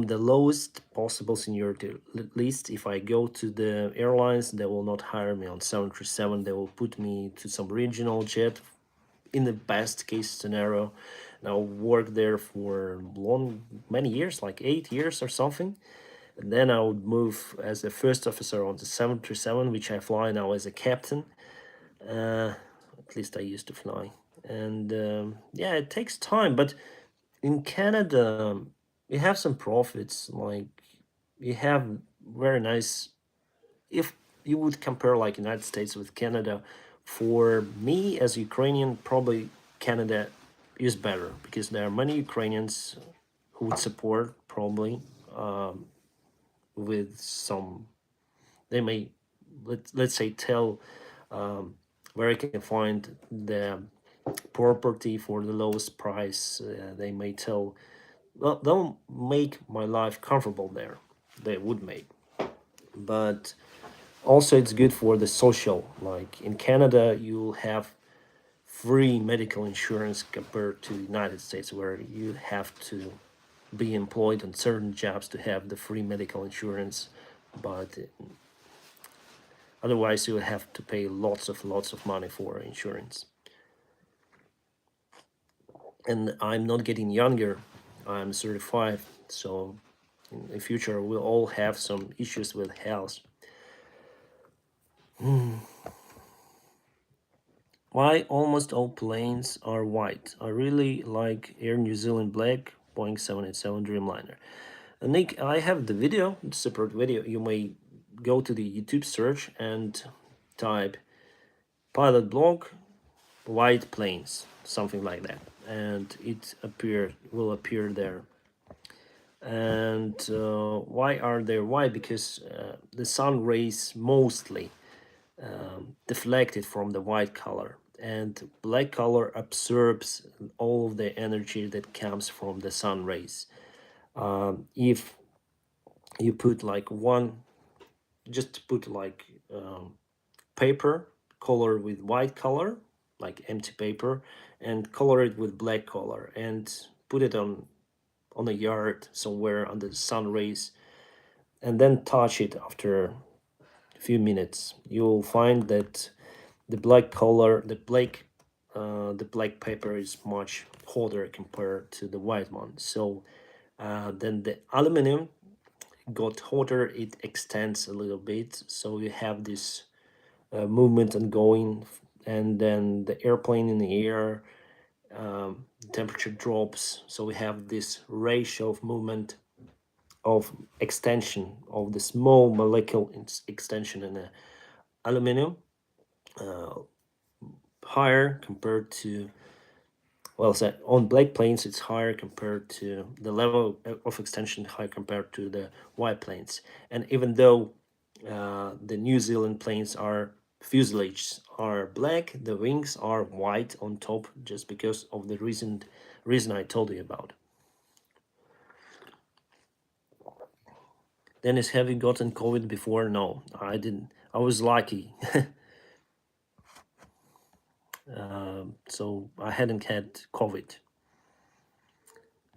the lowest possible seniority list. If I go to the airlines, they will not hire me on 737. They will put me to some regional jet in the best case scenario. And I'll work there for many years, like 8 years or something. And then I would move as a first officer on the 737, which I fly now as a captain. At least I used to fly. And yeah, it takes time, but in Canada, you have some profits. Like you have very nice. If you would compare like United States with Canada, for me as Ukrainian, probably Canada is better because there are many Ukrainians who would support probably, with some, they may, let's say, tell, where I can find the property for the lowest price. They may tell, well, they'll make my life comfortable there. They would make, but also it's good for the social. Like in Canada, you'll have free medical insurance compared to the United States, where you have to be employed on certain jobs to have the free medical insurance, but otherwise you have to pay lots of money for insurance. And I'm not getting younger. I'm 35, so in the future we'll all have some issues with health. Why almost all planes are white? I really like Air New Zealand Black Boeing 787 Dreamliner. Nick, I have the video, separate video. You may go to the YouTube search and type pilot blog white planes, something like that, and it will appear there. And why are they white? Because the sun rays mostly deflected from the white color, and black color absorbs all of the energy that comes from the sun rays. If you put like one, just put like paper color with white color, like empty paper, and color it with black color, and put it on a yard somewhere under the sun rays, and then touch it after a few minutes. You'll find that the black color, the black paper is much hotter compared to the white one. So then the aluminum got hotter, it extends a little bit, so you have this movement and going, and then the airplane in the air, temperature drops, so we have this ratio of movement, of extension of the small molecule extension in the aluminum, uh, higher compared to, well, so on black planes it's higher compared to the level of extension, high compared to the white planes. And even though the New Zealand planes are, fuselages are black, the wings are white on top, just because of the reason I told you about. Dennis, have you gotten COVID before? No, I didn't. I was lucky. So I hadn't had COVID.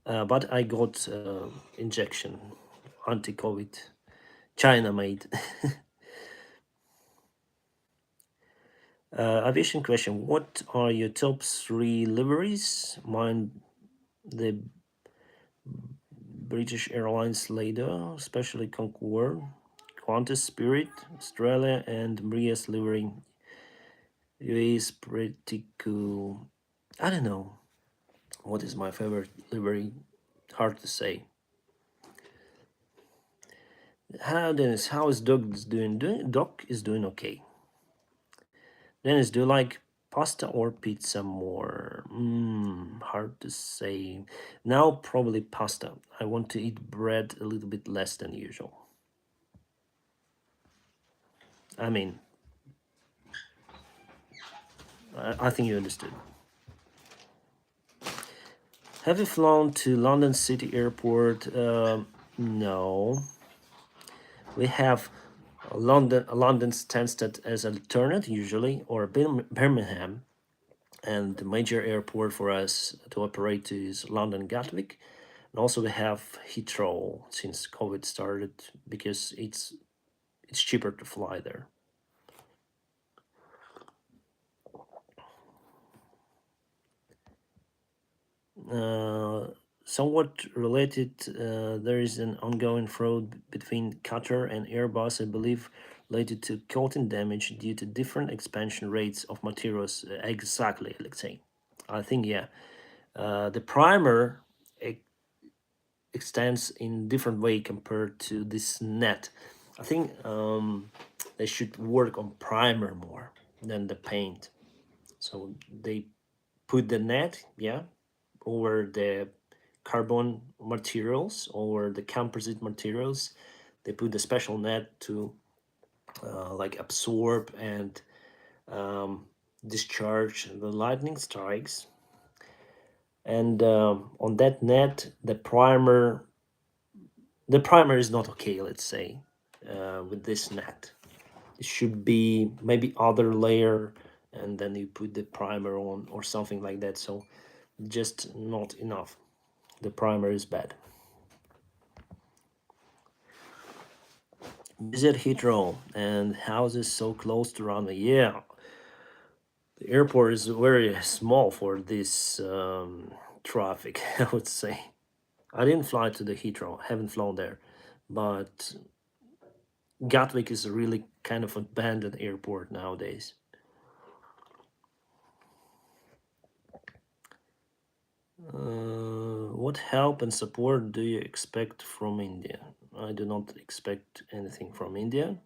But I got injection, anti-COVID, China made. Aviation question: what are your top 3 liveries? Mine, the British Airlines Leader, especially Concorde, Qantas Spirit, Australia, and Maria's livery. UAE is pretty cool. I don't know what is my favorite livery. Hard to say. How, Dennis? How is Doc doing? Doc is doing okay. Dennis, do you like pasta or pizza more? Hard to say. Now probably pasta. I want to eat bread a little bit less than usual. I mean, I think you understood. Have you flown to London City Airport? No. We have London Stansted as an alternate usually, or Birmingham, and the major airport for us to operate to is London Gatwick. And also we have Heathrow since COVID started, because it's cheaper to fly there. Somewhat related, there is an ongoing fraud between Qatar and Airbus, I believe, related to coating damage due to different expansion rates of materials. Exactly, Alexei. I think, yeah. The primer extends in different way compared to this net. I think they should work on primer more than the paint. So they put the net, yeah, over the carbon materials or the composite materials. They put the special net to like absorb and discharge the lightning strikes. And on that net, the primer is not okay. Let's say with this net, it should be maybe other layer, and then you put the primer on or something like that. So just not enough. The primer is bad. Visit Heathrow and houses so close to runway. Yeah, the airport is very small for this traffic, I would say. I didn't fly to the Heathrow, haven't flown there, but Gatwick is a really kind of abandoned airport nowadays. What help and support do you expect from India? I do not expect anything from India.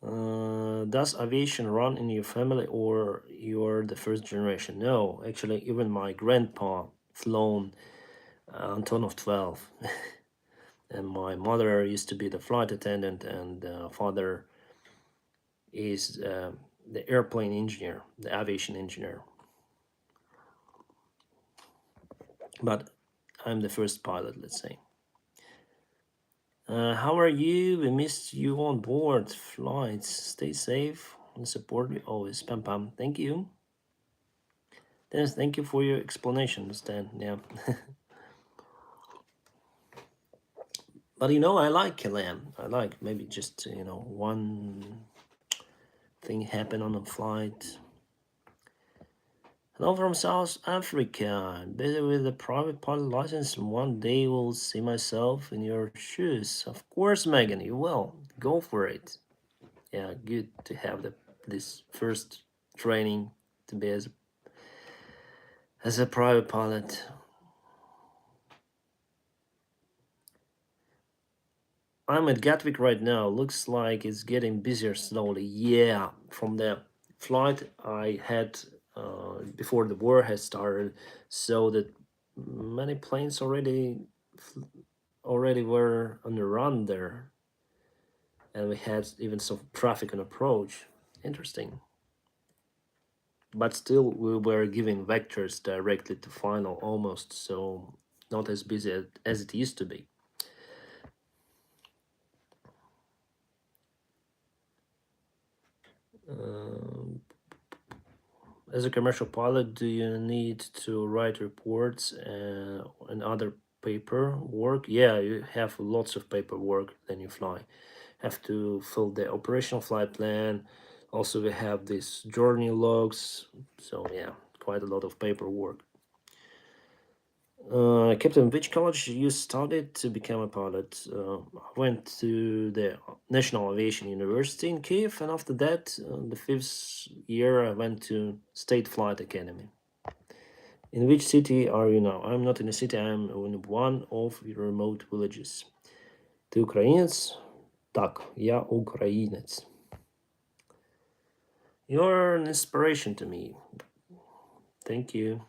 Does aviation run in your family or you're the first generation? No, actually, even my grandpa flown Antonov 12. And my mother used to be the flight attendant, and father is the airplane engineer, the aviation engineer. But I'm the first pilot, let's say. How are you? We missed you on board flights. Stay safe and support me always. Pam pam. Thank you. Dennis, thank you for your explanations, Dan. Yeah. But I like lamb. I like maybe just one thing happen on a flight. Hello from South Africa. Busy with the private pilot license. One day will see myself in your shoes. Of course, Megan, you will. Go for it. Yeah, good to have this first training to be as a private pilot. I'm at Gatwick right now. Looks like it's getting busier slowly. Yeah, from the flight I had before the war had started, so that many planes already were on the run there, and we had even some traffic on approach. Interesting. But still, we were giving vectors directly to final almost, so not as busy as it used to be. Um, as a commercial pilot, do you need to write reports and other paperwork? Yeah, you have lots of paperwork when you fly. Have to fill the operational flight plan. Also, we have these journey logs. So yeah, quite a lot of paperwork. Captain, which college you studied to become a pilot? I went to the National Aviation University in Kiev, and after that, the 5th year, I went to State Flight Academy. In which city are you now? I'm not in a city, I'm in one of the remote villages. Ты украинец? Так, я украинец. You're an inspiration to me. Thank you.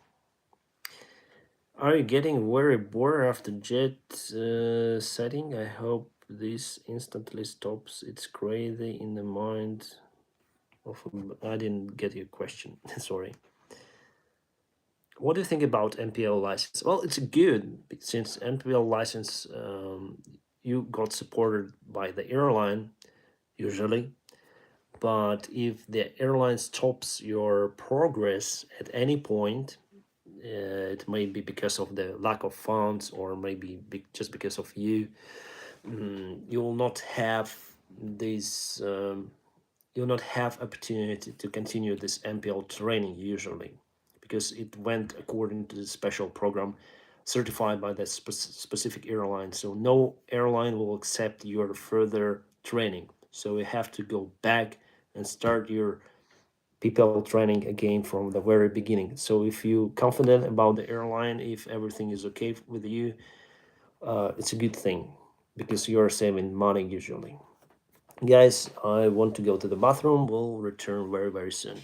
Are you getting very bored after jet setting? I hope this instantly stops. It's crazy in the mind of. I didn't get your question. Sorry. What do you think about NPL license? Well, it's good since NPL license you got supported by the airline usually. But if the airline stops your progress at any point, it may be because of the lack of funds, or maybe just because of you. You will not have this. You'll not have opportunity to continue this MPL training usually, because it went according to the special program certified by the specific airline. So no airline will accept your further training. So you have to go back and start your PPL training again from the very beginning. So if you're confident about the airline, if everything is okay with you, it's a good thing because you're saving money usually. Guys, I want to go to the bathroom. We'll return very, very soon.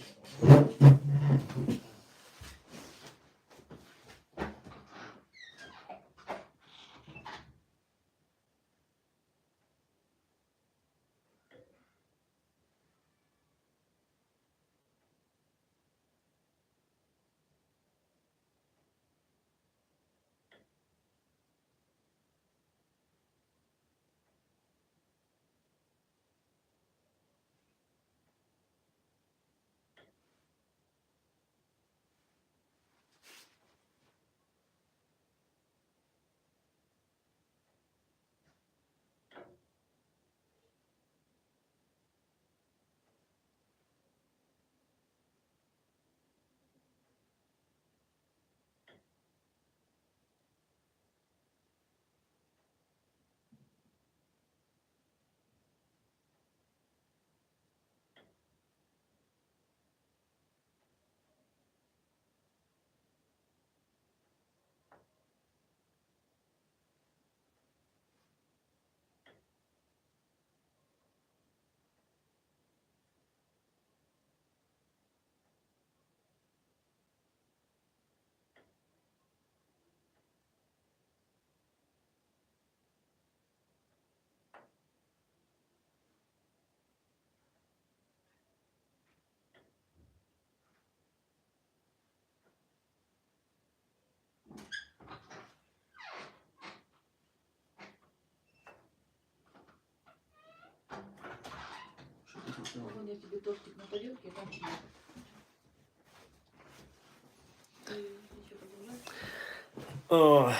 Oh,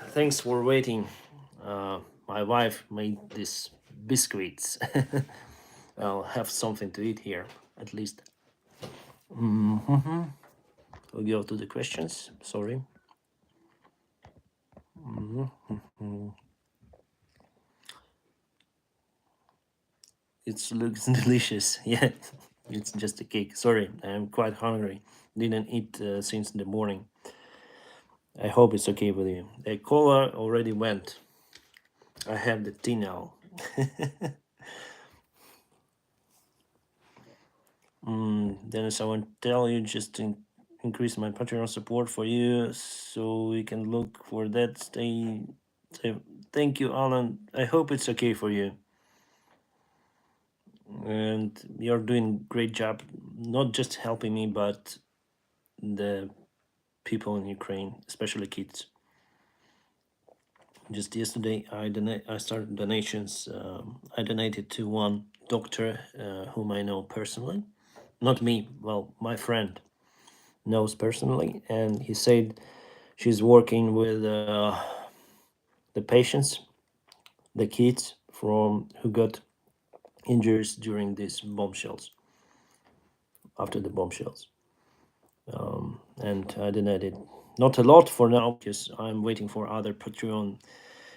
thanks for waiting. My wife made these biscuits. I'll have something to eat here, at least. We'll go to the questions. Sorry. It looks delicious. Yeah, it's just a cake. Sorry, I'm quite hungry. Didn't eat since the morning. I hope it's okay with you. The cola already went. I have the tea now. Dennis, I want to tell you just to increase my Patreon support for you so we can look for that. Thank you, Alan. I hope it's okay for you. And you're doing great job, not just helping me, but the people in Ukraine, especially kids. Just yesterday, I started donations. I donated to one doctor whom I know personally, not me. Well, my friend knows personally, and he said she's working with the patients, the kids from who got injuries during these bombshells, after the bombshells. And I donated not a lot for now because I'm waiting for other Patreon,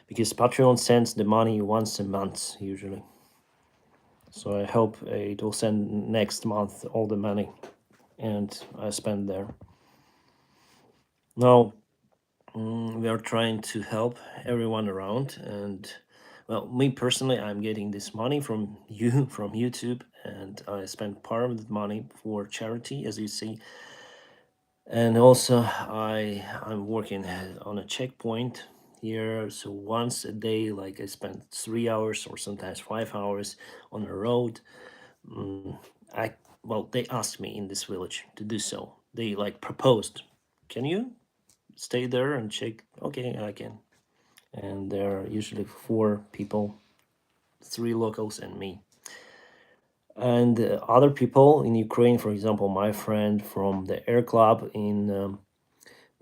because Patreon sends the money once a month usually. So I hope it will send next month all the money and I spend there. Now we are trying to help everyone around, and well, me personally, I'm getting this money from you, from YouTube, and I spend part of the money for charity, as you see. And also I'm working on a checkpoint here, so once a day, like I spend 3 hours or sometimes 5 hours on the road. I Well, they asked me in this village to do so. They like proposed, can you stay there and check? Okay, I can. And there are usually 4 people, 3 locals and me. And other people in Ukraine, for example, my friend from the air club in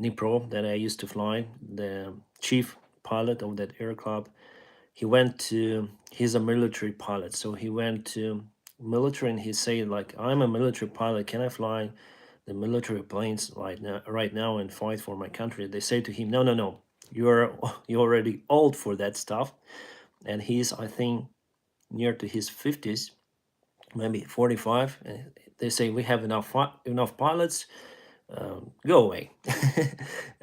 Dnipro that I used to fly, the chief pilot of that air club, he's a military pilot, so he went to military and he said like, I'm a military pilot, can I fly the military planes right now and fight for my country? They say to him, no, no, no, you're already old for that stuff. And he's, I think, near to his 50s, maybe 45. They say, we have enough pilots, go away.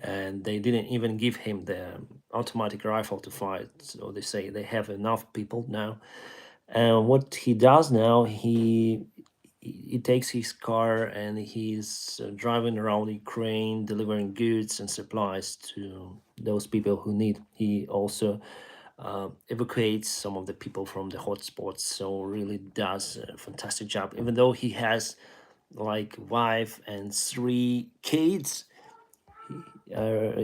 And they didn't even give him the automatic rifle to fight, so they say they have enough people now. And what he does now, he takes his car and he's driving around Ukraine delivering goods and supplies to those people who need. He also evacuates some of the people from the hotspots, so really does a fantastic job, even though he has like wife and 3 kids.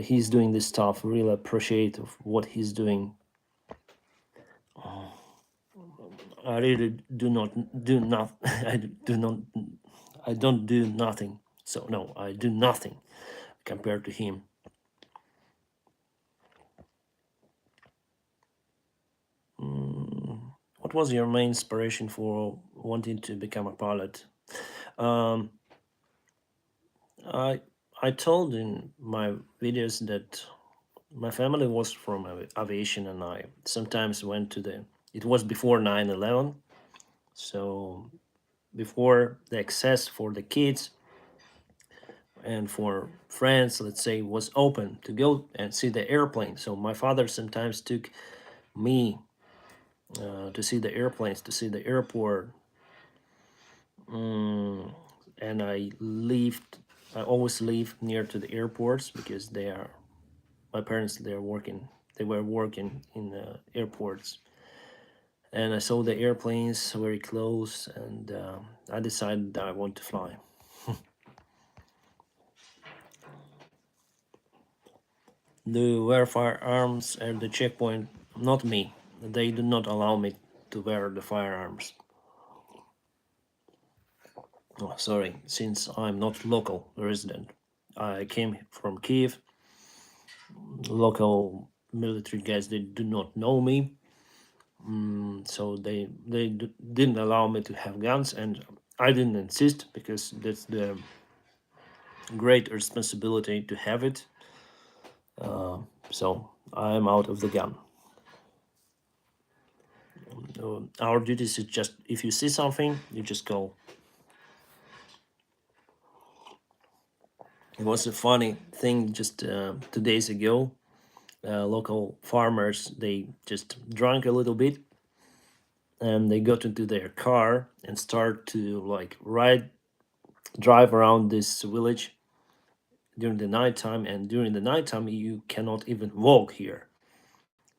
He's doing this stuff. Really appreciate of what he's doing. I really do not do not I don't do nothing. So no, I do nothing compared to him. What was your main inspiration for wanting to become a pilot? Um, I told in my videos that my family was from aviation, and I sometimes went to it was before 9/11, so before the access for the kids and for friends, let's say, was open to go and see the airplane. So my father sometimes took me to see the airplanes, to see the airport. And I always live near to the airports because my parents, they were working in the airports. And I saw the airplanes very close, and I decided that I want to fly. Do wear firearms at the checkpoint? Not me. They do not allow me to wear the firearms. Oh, sorry, since I'm not local resident. I came from Kiev. Local military guys, they do not know me, so they didn't allow me to have guns, and I didn't insist because that's the great responsibility to have it. So I'm out of the gun. Our duty is just, if you see something, you just go. It was a funny thing just 2 days ago. Local farmers, they just drank a little bit and they got into their car and start to like drive around this village during the nighttime. And during the nighttime you cannot even walk here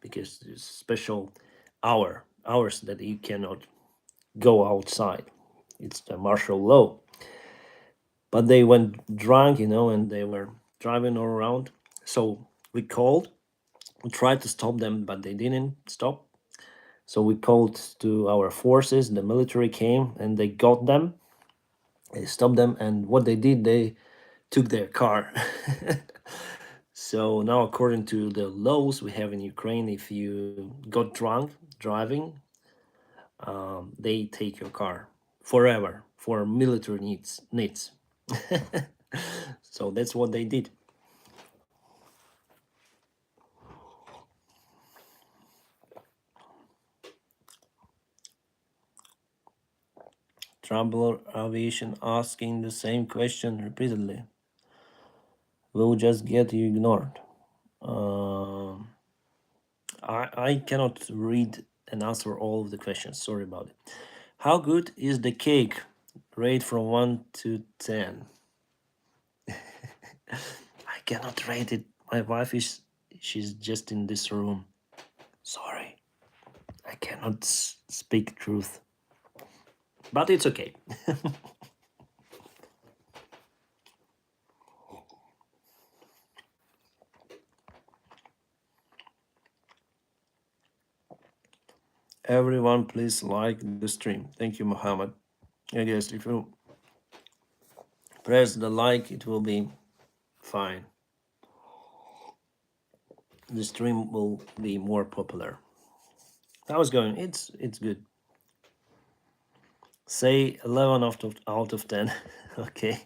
because there's special hours that you cannot go outside. It's the martial law. But they went drunk, and they were driving all around. So we tried to stop them, but they didn't stop. So we called to our forces, the military came and they got them. They stopped them, and what they did, they took their car. So now, according to the laws we have in Ukraine, if you got drunk driving, they take your car forever for military needs. So that's what they did. Traveler Aviation asking the same question repeatedly will just get you ignored. Um I cannot read and answer all of the questions. Sorry about it. How good is the cake? Rate from 1 to 10. I cannot rate it. My wife she's just in this room. Sorry. I cannot speak truth. But it's okay. Everyone, please like the stream. Thank you, Muhammad. I guess if you press the like, it will be fine. The stream will be more popular. How's it going? It's good. Say 11 out of 10. Okay.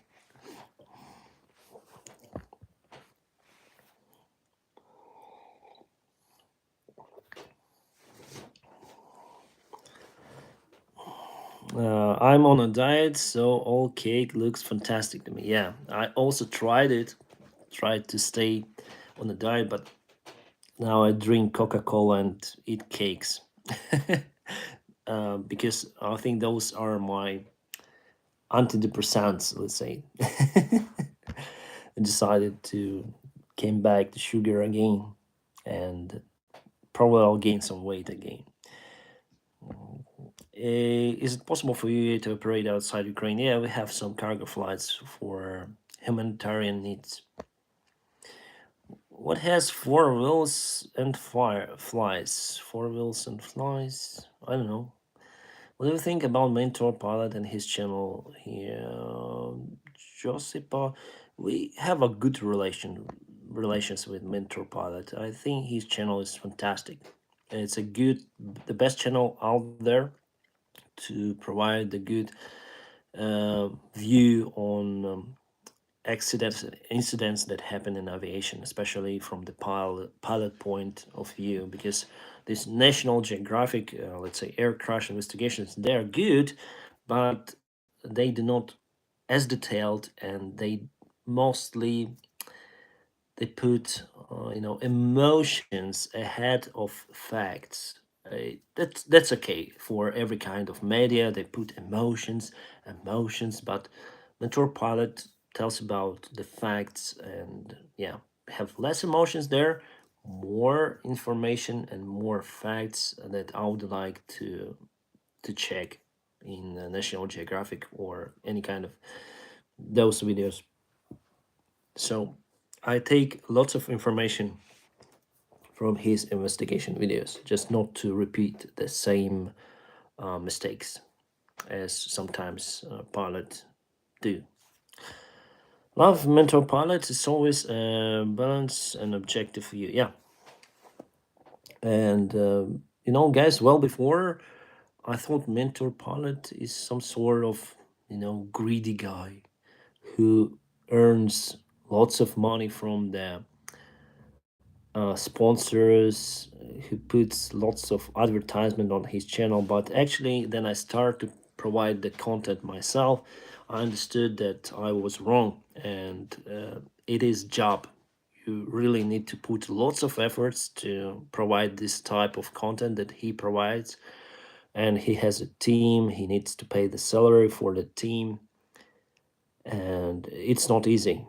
I'm on a diet, so all cake looks fantastic to me. Yeah, I also tried to stay on a diet, but now I drink Coca-Cola and eat cakes. Because I think those are my antidepressants, let's say. I decided to came back to sugar again, and probably I'll gain some weight again. Is it possible for you to operate outside Ukraine? Yeah, we have some cargo flights for humanitarian needs. What has four wheels and flies? Four wheels and flies? I don't know. What do you think about Mentor Pilot and his channel here? Josipa, we have a good relations with Mentor Pilot. I think his channel is fantastic. It's the best channel out there to provide the good view on accidents incidents that happen in aviation, especially from the pilot point of view, because this National Geographic, let's say, air crash investigations, they're good, but they do not as detailed, and mostly they put emotions ahead of facts. That's okay for every kind of media. They put emotions, but Mentor Pilot tells about the facts, and yeah, have less emotions there, more information and more facts that I would like to check in National Geographic or any kind of those videos. So I take lots of information from his investigation videos, just not to repeat the same mistakes as sometimes pilot do. Love mentor pilot is always a balance and objective view. Yeah. And guys, well, before I thought mentor pilot is some sort of greedy guy who earns lots of money from the sponsors, who puts lots of advertisement on his channel. But actually, then I started to provide the content myself. I understood that I was wrong, and it is job. You really need to put lots of efforts to provide this type of content that he provides. And he has a team. He needs to pay the salary for the team, and it's not easy.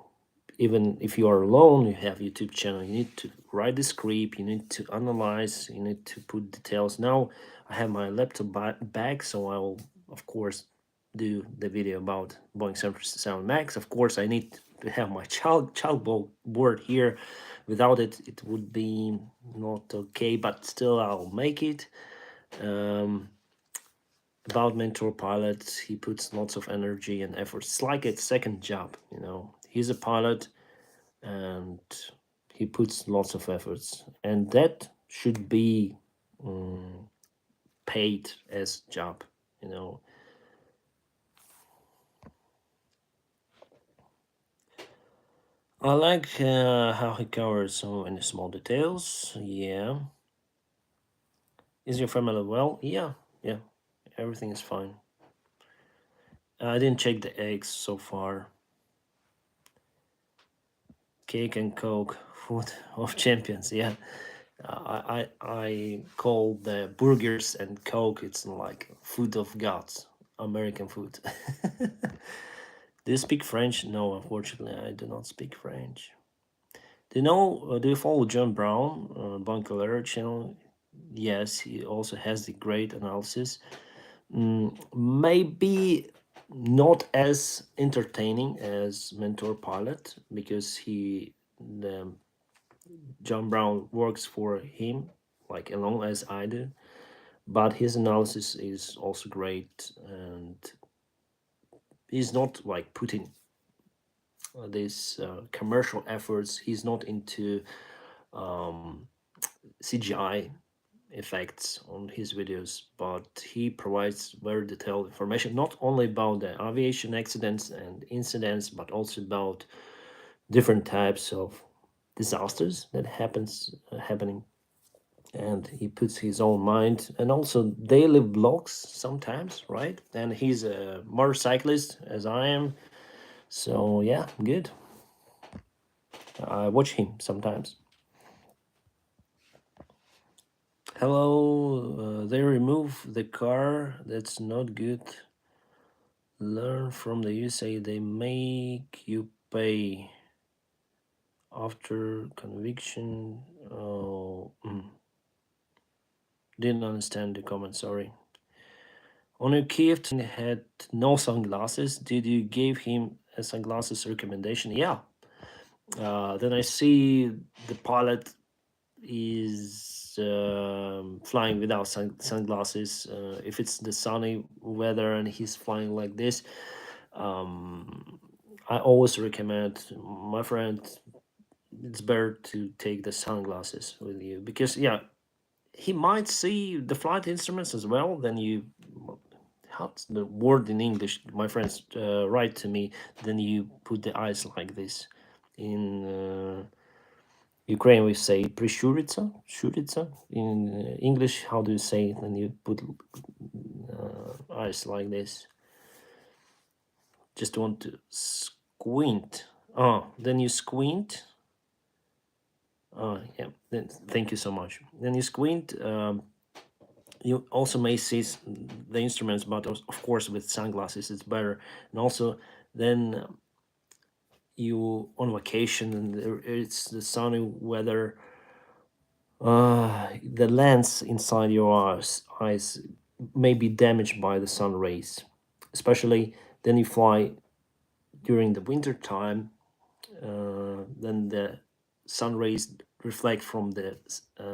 Even if you are alone, you have YouTube channel, you need to write the script, you need to analyze, you need to put details. Now I have my laptop back, so I will of course do the video about Boeing 737 Max. Of course I need to have my child board here. Without it, it would be not okay, but still I'll make it. About mentor pilots, he puts lots of energy and effort. It's like a second job. He's a pilot, and he puts lots of efforts, and that should be paid as job. I like how he covers so many small details. Yeah. Is your family well? Yeah, everything is fine. I didn't check the eggs so far. Cake and Coke, food of champions. Yeah, I call the burgers and Coke. It's like food of gods, American food. Do you speak French? No, unfortunately, I do not speak French. Do you follow John Brown, Bunker channel? Yes, he also has the great analysis. Maybe not as entertaining as Mentor Pilot, because the John Brown works for him like alone as I do, but his analysis is also great, and he's not like putting these commercial efforts. He's not into CGI effects on his videos, but he provides very detailed information, not only about the aviation accidents and incidents, but also about different types of disasters that happening. And he puts his own mind, and also daily vlogs sometimes, right? And he's a motorcyclist as I am, so yeah, good. I watch him sometimes. Hello, they remove the car. That's not good. Learn from the USA. They make you pay after conviction. Oh, didn't understand the comment. Sorry. On your Kiev had no sunglasses. Did you give him a sunglasses recommendation? Yeah. Then I see the pilot is flying without sunglasses. If it's the sunny weather and he's flying like this, I always recommend my friend. It's better to take the sunglasses with you, because yeah, he might see the flight instruments as well. Then you, how's the word in English? My friends write to me. Then you put the eyes like this. In Ukraine, we say prishurиться, shurиться. In English, how do you say it when you put eyes like this? Just want to squint. Oh, then you squint. Oh, yeah. Then thank you so much. Then you squint. You also may see the instruments, but of course with sunglasses it's better. And also, then you on vacation and it's the sunny weather. The lens inside your eyes may be damaged by the sun rays, especially then you fly during the winter time. Then the sun rays reflect from the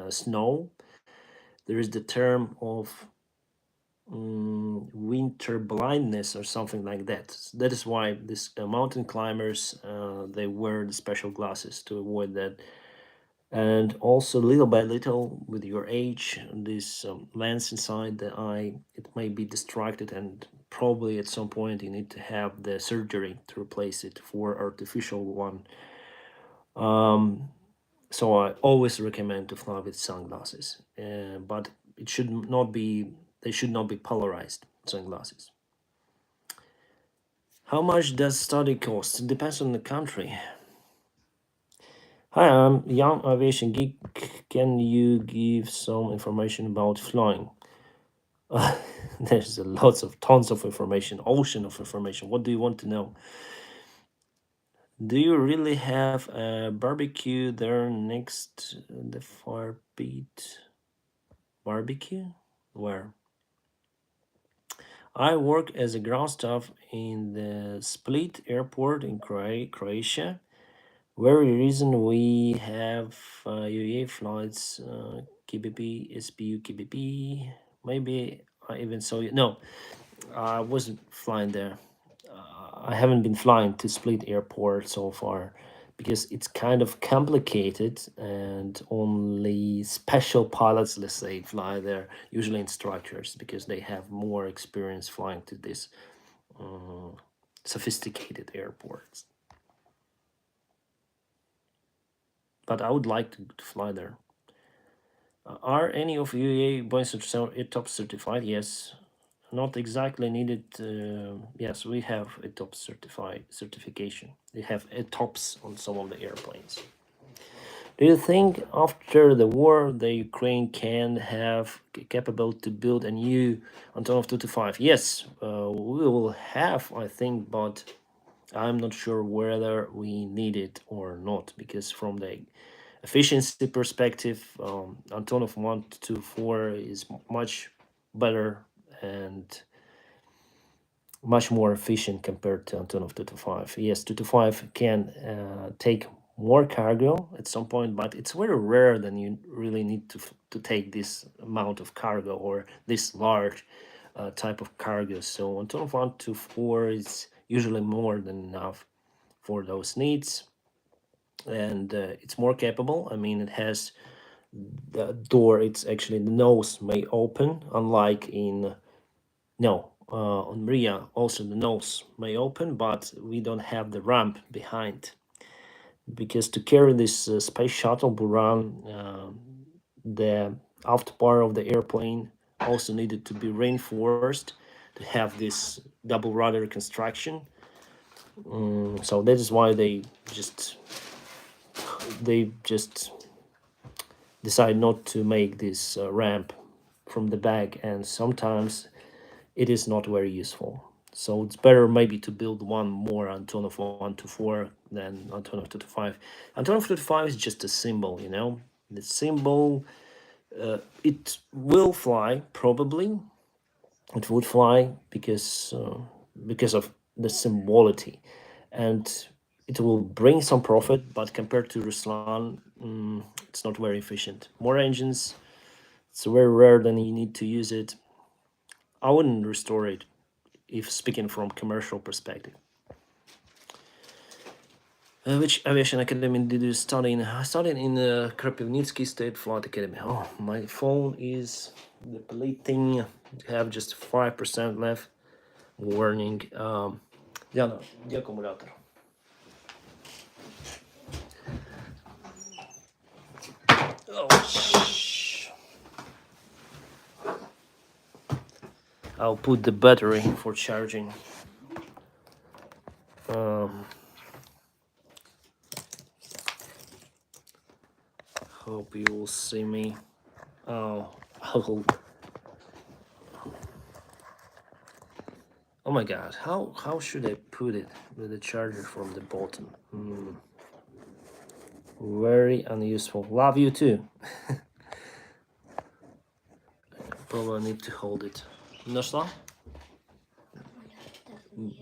snow. There is the term of winter blindness or something like that. That is why this mountain climbers they wear the special glasses to avoid that. And also, little by little, with your age, this lens inside the eye, it may be distracted, and probably at some point you need to have the surgery to replace it for artificial one. So I always recommend to fly with sunglasses, but it should not be. They should not be polarized sunglasses. How much does study cost? It depends on the country. Hi, I'm Young Aviation Geek. Can you give some information about flying? There's tons of information, ocean of information. What do you want to know? Do you really have a barbecue there next the fire pit? Barbecue? Where? I work as a ground staff in the Split airport in Croatia. Very reason we have UAE flights, KBP, SPU, KBP. Maybe I even saw you. No, I wasn't flying there. I haven't been flying to Split Airport so far because it's kind of complicated and only special pilots, let's say, fly there, usually instructors, because they have more experience flying to this uh, sophisticated airports. But I would like to fly there. Are any of UAE Boeing top certified? Yes. Not exactly needed. Yes, we have a top certification. We have a tops on some of the airplanes. Do you think after the war the Ukraine can have capable to build a new Antonov 225? Yes, we will have, I think, but I'm not sure whether we need it or not, because from the efficiency perspective, Antonov 124 is much better and much more efficient compared to Antonov 225. Yes, 225 can take more cargo at some point, but it's very rare that you really need to take this amount of cargo or this large type of cargo. So Antonov 124 is usually more than enough for those needs, and it's more capable. I mean, it has the door. It's actually the nose may open, unlike in no, on Maria also the nose may open, but we don't have the ramp behind, because to carry this space shuttle Buran, the aft part of the airplane also needed to be reinforced to have this double rudder construction. So that is why they just decide not to make this ramp from the back, and sometimes it is not very useful. So it's better maybe to build one more Antonov 124 than Antonov 225. Antonov 225 is just a symbol, you know. The symbol, it will fly probably. It would fly because of the symbolity, and it will bring some profit. But compared to Ruslan, it's not very efficient. More engines. It's very rare. Then you need to use it. I wouldn't restore it if speaking from commercial perspective. Which aviation academy did you study in? I studied in the Kropivnitsky State Flight Academy. Oh, my phone is depleting. Have just 5% left. Warning. Diana, где аккумулятор? Oh, I'll put the battery for charging. Hope you will see me. Oh, oh my God! How should I put it with the charger from the bottom? Very unuseful. Love you too. Probably need to hold it. Нашла?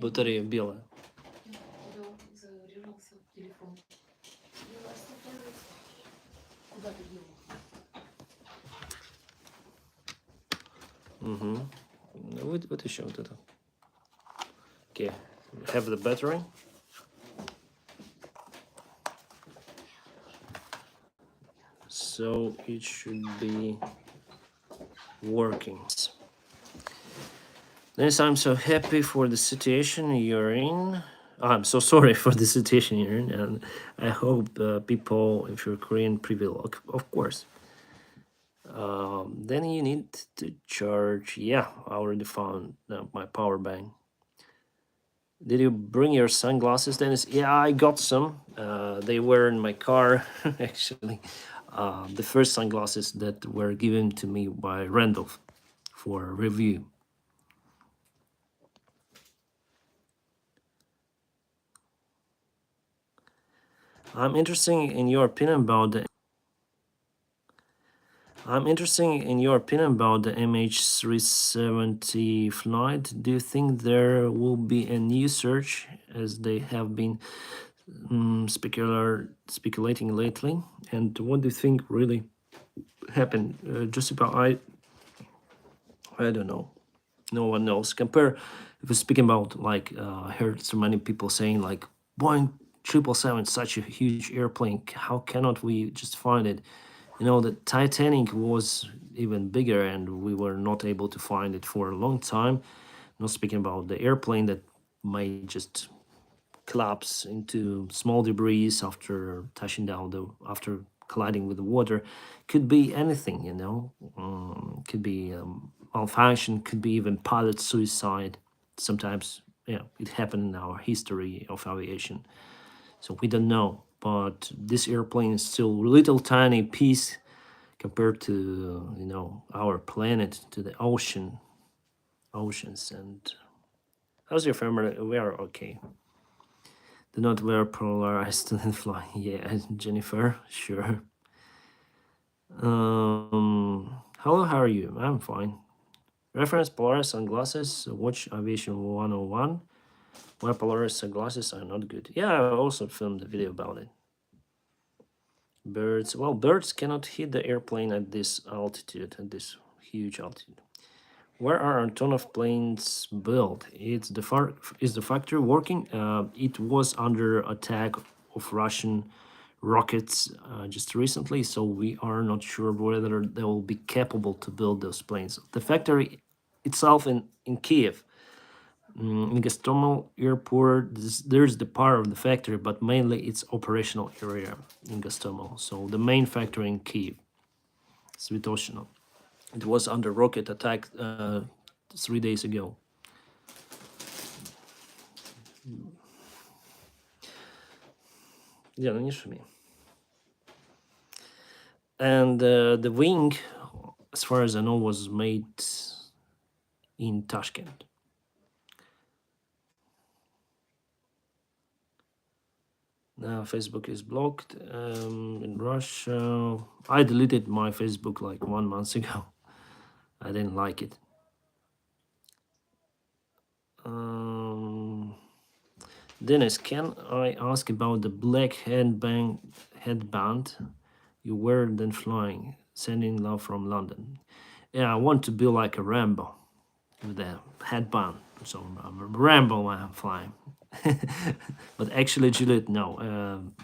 Батарея белая. what is show total? Okay, have the battery. So it should be working. Dennis, I'm so happy for the situation you're in. I'm so sorry for the situation you're in, and I hope people, if you're Korean, prevail, of course. Then you need to charge. Yeah, I already found my power bank. Did you bring your sunglasses, Dennis? Yeah, I got some. They were in my car, actually. The first sunglasses that were given to me by Randolph for review. I'm interested in your opinion about the MH370 flight. Do you think there will be a new surge as they have been speculating lately? And what do you think really happened? Giuseppe, I don't know. No one knows. Compare if we're speaking about like I heard so many people saying like Boeing 777, such a huge airplane. How cannot we just find it? You know, the Titanic was even bigger, and we were not able to find it for a long time. Not speaking about the airplane that might just collapse into small debris after touching down after colliding with the water. Could be anything, you know. Could be malfunction, could be even pilot suicide. Sometimes, yeah, it happened in our history of aviation, so we don't know. But this airplane is still a little tiny piece compared to our planet, to the oceans. And how's your family? We are okay. Do not wear polarized and fly. Yeah, Jennifer, sure. Hello, how are you? I'm fine. Reference polarized sunglasses. Watch Aviation 101. Why polarized sunglasses are not good. Yeah, I also filmed a video about it. Birds. Well, birds cannot hit the airplane at this altitude, at this huge altitude. Where are a ton of planes built? Is the factory working? It was under attack of Russian rockets just recently, so we are not sure whether they will be capable to build those planes. The factory itself in Kiev, in Gostomel airport, there's the part of the factory, but mainly its operational area in Gostomel. So the main factory in Kiev, Svitoshino. It was under rocket attack 3 days ago. Yeah, no nie szumi. And the wing, as far as I know, was made in Tashkent. Now Facebook is blocked in Russia. I deleted my Facebook like 1 month ago. I didn't like it. Dennis, can I ask about the black headband you wear then flying? Sending love from London. Yeah, I want to be like a Rambo with a headband. So I'm a Rambo when I'm flying. But actually, Juliet, no.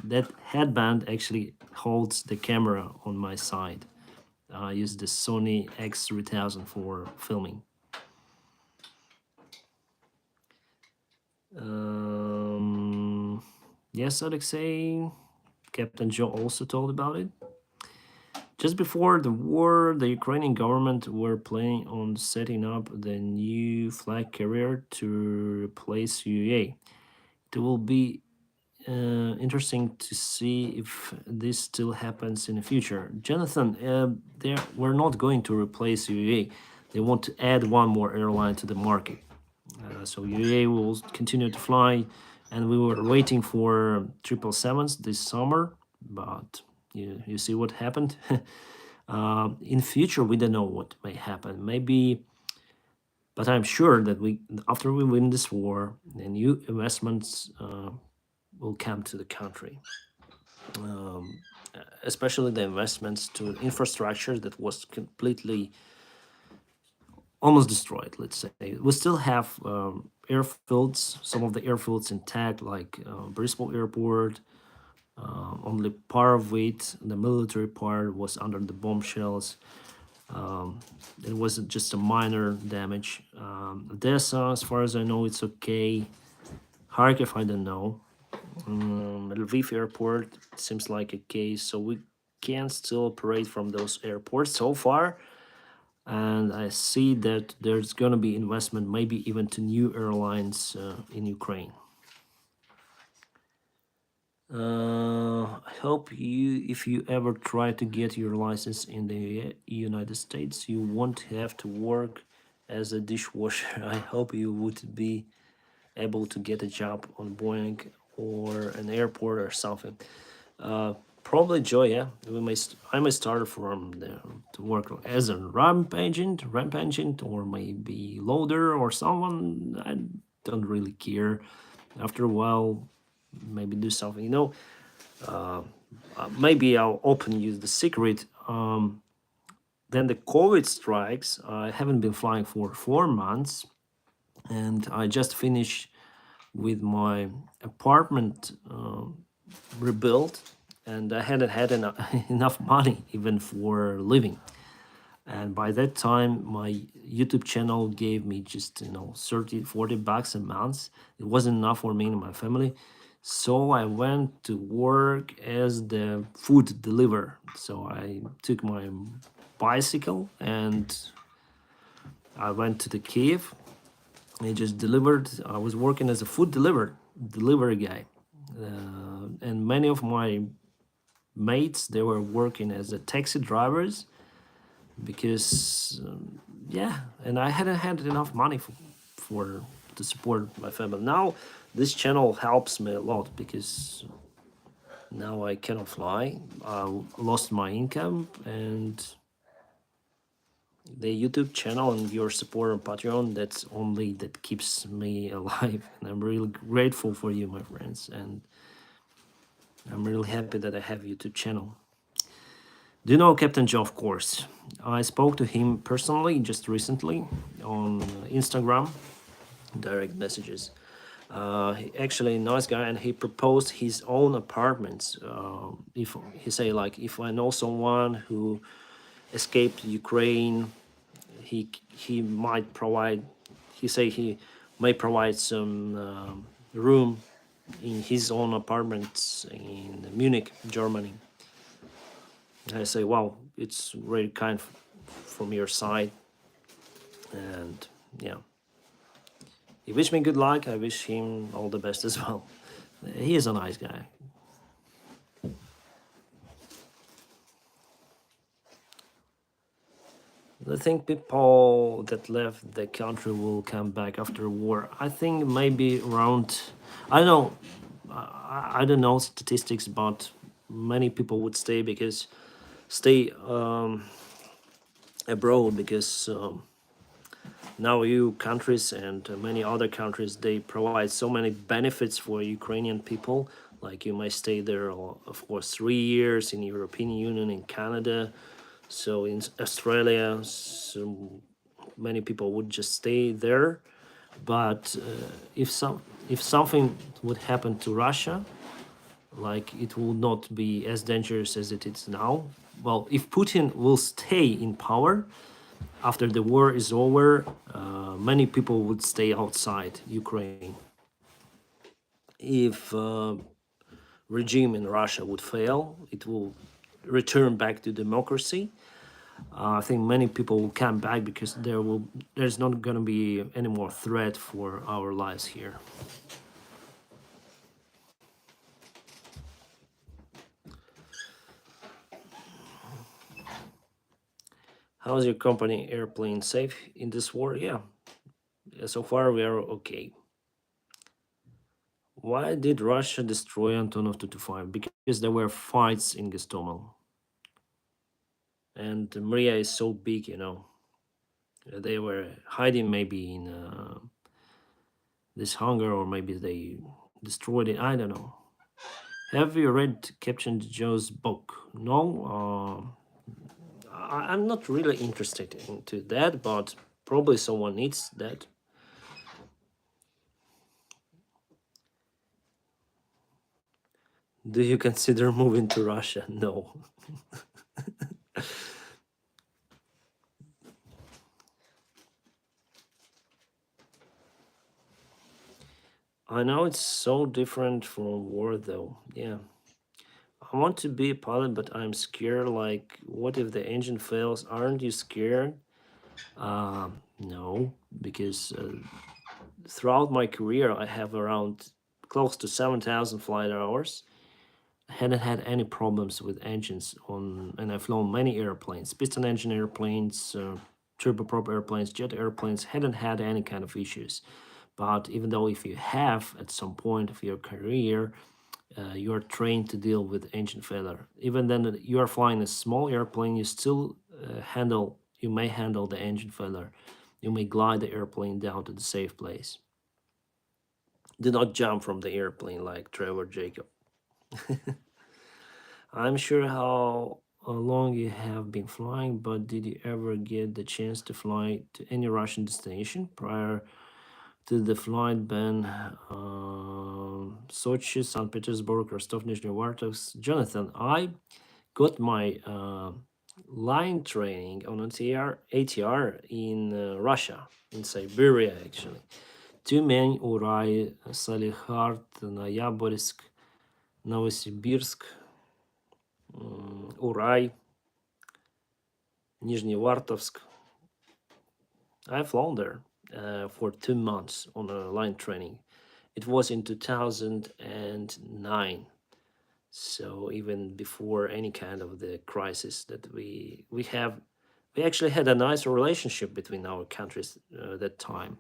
That headband actually holds the camera on my side. I use the Sony X3000 for filming. Yes, Alexei. Captain Joe also told about it. Just before the war, the Ukrainian government were planning on setting up the new flag carrier to replace UAE. It will be interesting to see if this still happens in the future. Jonathan, we're not going to replace UAE. They want to add one more airline to the market. So UAE will continue to fly, and we were waiting for 777s this summer, but you see what happened. In future, we don't know what may happen. Maybe, but I'm sure that after we win this war, the new investments will come to the country. Especially the investments to infrastructure that was completely almost destroyed, let's say. We still have airfields, some of the airfields intact, like Bristol Airport. Only part of it, the military part, was under the bombshells. Um, it wasn't just a minor damage. Odessa, as far as I know, it's okay. Kharkiv, I don't know. Lviv airport seems like a case, so we can still operate from those airports so far. And I see that there's gonna be investment, maybe even to new airlines in Ukraine. I hope if you ever try to get your license in the United States, you won't have to work as a dishwasher. I hope you would be able to get a job on Boeing or an airport or something. Uh, Probably, Joy. Yeah, I may start from there to work as a ramp agent, or maybe loader or someone. I don't really care. After a while, maybe do something. Uh, Maybe I'll open you the secret. Then the COVID strikes. I haven't been flying for 4 months, and I just finished with my apartment rebuilt, and I hadn't had enough money even for living. And by that time, my YouTube channel gave me just 30, 40 bucks a month. It wasn't enough for me and my family. So I went to work as the food deliverer. So I took my bicycle and I went to the Kiev. I just delivered. I was working as a food delivery guy, and many of my mates, they were working as a taxi drivers because yeah, and I hadn't had enough money for to support my family. Now this channel helps me a lot because now I cannot fly. I lost my income, and the YouTube channel and your support on Patreon, that's only that keeps me alive. And I'm really grateful for you, my friends, and I'm really happy that I have YouTube channel. Do you know Captain Joe? Of course. I spoke to him personally just recently on Instagram, direct messages. Actually a nice guy, and he proposed his own apartments. If he say like, if I know someone who escaped Ukraine, he might provide. He say he may provide some room in his own apartments in Munich, Germany. I say, wow, it's very kind from your side, and yeah, he wished me good luck. I wish him all the best as well. He is a nice guy. I think people that left the country will come back after war. I think maybe around, I don't know, I don't know statistics, but many people would stay abroad because now EU countries and many other countries, they provide so many benefits for Ukrainian people. Like you might stay there, of course, 3 years in European Union, in Canada, so in Australia. So many people would just stay there. But if something would happen to Russia, like it will not be as dangerous as it is now. Well, if Putin will stay in power after the war is over, many people would stay outside Ukraine. If regime in Russia would fail, it will return back to democracy. I think many people will come back because there's not going to be any more threat for our lives here. How is your company airplane safe in this war? Yeah, so far we are okay. Why did Russia destroy Antonov 225? Because there were fights in Gostomel. And Maria is so big. They were hiding maybe in this hangar, or maybe they destroyed it. I don't know. Have you read Captain Joe's book? No. I'm not really interested into that, but Probably someone needs that. Do you consider moving to Russia? No. I know it's so different from war, though. Yeah. I want to be a pilot, but I'm scared. Like, what if the engine fails? Aren't you scared? No, because throughout my career, I have around close to 7,000 flight hours. I hadn't had any problems with engines on, and I've flown many airplanes, piston engine airplanes, turboprop airplanes, jet airplanes. Hadn't had any kind of issues. But even though if you have at some point of your career, you are trained to deal with engine failure. Even then, you are flying a small airplane, you still you may handle the engine failure. You may glide the airplane down to the safe place. Do not jump from the airplane like Trevor Jacob. I'm sure how long you have been flying, but did you ever get the chance to fly to any Russian destination prior to the flight ban? Sochi, St. Petersburg, Rostov, Nizhny Novgorod. Jonathan, I got my line training on ATR in Russia, in Siberia actually. Tyumen, Uray, Salihard, Noябrissk, Novosibirsk, Uray, Nizhnevartovsk. I've flown there for 2 months on a line training. It was in 2009, so even before any kind of the crisis that we have, we actually had a nice relationship between our countries that time,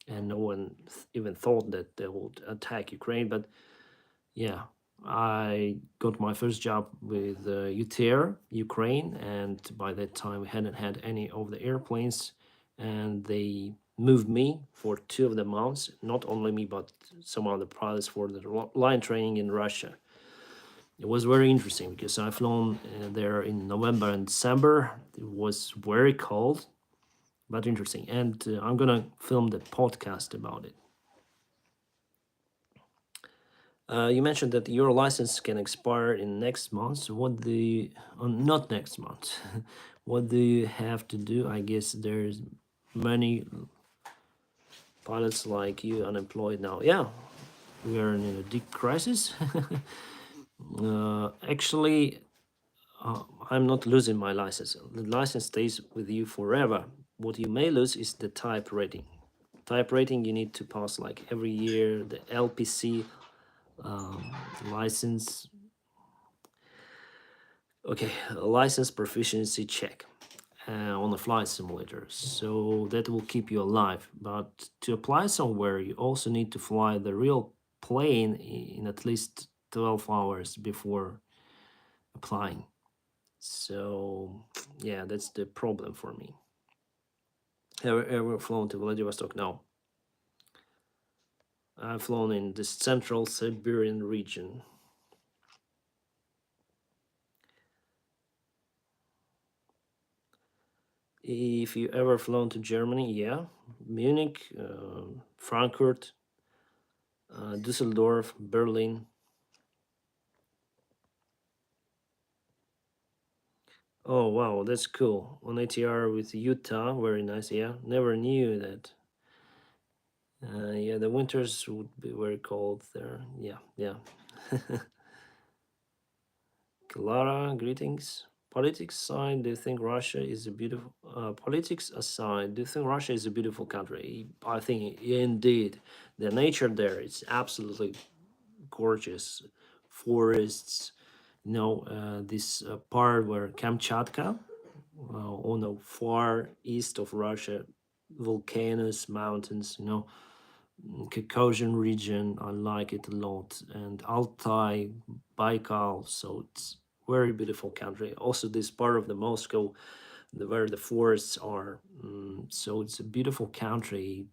and no one even thought that they would attack Ukraine. But yeah, I got my first job with UTR, Ukraine, and by that time we hadn't had any of the airplanes, and they moved me for 2 of the months, not only me, but some other pilots for the line training in Russia. It was very interesting because I flown there in November and December. It was very cold, but interesting. And I'm gonna film the podcast about it. You mentioned that your license can expire in next month. What do you, not next month? What do you have to do? I guess there's many pilots like you unemployed now. Yeah, we are in a deep crisis. Actually, I'm not losing my license. The license stays with you forever. What you may lose is the type rating. Type rating you need to pass like every year the LPC license. Okay, a license proficiency check on a flight simulator. So that will keep you alive. But to apply somewhere, you also need to fly the real plane in at least 12 hours before applying. So yeah, that's the problem for me. Ever flown to Vladivostok? No. I've flown in the central Siberian region. If you ever flown to Germany, yeah, Munich, Frankfurt, Düsseldorf, Berlin. Oh wow, that's cool. On ATR with Utah, very nice. Yeah, never knew that. Yeah, the winters would be very cold there. Yeah, yeah. Clara, greetings. Politics aside, do you think Russia is a beautiful? Politics aside, do you think Russia is a beautiful country? I think indeed, the nature there is absolutely gorgeous. Forests, this part where Kamchatka, on the far east of Russia, volcanoes, mountains, Caucasian region, I like it a lot, and Altai, Baikal, so it's very beautiful country. Also, this part of the Moscow, where the forests are, so it's a beautiful country.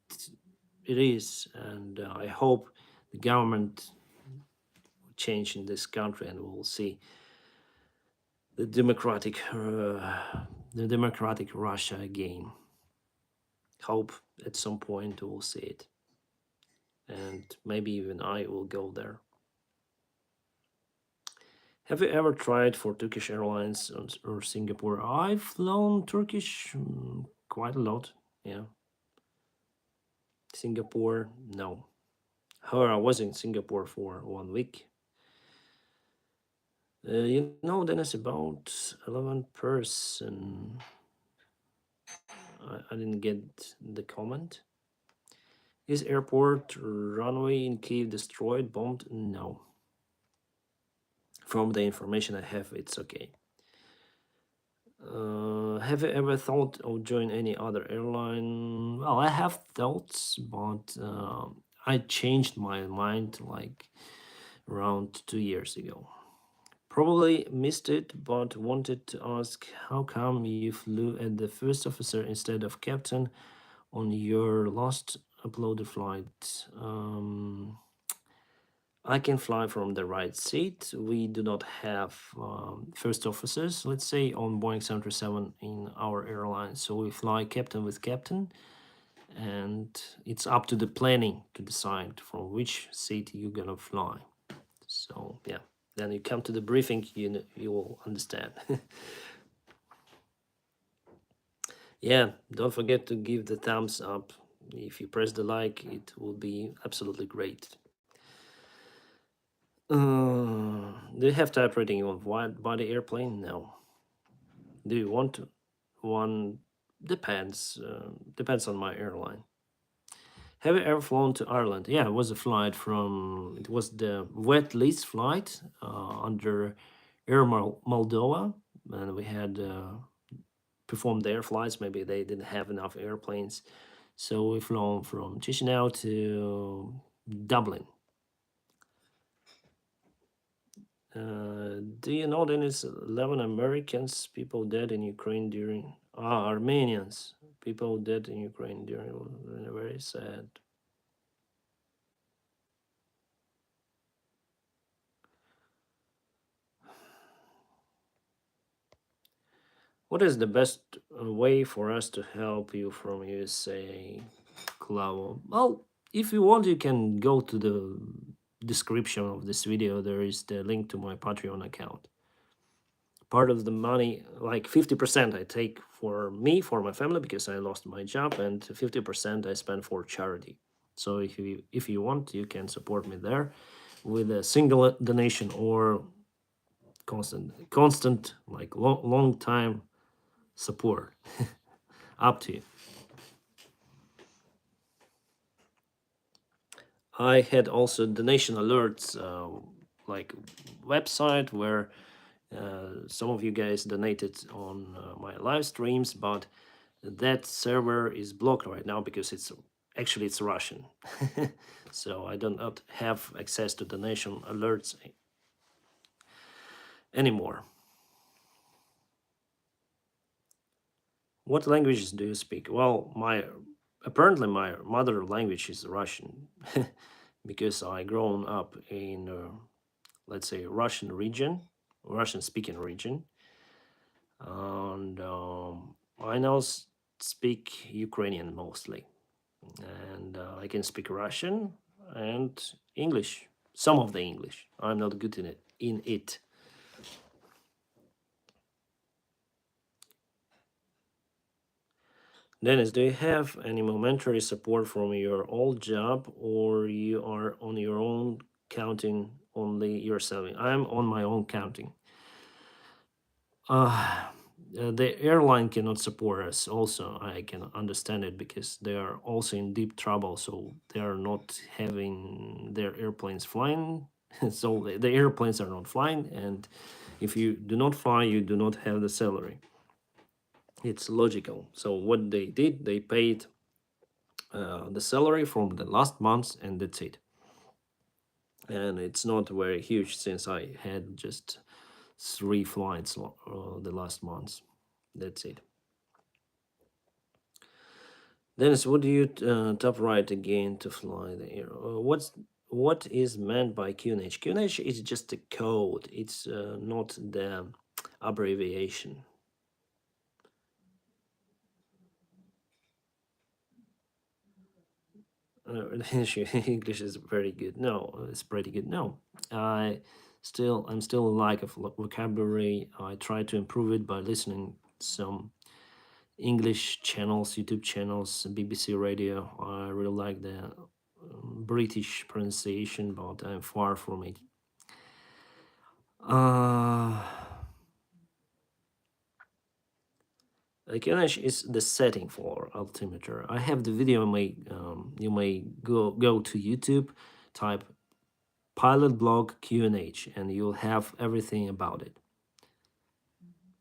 It is, and I hope the government will change in this country, and we'll see the democratic Russia again. Hope at some point we'll see it, and maybe even I will go there. Have you ever tried for Turkish Airlines or Singapore? I've flown Turkish quite a lot. Yeah. Singapore, no. However, I was in Singapore for 1 week. Dennis, about 11%. I didn't get the comment. Is airport runway in Kiev destroyed, bombed? No. From the information I have, it's okay. Have you ever thought of joining any other airline? Well, I have thoughts, but I changed my mind like around 2 years ago. Probably missed it, but wanted to ask how come you flew at the first officer instead of captain on your last uploaded flight? I can fly from the right seat. We do not have first officers, let's say, on Boeing 737 in our airline. So we fly captain with captain, and it's up to the planning to decide from which seat you're gonna fly. So yeah, then you come to the briefing, you will understand. Yeah, don't forget to give the thumbs up. If you press the like, it will be absolutely great. Do you have type rating on wide body airplane? No. Do you want to? One depends. Depends on my airline. Have you ever flown to Ireland? Yeah, it was a flight from. It was the wet lease flight under Air Moldova, and we had performed their flights. Maybe they didn't have enough airplanes, so we flown from Chisinau to Dublin. Do you know there's 11 Americans, people dead in Ukraine during Armenians, people dead in Ukraine during very sad. What is the best way for us to help you from USA, Clavo? Well, if you want, you can go to the description of this video. There is the link to my Patreon account. Part of the money, like 50%, I take for me, for my family, because I lost my job, and 50% I spend for charity. So if you want, you can support me there with a single donation or constant like long time support. Up to you. I had also donation alerts, like website where some of you guys donated on my live streams, but that server is blocked right now because it's Russian. So I do not have access to donation alerts anymore. What languages do you speak? Well, apparently my mother language is Russian because I grown up in let's say Russian speaking region, and I now speak Ukrainian mostly, and I can speak Russian and English, some of the English. I'm not good in it. Dennis, do you have any momentary support from your old job, or you are on your own counting only yourself? I'm on my own counting. The airline cannot support us. Also, I can understand it because they are also in deep trouble. So they are not having their airplanes flying. So the airplanes are not flying, and if you do not fly, you do not have the salary. It's logical. So what they did, they paid the salary from the last month, and that's it. And it's not very huge since I had just 3 flights the last month. That's it. Dennis, what do you top right again to fly the air? What is meant by QNH? QNH is just a code. It's not the abbreviation. English is very good. No, it's pretty good. No, I'm still lack of vocabulary. I try to improve it by listening some English channels, YouTube channels, BBC Radio. I really like the British pronunciation, but I'm far from it. Uh, QNH is the setting for altimeter. I have the video. You may go to YouTube, type pilot blog QNH, and you'll have everything about it.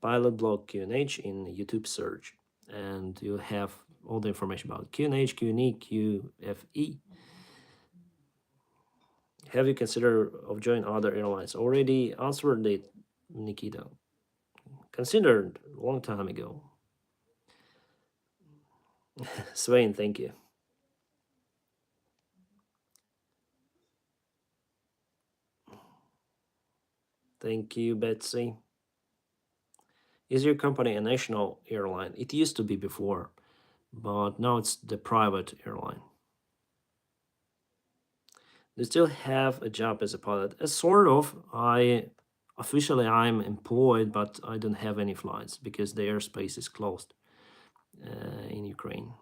Pilot blog QNH in YouTube search, and you'll have all the information about QNH, QNE, QFE. Have you considered of joining other airlines? Already answered it, Nikita. Considered a long time ago. Swain, thank you. Thank you, Betsy. Is your company a national airline? It used to be before, but now it's the private airline. They still have a job as a pilot. Sort of. I'm employed, but I don't have any flights because the airspace is closed in Ukraine.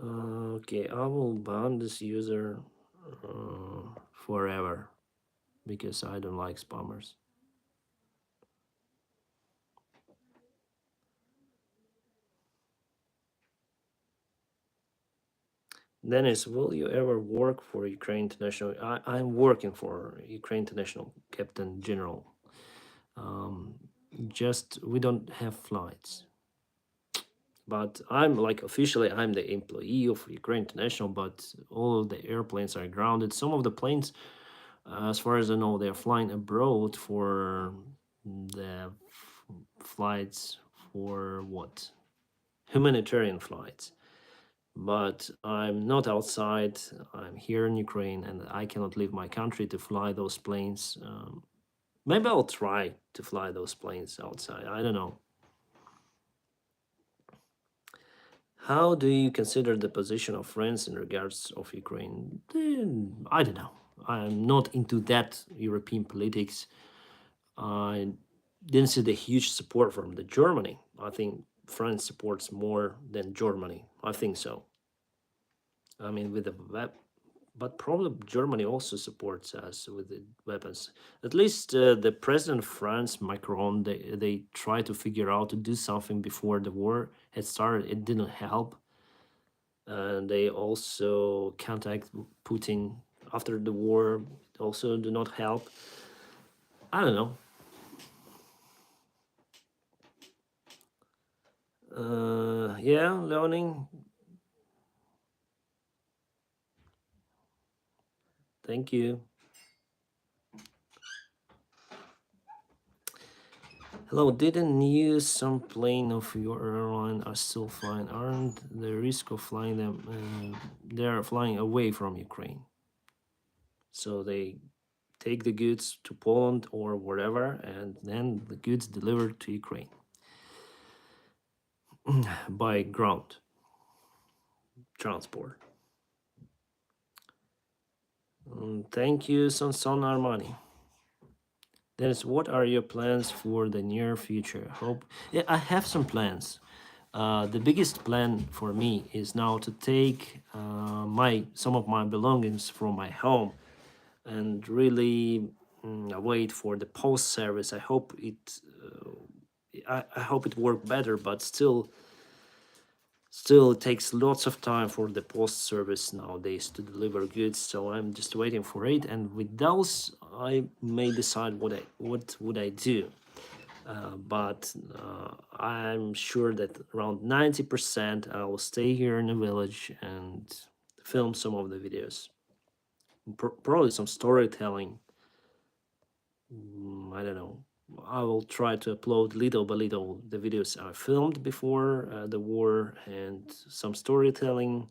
Okay, I will ban this user forever because I don't like spammers. Dennis, will you ever work for Ukraine International? I'm working for Ukraine International Captain General. Just we don't have flights. But I'm like officially I'm the employee of Ukraine International, but all of the airplanes are grounded. Some of the planes, as far as I know, they're flying abroad for the flights for what? Humanitarian flights. But I'm not outside. I'm here in Ukraine, and I cannot leave my country to fly those planes. Maybe I'll try to fly those planes outside. I don't know. How do you consider the position of France in regards of Ukraine? I don't know. I'm not into that European politics. I didn't see the huge support from the Germany. I think France supports more than Germany. I think so. I mean, with the but probably Germany also supports us with the weapons. At least the president of France, Macron, they try to figure out to do something before the war had started. It didn't help, and they also contact Putin after the war. Also, do not help. I don't know. Yeah, learning. Thank you. Hello, didn't use some plane of your airline are still flying? Aren't the risk of flying them? They are flying away from Ukraine, so they take the goods to Poland or wherever, and then the goods delivered to Ukraine by ground transport. Thank you, Sanson Armani. Dennis, what are your plans for the near future? Hope. Yeah, I have some plans. The biggest plan for me is now to take some of my belongings from my home and really wait for the post service. I hope it worked better, but still it takes lots of time for the post service nowadays to deliver goods. So I'm just waiting for it, and with those I may decide what would I do. But I'm sure that around 90% I will stay here in the village and film some of the videos. Probably some storytelling. I don't know. I will try to upload little by little the videos I filmed before the war and some storytelling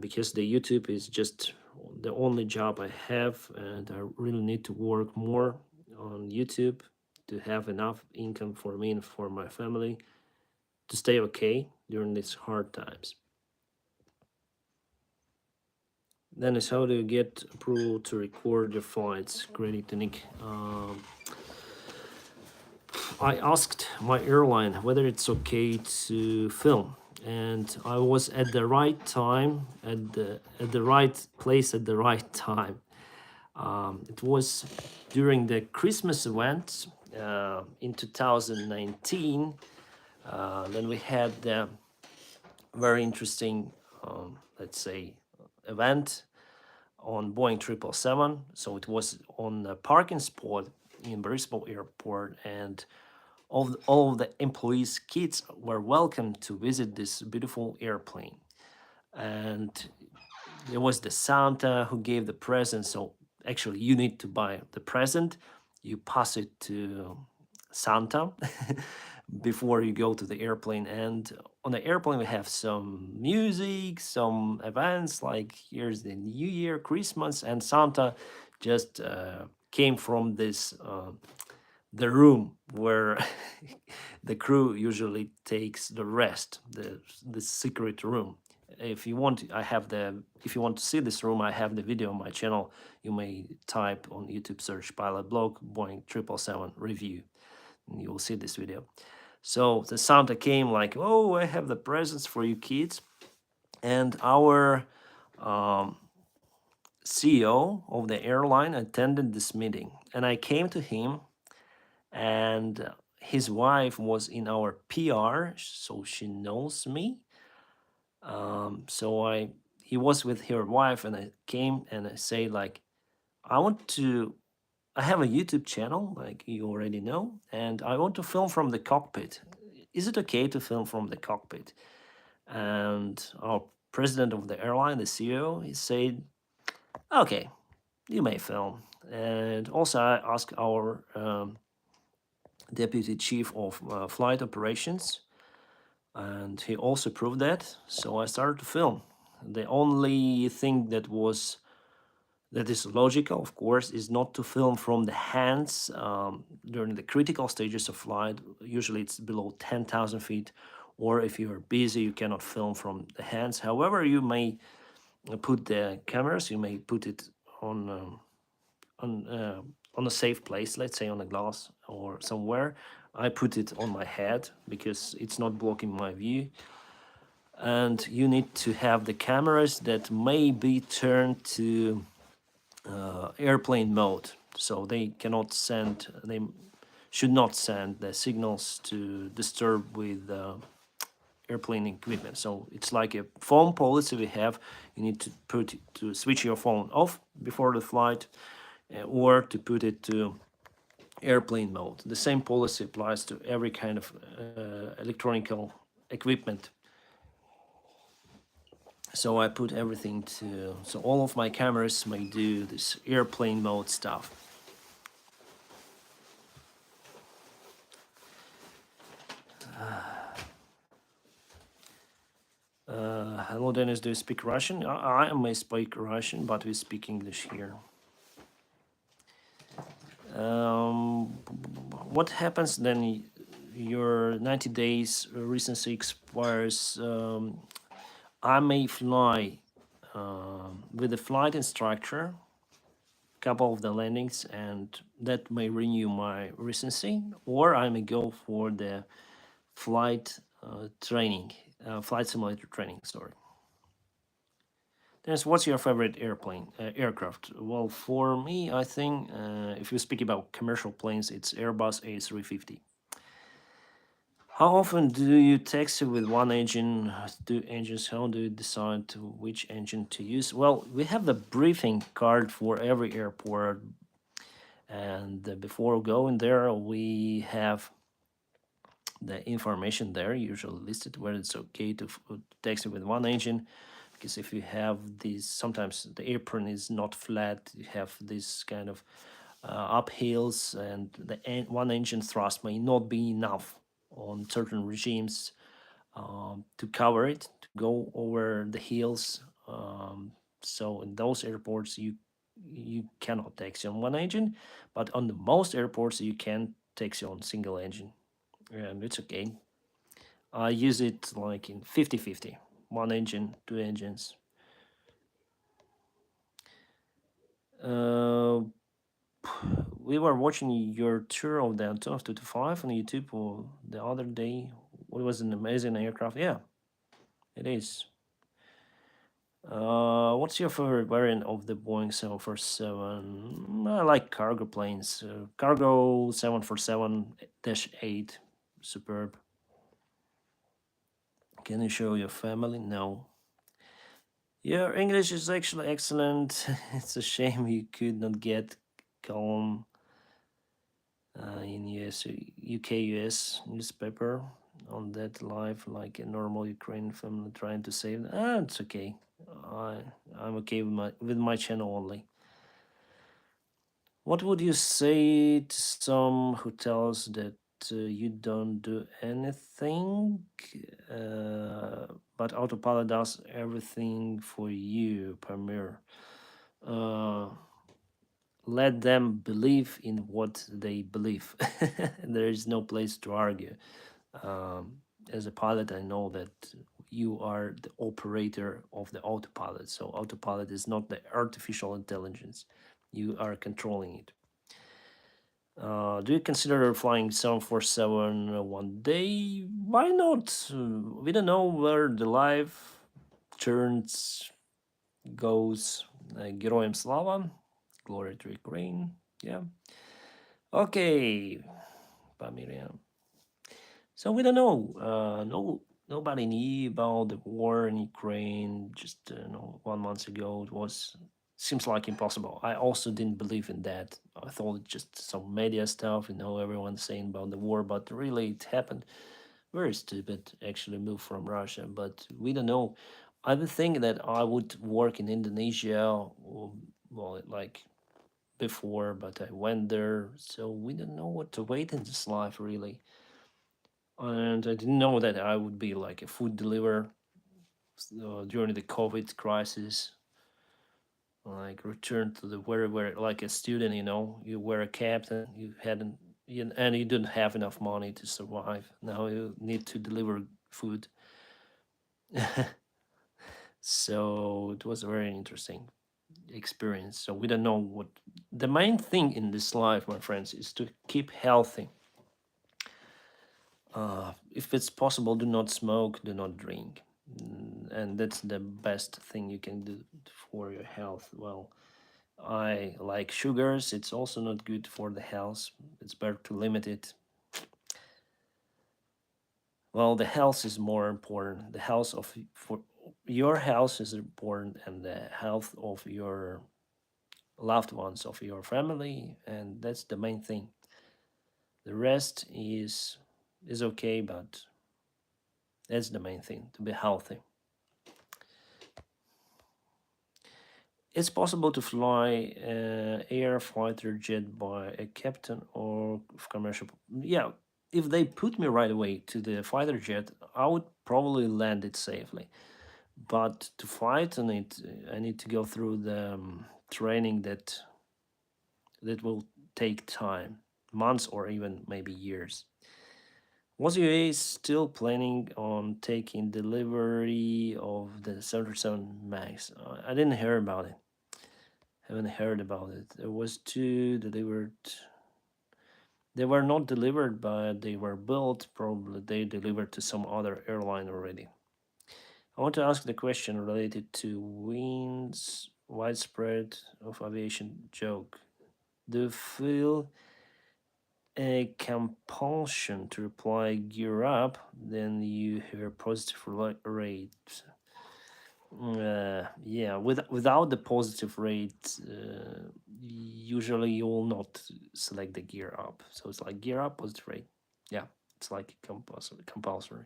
because the YouTube is just the only job I have, and I really need to work more on YouTube to have enough income for me and for my family to stay okay during these hard times. Dennis, how do you get approval to record your flights? Great technique. I asked my airline whether it's okay to film, and I was at the right time, at the right place at the right time. It was during the Christmas event in 2019. Then we had the very interesting, let's say, event on Boeing 777. So it was on a parking spot in Brisbane Airport, and all of the employees' kids were welcome to visit this beautiful airplane. And there was the Santa who gave the present. So actually, you need to buy the present. You pass it to Santa before you go to the airplane. And on the airplane, we have some music, some events like here's the New Year, Christmas, and Santa just came from this the room where the crew usually takes the rest, the secret room. If you want, I have the. If you want to see this room, I have the video on my channel. You may type on YouTube search pilot blog Boeing 777 review, and you will see this video. So the Santa came like, oh, I have the presents for you kids, and our um, CEO of the airline attended this meeting, and I came to him, and his wife was in our PR, so she knows me. So he was with her wife, and I came and I say like, I have a YouTube channel, like you already know, and I want to film from the cockpit. Is it okay to film from the cockpit? And our president of the airline, the CEO, he said, okay, you may film. And also I asked our deputy chief of flight operations, and he also proved that. So I started to film. The only thing that is logical, of course, is not to film from the hands during the critical stages of flight. Usually it's below 10,000 feet, or if you're busy, you cannot film from the hands. However, you may put the cameras, you may put it on uh, on a safe place, let's say on a glass or somewhere. I put it on my head because it's not blocking my view. And you need to have the cameras that may be turned to airplane mode, so they should not send the signals to disturb with airplane equipment. So it's like a phone policy we have. You need to switch your phone off before the flight, or to put it to airplane mode. The same policy applies to every kind of electronic equipment. So I put everything to, so all of my cameras may do this airplane mode stuff. Hello, Dennis. Do you speak Russian? I may speak Russian, but we speak English here. What happens then? Your 90 days recency expires. I may fly with the flight instructor, couple of the landings, and that may renew my recency, or I may go for the flight training, flight simulator training. Sorry. Dennis, what's your favorite aircraft? Well, for me, I think if you speak about commercial planes, it's Airbus A350. How often do you taxi with one engine, two engines? How do you decide which engine to use? Well, we have the briefing card for every airport, and before going there, we have the information there, usually listed where it's okay to taxi with one engine. Because if you have these, sometimes the apron is not flat, you have this kind of uphills, and the one engine thrust may not be enough on certain regimes to cover it, to go over the hills. So in those airports, you cannot taxi on one engine, but on the most airports, you can taxi on single engine, and it's okay. I use it like in 50-50, one engine, two engines. Uh, we were watching your tour of the Antonov 225 on YouTube the other day. It was an amazing aircraft. Yeah, it is. What's your favorite variant of the Boeing 747? I like cargo planes. Cargo 747-8, superb. Can you show your family? No. Your English is actually excellent. It's a shame you could not get column in UK US newspaper on that live like a normal Ukrainian family trying to save. It's okay. I I'm okay with my channel only. What would you say to some who tells that you don't do anything, uh, but autopilot does everything for you, Premier? Uh, Let them believe in what they believe. There is no place to argue. Um, as a pilot, I know that you are the operator of the autopilot. So, autopilot is not the artificial intelligence, you are controlling it. Do you consider flying 747 one day? Why not? We don't know where the life turns goes. Героям слава, glory to Ukraine. Yeah. Okay, Pamiriam. So we don't know. Nobody knew about the war in Ukraine. Just 1 month ago, it was seems like impossible. I also didn't believe in that. I thought it's just some media stuff. Everyone's saying about the war, but really it happened. Very stupid. Actually, moved from Russia, but we don't know. I would think that I would work in Indonesia, well, like before, but I went there, so we don't know what to wait in this life really. And I didn't know that I would be like a food deliverer during the COVID crisis. Like return to the where like a student, you were a captain, and you didn't have enough money to survive. Now you need to deliver food. So it was a very interesting experience. So we don't know what the main thing in this life, my friends, is to keep healthy. If it's possible, do not smoke, do not drink. And that's the best thing you can do for your health. Well, I like sugars, it's also not good for the health. It's better to limit it. Well, the health is more important. The health of for your health is important, and the health of your loved ones, of your family, and that's the main thing. The rest is okay, but that's the main thing, to be healthy. It's possible to fly air fighter jet by a captain or commercial. Yeah, if they put me right away to the fighter jet, I would probably land it safely. But to fight on it, I need to go through the training that will take time, months or even maybe years. Was UAE still planning on taking delivery of the 737 MAX? I didn't hear about it. Haven't heard about it. There was two delivered. They were not delivered, but they were built. Probably they delivered to some other airline already. I want to ask the question related to winds widespread of aviation joke. Do you feel a compulsion to reply gear up? Then you hear positive rate. Yeah, without the positive rate, usually you will not select the gear up. So it's like gear up, positive rate. Yeah, it's like compulsory.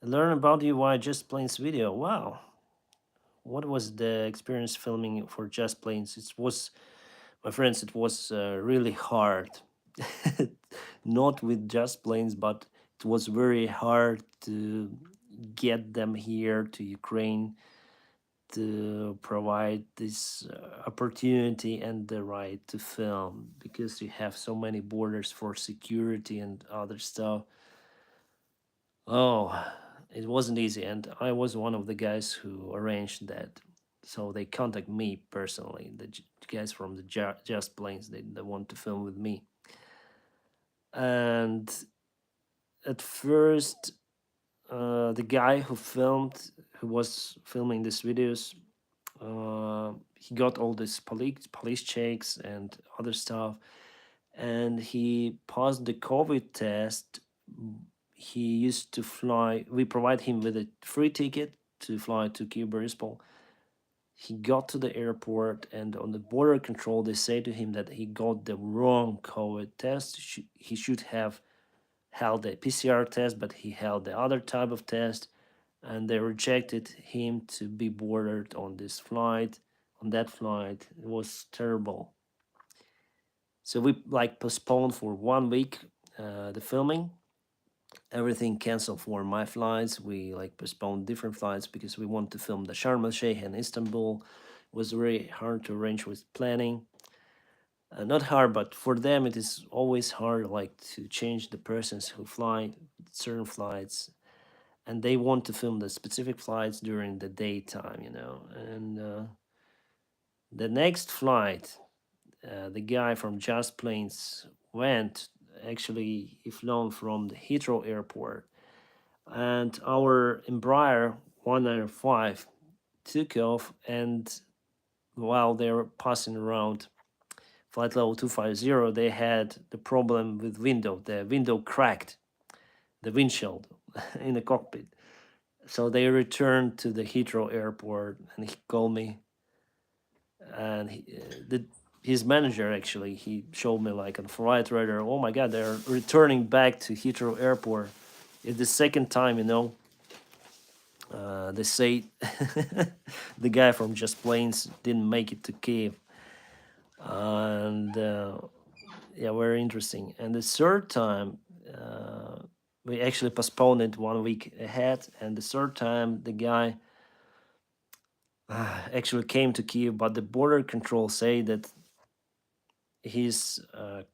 Learn about UI Just Planes video. Wow, what was the experience filming for Just Planes? It was, my friends, it was really hard. Not with Just Planes, but it was very hard to get them here to Ukraine to provide this opportunity and the right to film, because you have so many borders for security and other stuff. Oh, It wasn't easy, and I was one of the guys who arranged that. So they contact me personally, the guys from the Just Planes, they want to film with me. And at first, the guy who was filming these videos, he got all this police checks and other stuff, and he passed the COVID test. He used to fly. We provide him with a free ticket to fly to Kyiv Boryspil. He got to the airport, and on the border control, they say to him that he got the wrong COVID test. He should have held a PCR test, but he held the other type of test, and they rejected him to be boarded on this flight. On that flight, it was terrible. So we like postponed for 1 week the filming. Everything canceled for my flights. We like postponed different flights because we want to film the Sharm el Sheikh and Istanbul. It was very hard to arrange with planning. Not hard, but for them it is always hard, like to change the persons who fly certain flights, and they want to film the specific flights during the daytime, And the next flight, the guy from Just Planes went. Actually, he flown from the Heathrow Airport, and our Embraer 195 took off, and while they were passing around flight level 250, they had the problem with window. The window cracked, the windshield in the cockpit. So they returned to the Heathrow Airport, and he called me, and his manager actually, he showed me like on flight radar, oh my god, they're returning back to Heathrow Airport. It's the second time, they say the guy from Just Planes didn't make it to Kiev, and yeah, very interesting. And the third time, we actually postponed it 1 week ahead, and the third time the guy actually came to Kiev, but the border control say that his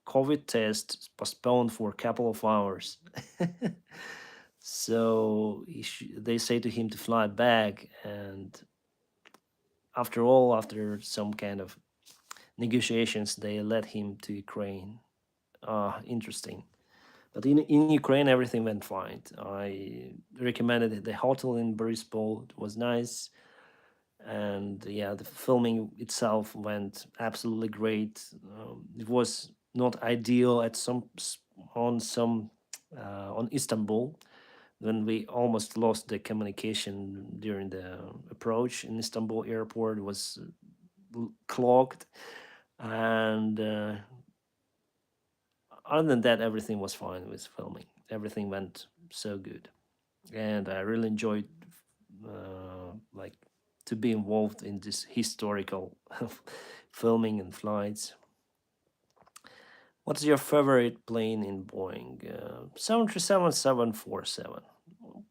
COVID test is postponed for a couple of hours. So they say to him to fly back, and after some kind of negotiations, they let him to Ukraine. Interesting. But in Ukraine, everything went fine. I recommended the hotel in Boryspil. It was nice. And yeah, the filming itself went absolutely great. It was not ideal at on Istanbul, when we almost lost the communication during the approach in Istanbul airport. It was clogged, and other than that, everything was fine with filming. Everything went so good, and I really enjoyed like to be involved in this historical filming and flights. What's your favorite plane in Boeing? 737, 747,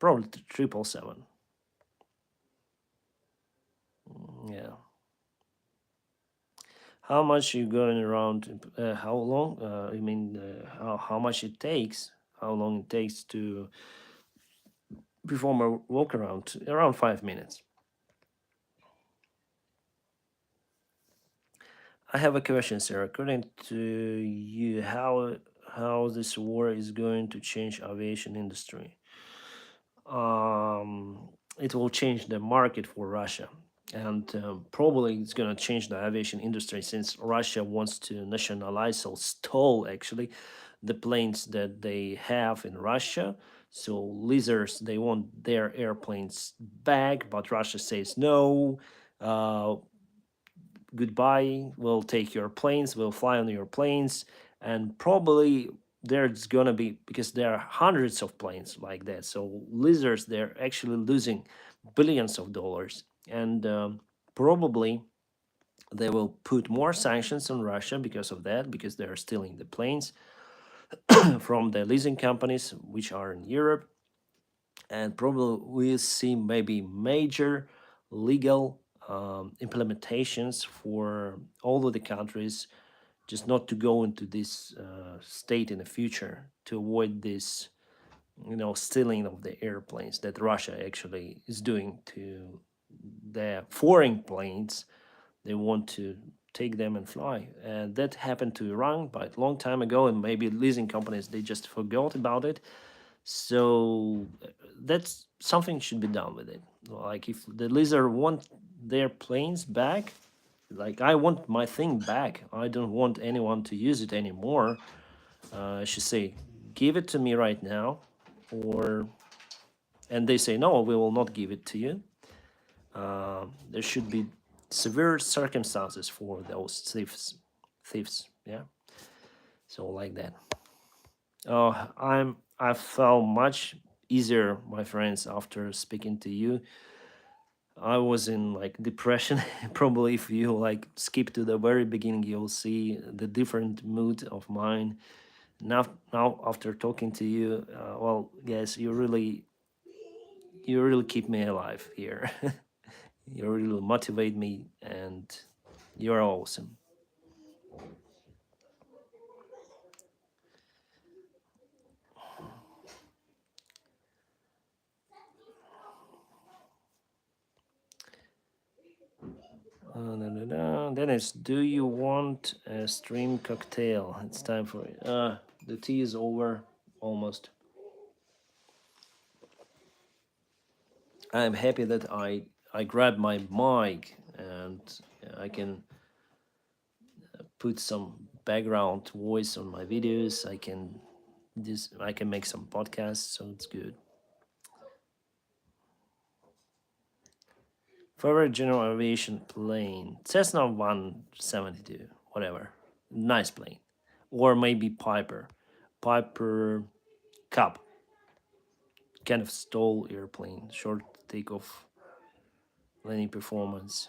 probably 777. Yeah. How much you going around? How long? I mean, how much it takes? How long it takes to perform a walk around? Around 5 minutes. I have a question, sir. According to you, how this war is going to change aviation industry? It will change the market for Russia, and probably it's going to change the aviation industry, since Russia wants to nationalize or stole actually the planes that they have in Russia. So leasers, they want their airplanes back, but Russia says no. Goodbye, we'll take your planes, we'll fly on your planes. And probably there's gonna be, because there are hundreds of planes like that, so losers, they're actually losing billions of dollars. And probably they will put more sanctions on Russia because of that, because they're stealing the planes from the leasing companies which are in Europe. And probably we'll see maybe major legal implementations for all of the countries, just not to go into this state in the future, to avoid this stealing of the airplanes that Russia actually is doing to the foreign planes. They want to take them and fly. And that happened to Iran but a long time ago, and maybe leasing companies, they just forgot about it. So that's something should be done with it. Like if the leaser want their planes back, like I want my thing back. I don't want anyone to use it anymore. I should say, give it to me right now, or and they say no, we will not give it to you. There should be severe circumstances for those thieves. Yeah. So like that. I felt much easier, my friends, after speaking to you. I was in like depression. Probably if you like skip to the very beginning, you'll see the different mood of mine. Now after talking to you, well, yes, you really keep me alive here. You really motivate me, and you're awesome. Dennis, do you want a stream cocktail? It's time for it. The tea is over almost. I'm happy that I grabbed my mic, and I can put some background voice on my videos. I can make some podcasts, so it's good. Favorite general aviation plane? Cessna 172, whatever. Nice plane. Or maybe Piper. Piper Cup. Kind of stall airplane. Short takeoff, landing performance.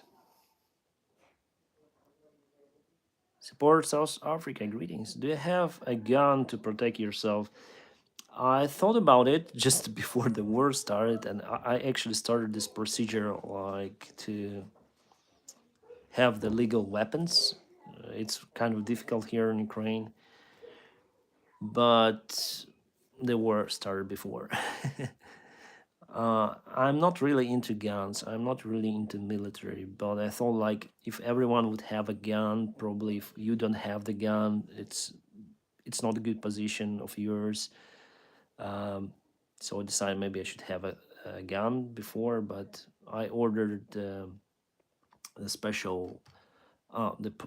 Support South Africa, greetings. Do you have a gun to protect yourself? I thought about it just before the war started, and I actually started this procedure like to have the legal weapons. It's kind of difficult here in Ukraine, but the war started before. I'm not really into guns. I'm not really into military, but I thought like if everyone would have a gun, probably if you don't have the gun, it's not a good position of yours. Um, so I decided maybe I should have a gun before, but I ordered a special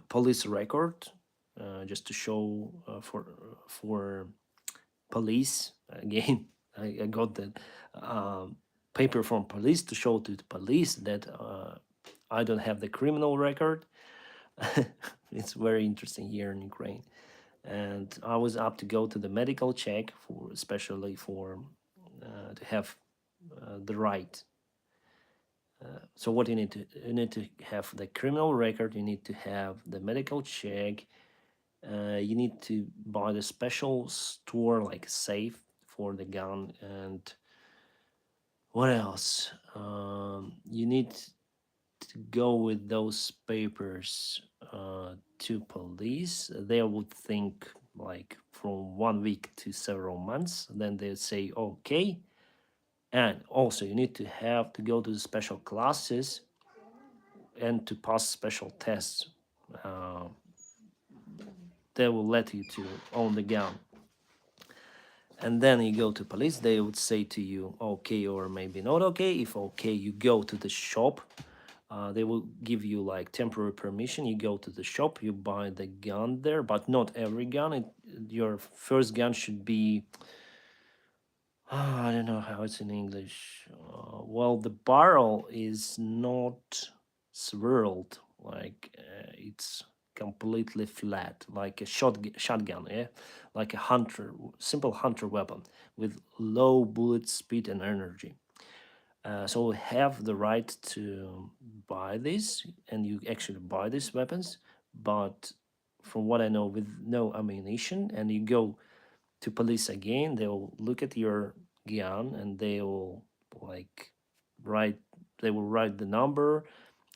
police record just to show for police again. I got the paper from police to show to the police that I don't have the criminal record. It's very interesting here in Ukraine, and I was up to go to the medical check for especially for to have the right. So what you need to have the criminal record. You need to have the medical check. You need to buy the special store like safe for the gun, and what else? You need to go with those papers to police. They would think like from 1 week to several months. Then they say okay. And also you need to have to go to the special classes and to pass special tests. Uh, they will let you to own the gun. And then you go to police, they would say to you okay or maybe not okay. If okay, you go to the shop. They will give you like temporary permission. You go to the shop, you buy the gun there, but not every gun. Your first gun should be, I don't know how it's in English. Well, the barrel is not swirled, like it's completely flat, like a shotgun, yeah, like a simple hunter weapon with low bullet speed and energy. So we have the right to buy this, and you actually buy these weapons, but from what I know, with no ammunition, and you go to police again, they will look at your gun and they will like write they will write the number,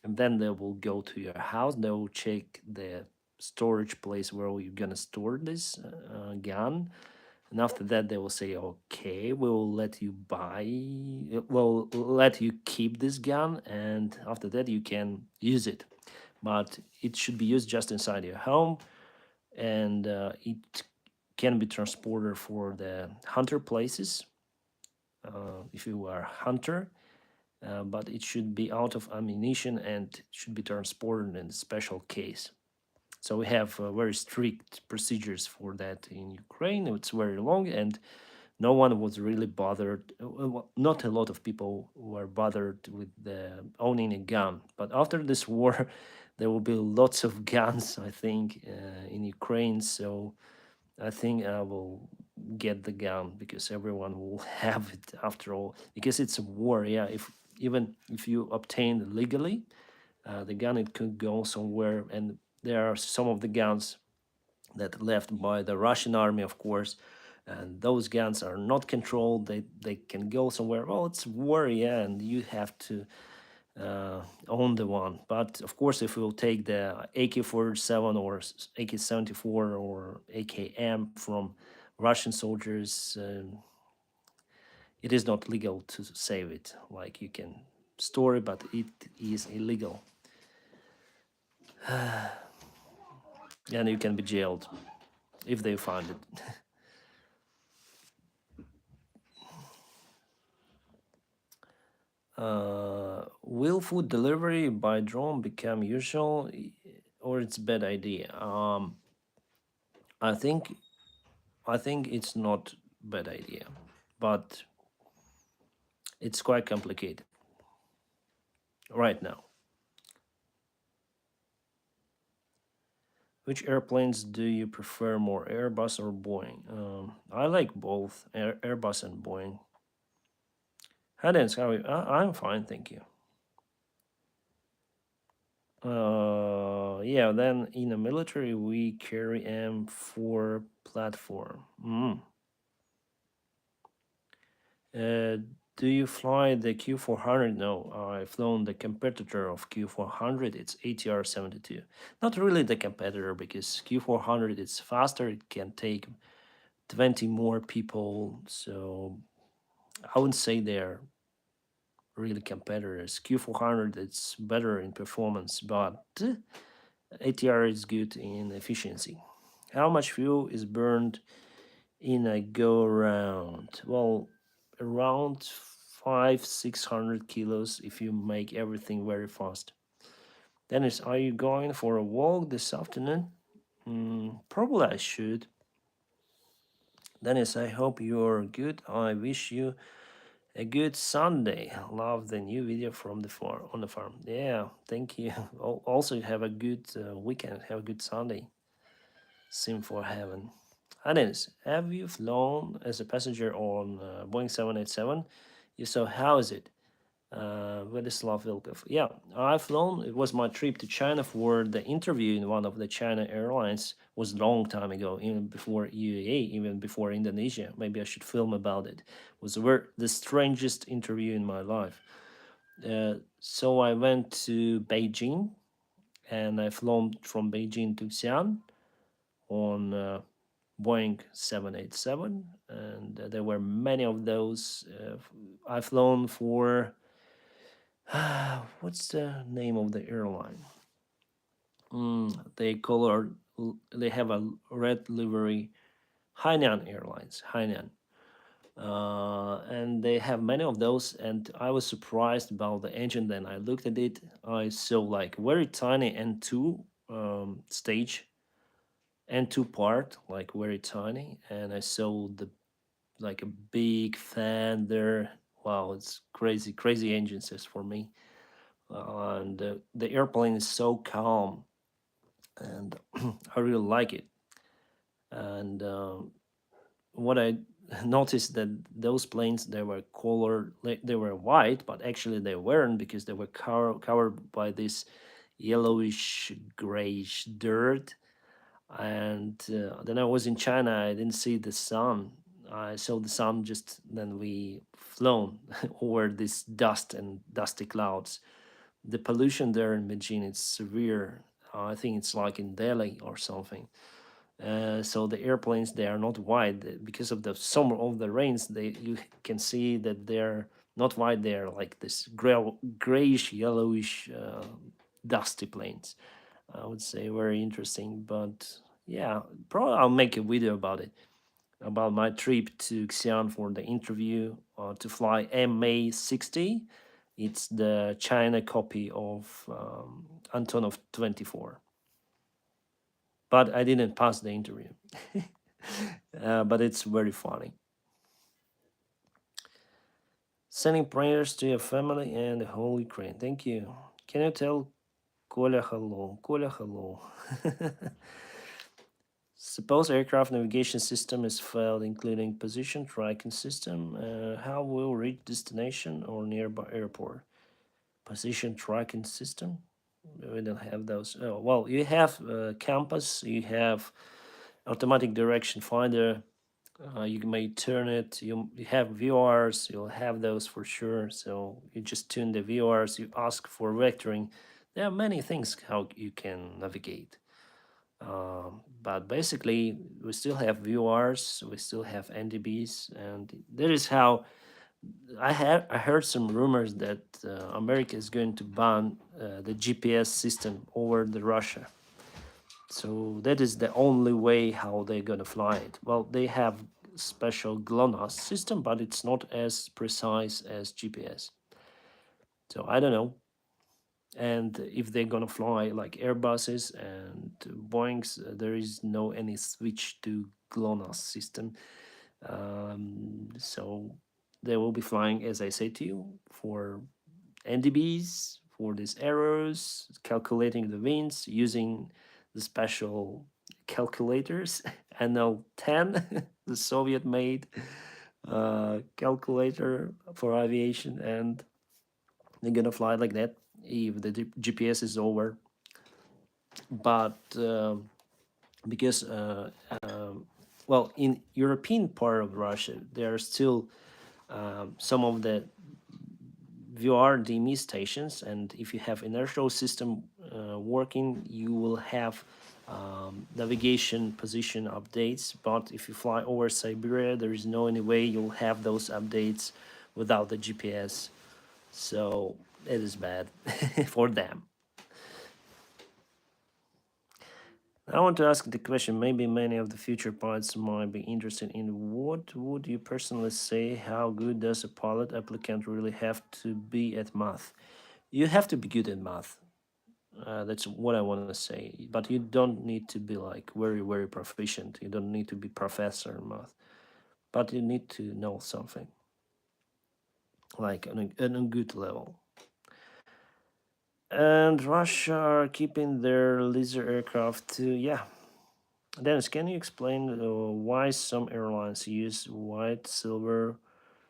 and then they will go to your house. They will check the storage place where you're gonna store this gun, And after that, they will say, okay, we'll let you we'll let you keep this gun. And after that, you can use it. But it should be used just inside your home. And it can be transported for the hunter places if you are a hunter. But it should be out of ammunition and should be transported in a special case. So we have very strict procedures for that in Ukraine. It's very long, and no one was really bothered. Not a lot of people were bothered with owning a gun. But after this war, there will be lots of guns, I think, in Ukraine. So I think I will get the gun because everyone will have it after all. Because it's a war, yeah. If even if you obtain it legally, the gun it could go somewhere, and there are some of the guns that left by the Russian army, of course, and those guns are not controlled. They can go somewhere. Well, it's war, yeah, and you have to own the one. But of course, if we'll take the AK-47 or AK-74 or AKM from Russian soldiers, it is not legal to save it. Like you can store it, but it is illegal, and you can be jailed if they find it. Will food delivery by drone become usual, or it's a bad idea? I think I think it's not bad idea, but it's quite complicated right now. Which airplanes do you prefer more, Airbus or Boeing? I like both, Airbus and Boeing. Hence, how I'm fine, thank you. Yeah. Then in the military, we carry M4 platform. Uh, do you fly the Q400? No, I've flown the competitor of Q400. It's ATR 72. Not really the competitor because Q400 is faster. It can take 20 more people. So I wouldn't say they're really competitors. Q400 it's better in performance, but ATR is good in efficiency. How much fuel is burned in a go around? Well, around 500-600 kilos if you make everything very fast. Dennis, are you going for a walk this afternoon? Probably I should. Dennis, I hope you're good. I wish you a good Sunday. Love the new video from the farm on the farm. Yeah, thank you. Also, have a good weekend. Have a good Sunday. Sim for heaven. Dennis, have you flown as a passenger on Boeing 787? If so, how is it? Vladislav Vilkov. Yeah, I've flown. It was my trip to China for the interview in one of the China Airlines. It was a long time ago, even before UAE, even before Indonesia. Maybe I should film about it. It was the strangest interview in my life. So I went to Beijing, and I flown from Beijing to Xi'an on Boeing 787, and there were many of those. I've flown for what's the name of the airline? They have a red livery, Hainan Airlines, Hainan. And they have many of those, and I was surprised about the engine. Then I looked at it. I saw like very tiny N2 stage, N2 part, like very tiny, and I saw the like a big fan there. Wow, it's crazy, crazy engines just for me. And the airplane is so calm, and I really like it. And what I noticed that those planes they were colored, they were white, but actually they weren't because they were covered by this yellowish grayish dirt. And then I was in China. I didn't see the sun. I saw the sun just then we flown over this dust and dusty clouds. The pollution there in Beijing is severe. I think it's like in Delhi or something. So the airplanes, they are not wide because of the some of the rains. You can see that they're not wide. They're like this grayish, yellowish, dusty planes. I would say very interesting. But yeah, probably I'll make a video about it, about my trip to Xi'an for the interview to fly MA60. It's the China copy of Antonov 24. But I didn't pass the interview. But it's very funny. Sending prayers to your family and the whole Ukraine. Thank you. Can you tell Koля hello? Koля hello. Suppose aircraft navigation system is failed, including position tracking system. How will reach destination or nearby airport? Position tracking system. We don't have those. Oh, well, you have compass. You have automatic direction finder. You may turn it. You have VORs. You'll have those for sure. So you just tune the VORs. You ask for vectoring. There are many things how you can navigate. But basically, we still have VORs. We still have NDBs, and that is how I heard some rumors that America is going to ban the GPS system over the Russia. So that is the only way how they're gonna fly it. Well, they have special GLONASS system, but it's not as precise as GPS. So I don't know. And if they're gonna fly like Airbuses and Boeing's, there is no any switch to GLONASS system. So they will be flying, as I said to you, for NDBs, for these arrows, calculating the winds using the special calculators. NL10, the Soviet made calculator for aviation, and they're gonna fly like that if the GPS is over. But because well, in European part of Russia, there are still some of the VR DME stations, and if you have inertial system working, you will have navigation position updates. But if you fly over Siberia, there is no any way you'll have those updates without the GPS. So it is bad for them. I want to ask the question, maybe many of the future pilots might be interested in what would you personally say, how good does a pilot applicant really have to be at math? You have to be good at math. That's what I want to say. But you don't need to be like very, very proficient. You don't need to be professor in math. But you need to know something, like on a good level. And Russia are keeping their Leaser aircraft too. Yeah. Dennis, can you explain why some airlines use white, silver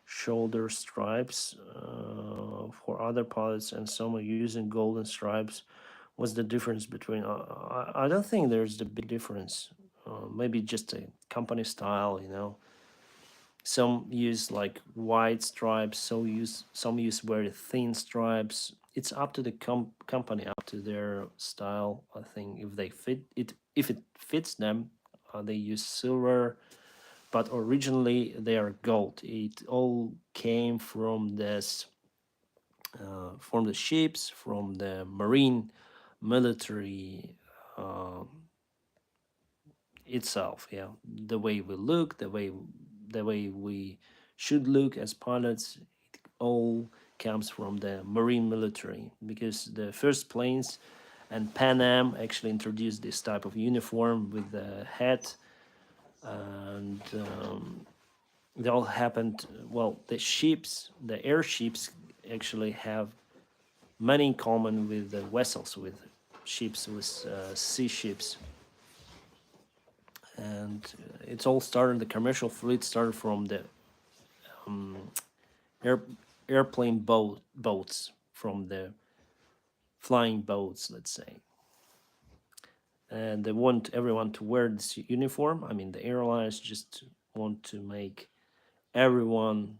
shoulder stripes for other pilots and some are using golden stripes? What's the difference between? I don't think there's a big difference. Maybe just a company style, you know. Some use like wide stripes, some use very thin stripes. It's up to the company, up to their style. I think if they fit it, if it fits them, they use silver. But originally they are gold. It all came from the ships, from the marine military itself. Yeah, the way we look, the way we should look as pilots, it all comes from the marine military, because the first planes and Pan Am actually introduced this type of uniform with the hat, and it all happened. Well, the airships actually have many in common with the vessels, with ships, with sea ships. And it's all started, the commercial fleet started from the air, airplane boats, from the flying boats, let's say. And they want everyone to wear this uniform. I mean, the airlines just want to make everyone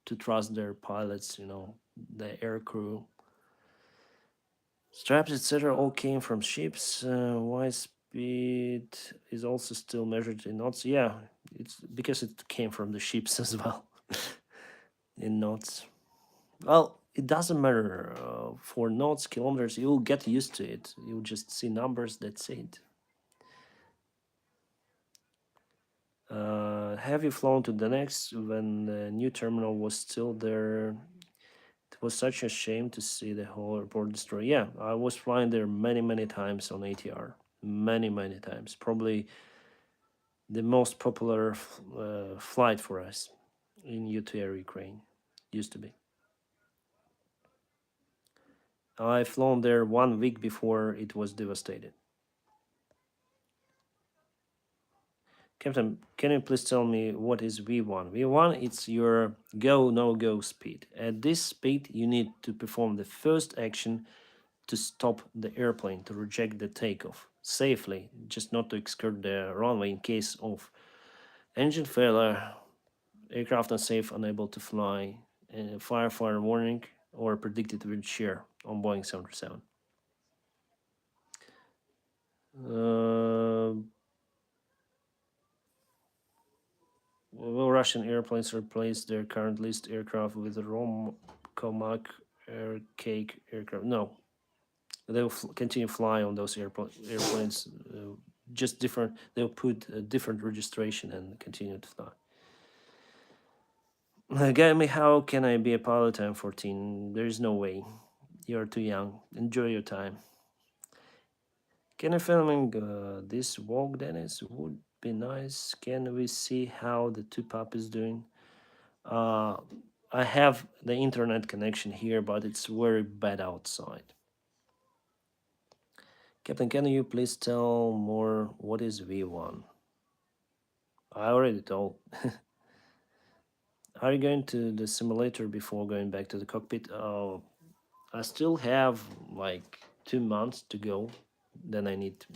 to trust their pilots, you know, the air crew. Straps, etc., all came from ships. Why speed it is also still measured in knots. Yeah, it's because it came from the ships as well in knots. Well, it doesn't matter for knots, kilometers. You'll get used to it. You'll just see numbers. That's it. Have you flown to the next when the new terminal was still there? It was such a shame to see the whole airport destroyed. Yeah, I was flying there many times on ATR. Many times. Probably the most popular flight for us in UTR Ukraine. Used to be. I flown there 1 week before it was devastated. Captain, can you please tell me what is V1? V1, it's your go, no go speed. At this speed, you need to perform the first action to stop the airplane, to reject the takeoff safely, just not to skirt the runway in case of engine failure, aircraft unsafe, unable to fly, firefighter warning, or predicted wind shear on Boeing 737. Will Russian airplanes replace their current leased aircraft with Comac Cake aircraft? No, they'll continue fly on those airplanes. Just different. They'll put a different registration and continue to fly. Guide me. How can I be a pilot? I'm 14. There is no way. You're too young. Enjoy your time. Can I filming this walk, Dennis? Would be nice. Can we see how the two puppies doing? Uh, I have the internet connection here, but it's very bad outside. Captain, can you please tell more what is V1? I already told. Are you going to the simulator before going back to the cockpit? I still have like 2 months to go. Then I need,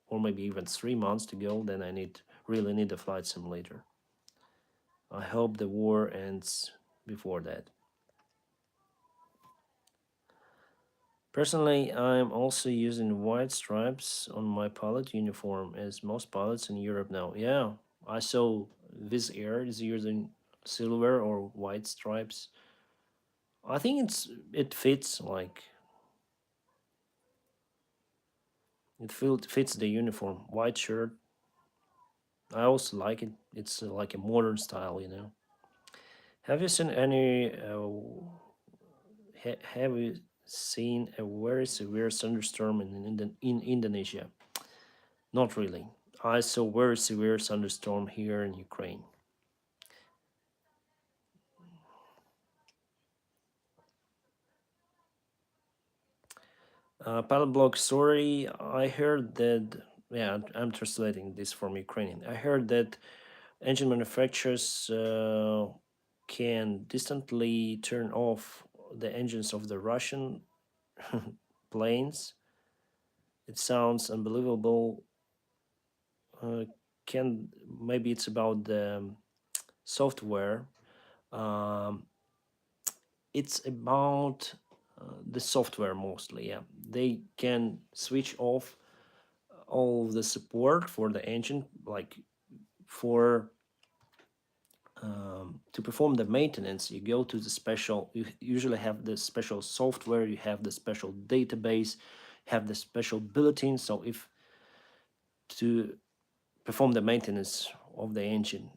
or maybe even 3 months to go. Then I really need a flight simulator. I hope the war ends before that. Personally, I'm also using white stripes on my pilot uniform, as most pilots in Europe now. Yeah, I saw Wizz Air is using silver or white stripes. I think it fits like fits the uniform. White shirt. I also like it. It's like a modern style, you know. Have you seen any? Have you seen a very severe thunderstorm in Indonesia? Not really. I saw very severe thunderstorm here in Ukraine. Pilot blog story. I heard that. Yeah, I'm translating this from Ukrainian. I heard that engine manufacturers can distantly turn off the engines of the Russian planes. It sounds unbelievable. Can maybe it's about the software. Um, it's about the software mostly. Yeah, they can switch off all of the support for the engine, like for to perform the maintenance. You go to the special. You usually have the special software. You have the special database. Have the special bulletin. So if to perform the maintenance of the engine.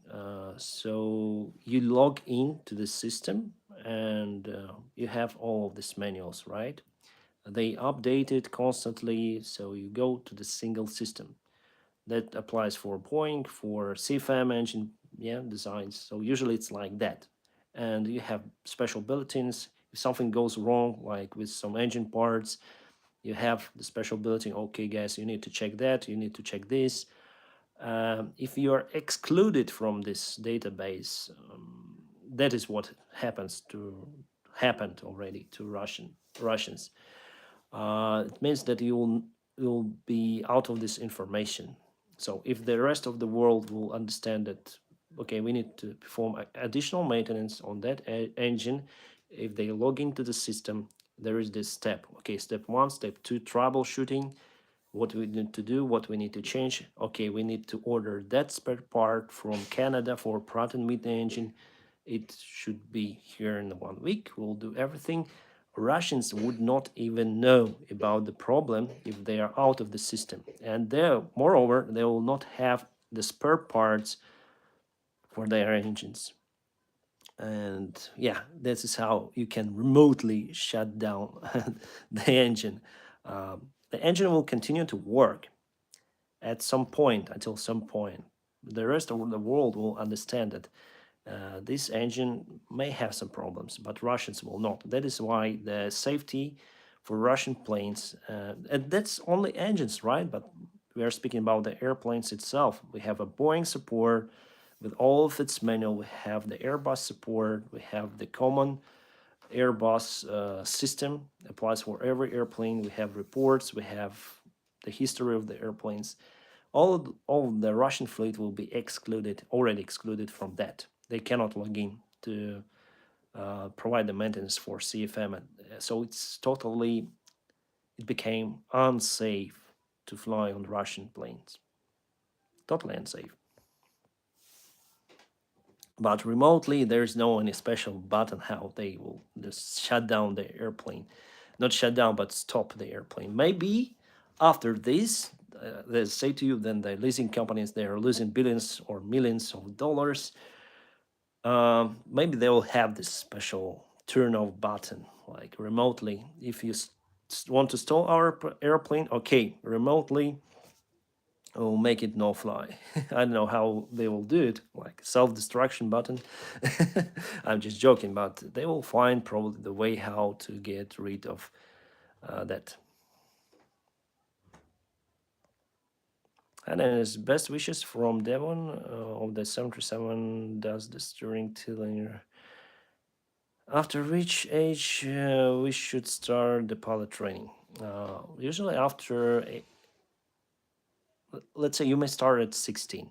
So you log in to the system and you have all of these manuals, right? They update it constantly, so you go to the single system. That applies for Boeing, for CFM engine, yeah, designs. So usually it's like that. And you have special bulletins. If something goes wrong, like with some engine parts, you have the special bulletin. Okay, guys, you need to check that. You need to check this. If you are excluded from this database, that is what happened already to Russians. It means that you'll be out of this information. So if the rest of the world will understand that, okay, we need to perform additional maintenance on that engine, if they log into the system, there is this step. Okay, step one, step two, troubleshooting. what we need to do, what we need to change. Okay, we need to order that spare part from Canada for Pratt and Whitney engine. It should be here in 1 week. We'll do everything. Russians would not even know about the problem if they are out of the system. And moreover, they will not have the spare parts for their engines. And yeah, this is how you can remotely shut down the engine. The engine will continue to work at some point, until some point. The rest of the world will understand that this engine may have some problems, but Russians will not. That is why the safety for Russian planes, and that's only engines, right? But we are speaking about the airplanes itself. We have a Boeing support with all of its manual. We have the Airbus support. We have the common Airbus system applies for every airplane. We have reports. We have the history of the airplanes. All of the Russian fleet will be already excluded from that. They cannot log in to provide the maintenance for CFM. So it became unsafe to fly on Russian planes. Totally unsafe. But remotely, there is no any special button how they will just shut down the airplane. Not shut down, but stop the airplane. Maybe after this, they say to you, then the leasing companies, they are losing billions or millions of dollars. Maybe they will have this special turn off button, like remotely. If you want to stall our airplane, okay, remotely, will make it no fly. I don't know how they will do it, like self-destruction button. I'm just joking, but they will find probably the way how to get rid of that. And then it's best wishes from Devon of the 737 does the steering till after which age we should start the pilot training. Usually after, let's say you may start at 16.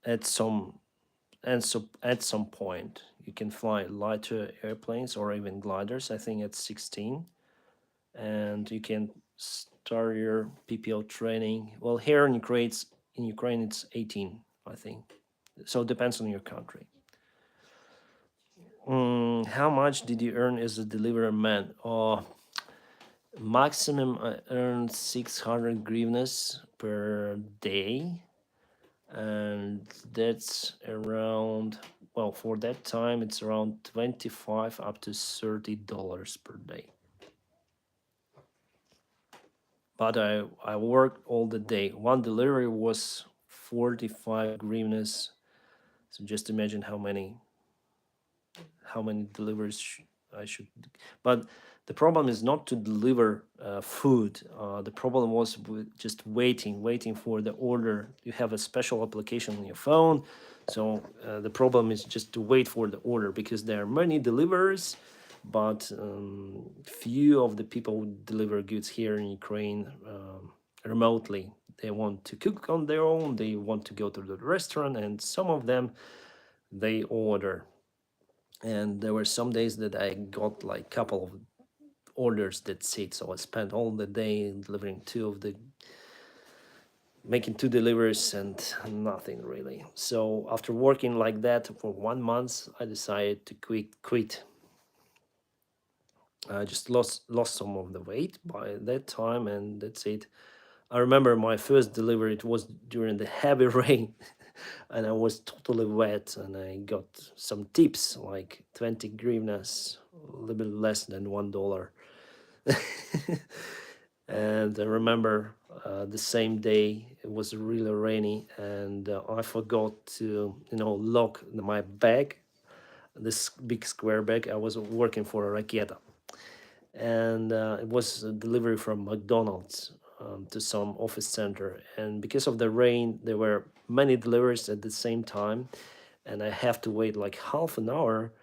At some at some point you can fly lighter airplanes or even gliders, I think at 16, and you can start your PPO training. Well, here in Ukraine it's 18, I think. So it depends on your country. How much did you earn as a delivery man? Maximum I earned 600 hryvnias per day, and that's around, well, for that time it's around 25 up to $30 per day. But I worked all the day. One delivery was 45 hryvnias. So just imagine how many deliveries I should. But the problem is not to deliver food. The problem was with just waiting for the order. You have a special application on your phone, so the problem is just to wait for the order, because there are many deliverers, but few of the people who deliver goods here in Ukraine remotely. They want to cook on their own. They want to go to the restaurant, and some of them they order. And there were some days that I got like couple of orders, that's it. So I spent all the day delivering making two deliveries and nothing really. So after working like that for 1 month, I decided to quit. I just lost some of the weight by that time, and that's it. I remember my first delivery, it was during the heavy rain, and I was totally wet, and I got some tips like 20 hryvnias, a little bit less than $1. And I remember the same day it was really rainy, and I forgot to lock my bag, this big square bag. I was working for a Raketa, and it was a delivery from McDonald's to some office center, and because of the rain there were many deliveries at the same time, and I have to wait like half an hour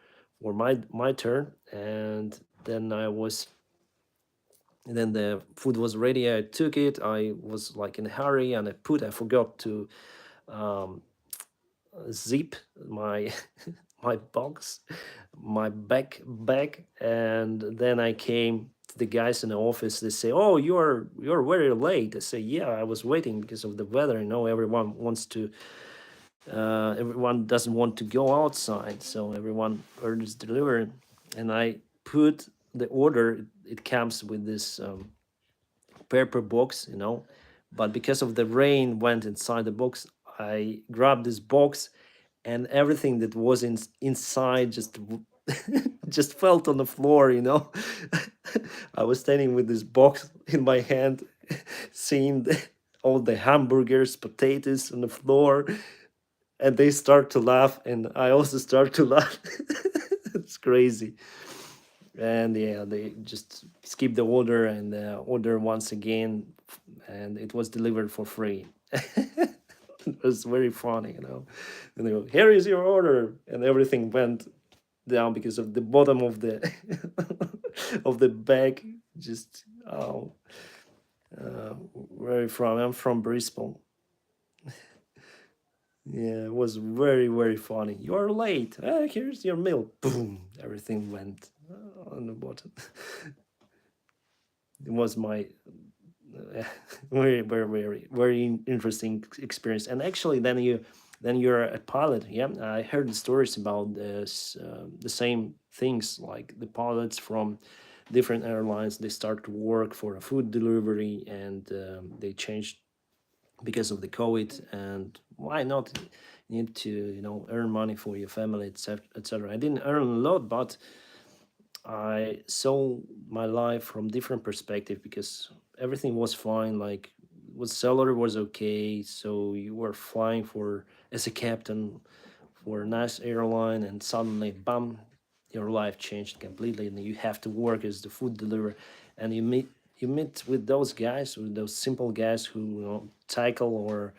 for my turn. And then the food was ready. I took it. I was like in a hurry, and I forgot to um, zip my my box, my bag, and then I came the guys in the office, they say, "Oh, you're very late." I say, "Yeah, I was waiting because of the weather. You know, everyone doesn't want to go outside, so everyone orders delivery." And I put the order. It comes with this paper box, you know, but because of the rain went inside the box, I grabbed this box, and everything that was inside just just fell on the floor, you know. I was standing with this box in my hand, seeing all the hamburgers, potatoes on the floor, and they start to laugh, and I also start to laugh. It's crazy. And yeah, they just skip the order and order once again, and it was delivered for free. It was very funny, you know. And they go, "Here is your order," and everything went down because of the bottom of the of the bag. Just uh, where are you from? I'm from Brisbane. Yeah, it was very funny. "You're late. Here's your meal." Boom! Everything went on the bottom. It was my very interesting experience. And actually, then you're a pilot. Yeah, I heard the stories about this, the same things, like the pilots from different airlines, they start to work for a food delivery, and they changed because of the COVID. And why not? You need to, you know, earn money for your family, etc., etc. I didn't earn a lot, but I saw my life from different perspective, because everything was fine. Like, what salary was okay, so you were flying for as a captain for a nice airline, and suddenly, bam, your life changed completely, and you have to work as the food deliverer, and you meet with those guys, with those simple guys who, you know, cycle, or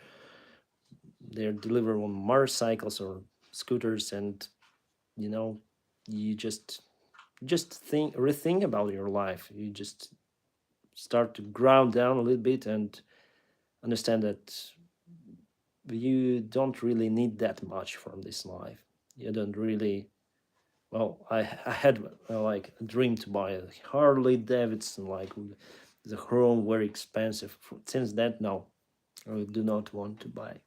they're delivered on motorcycles or scooters, and you know, you just think rethink about your life. You just start to ground down a little bit and understand that you don't really need that much from this life. You don't really, well, I had like a dream to buy a Harley Davidson, like with the chrome, very expensive. Since that, no, I do not want to buy.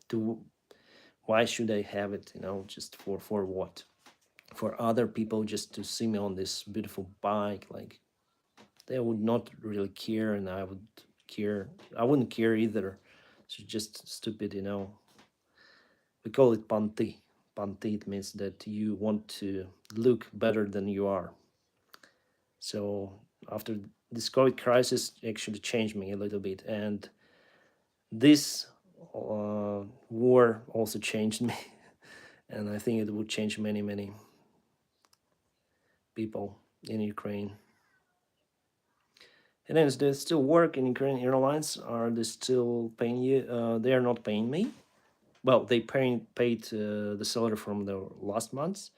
To Why should I have it, you know, just for what? For other people just to see me on this beautiful bike, like, they would not really care, and I wouldn't care either. It's just stupid, you know. We call it panti. It means that you want to look better than you are. So after this COVID crisis actually changed me a little bit, and this war also changed me. And I think it would change many people in Ukraine. And then, is there still work in Ukrainian Airlines? Are they still paying you? They are not paying me. Well, they paid the salary from the last month,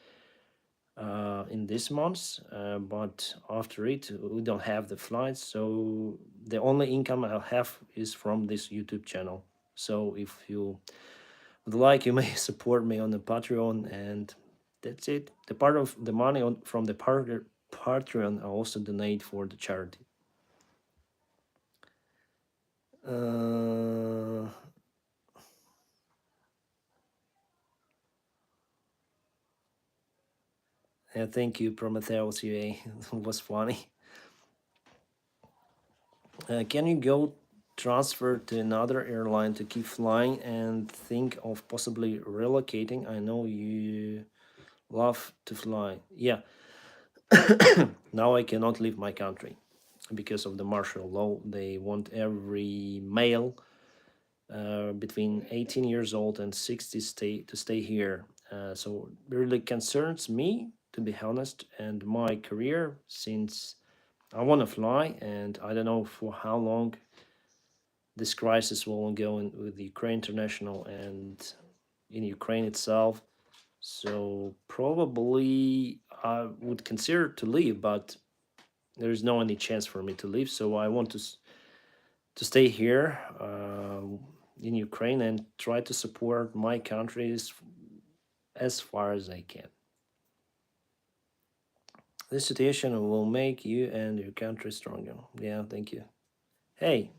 in this month, but after it, we don't have the flights. So the only income I'll have is from this YouTube channel. So if you would like, you may support me on the Patreon, and that's it. The part of the money from the Patreon, I also donate for the charity. Uh, yeah, thank you, Prometheus UA. It was funny. Can you go transfer to another airline to keep flying and think of possibly relocating? I know you love to fly. Yeah, now I cannot leave my country because of the martial law. They want every male between 18 years old and 60 stay here. So it really concerns me, to be honest, and my career, since I want to fly, and I don't know for how long this crisis will go on with the Ukraine International and in Ukraine itself. So probably I would consider to leave, but there's no any chance for me to leave. So I want to stay here in Ukraine and try to support my countries as far as I can. This situation will make you and your country stronger. Yeah, thank you. Hey,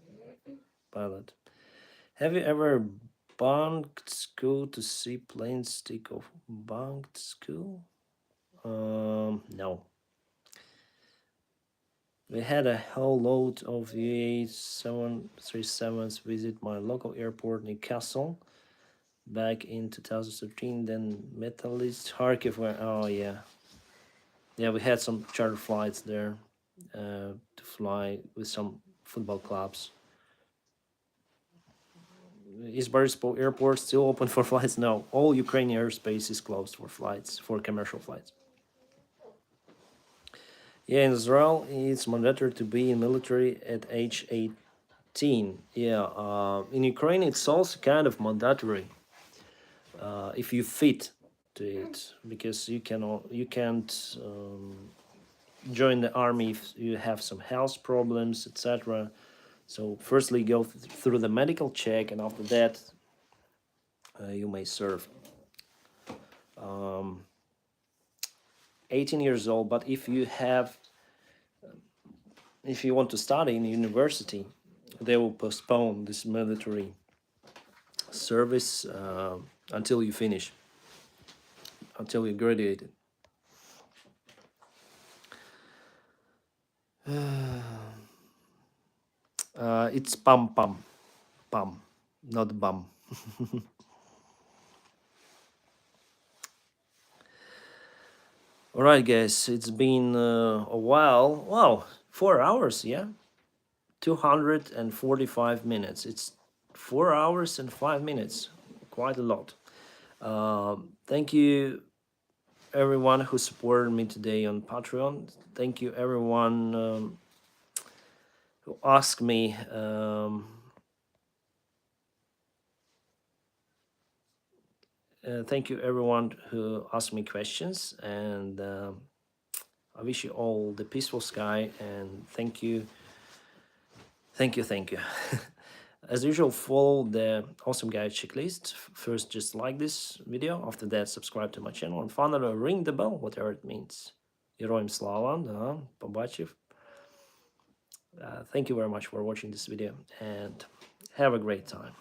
pilot. Have you ever bunked school to see planes take off? Bunked school? No. We had a whole load of VA 737s visit my local airport, Newcastle, back in 2013. Then Metalist, Kharkiv. Oh yeah, yeah. We had some charter flights there to fly with some football clubs. Is Boryspil Airport still open for flights? No, all Ukrainian airspace is closed for flights, for commercial flights. Yeah, in Israel, it's mandatory to be in military at age 18. Yeah, in Ukraine, it's also kind of mandatory if you fit to it, because you can't join the army if you have some health problems, etc. So, firstly, go through the medical check, and after that, you may serve. 18 years old, but if you want to study in university, they will postpone this military service until you finish, until you graduated. It's pam, not bum. All right, guys, it's been a while. Wow, 4 hours, yeah, 245 minutes. It's 4 hours and 5 minutes, quite a lot. Thank you, everyone who supported me today on Patreon. Thank you, everyone who asked me. Thank you, everyone who asked me questions, and I wish you all the peaceful sky. And thank you. As usual, follow the awesome guide checklist. First, just like this video. After that, subscribe to my channel. And finally, ring the bell, whatever it means. Героям слава, да, побачив. Thank you very much for watching this video, and have a great time.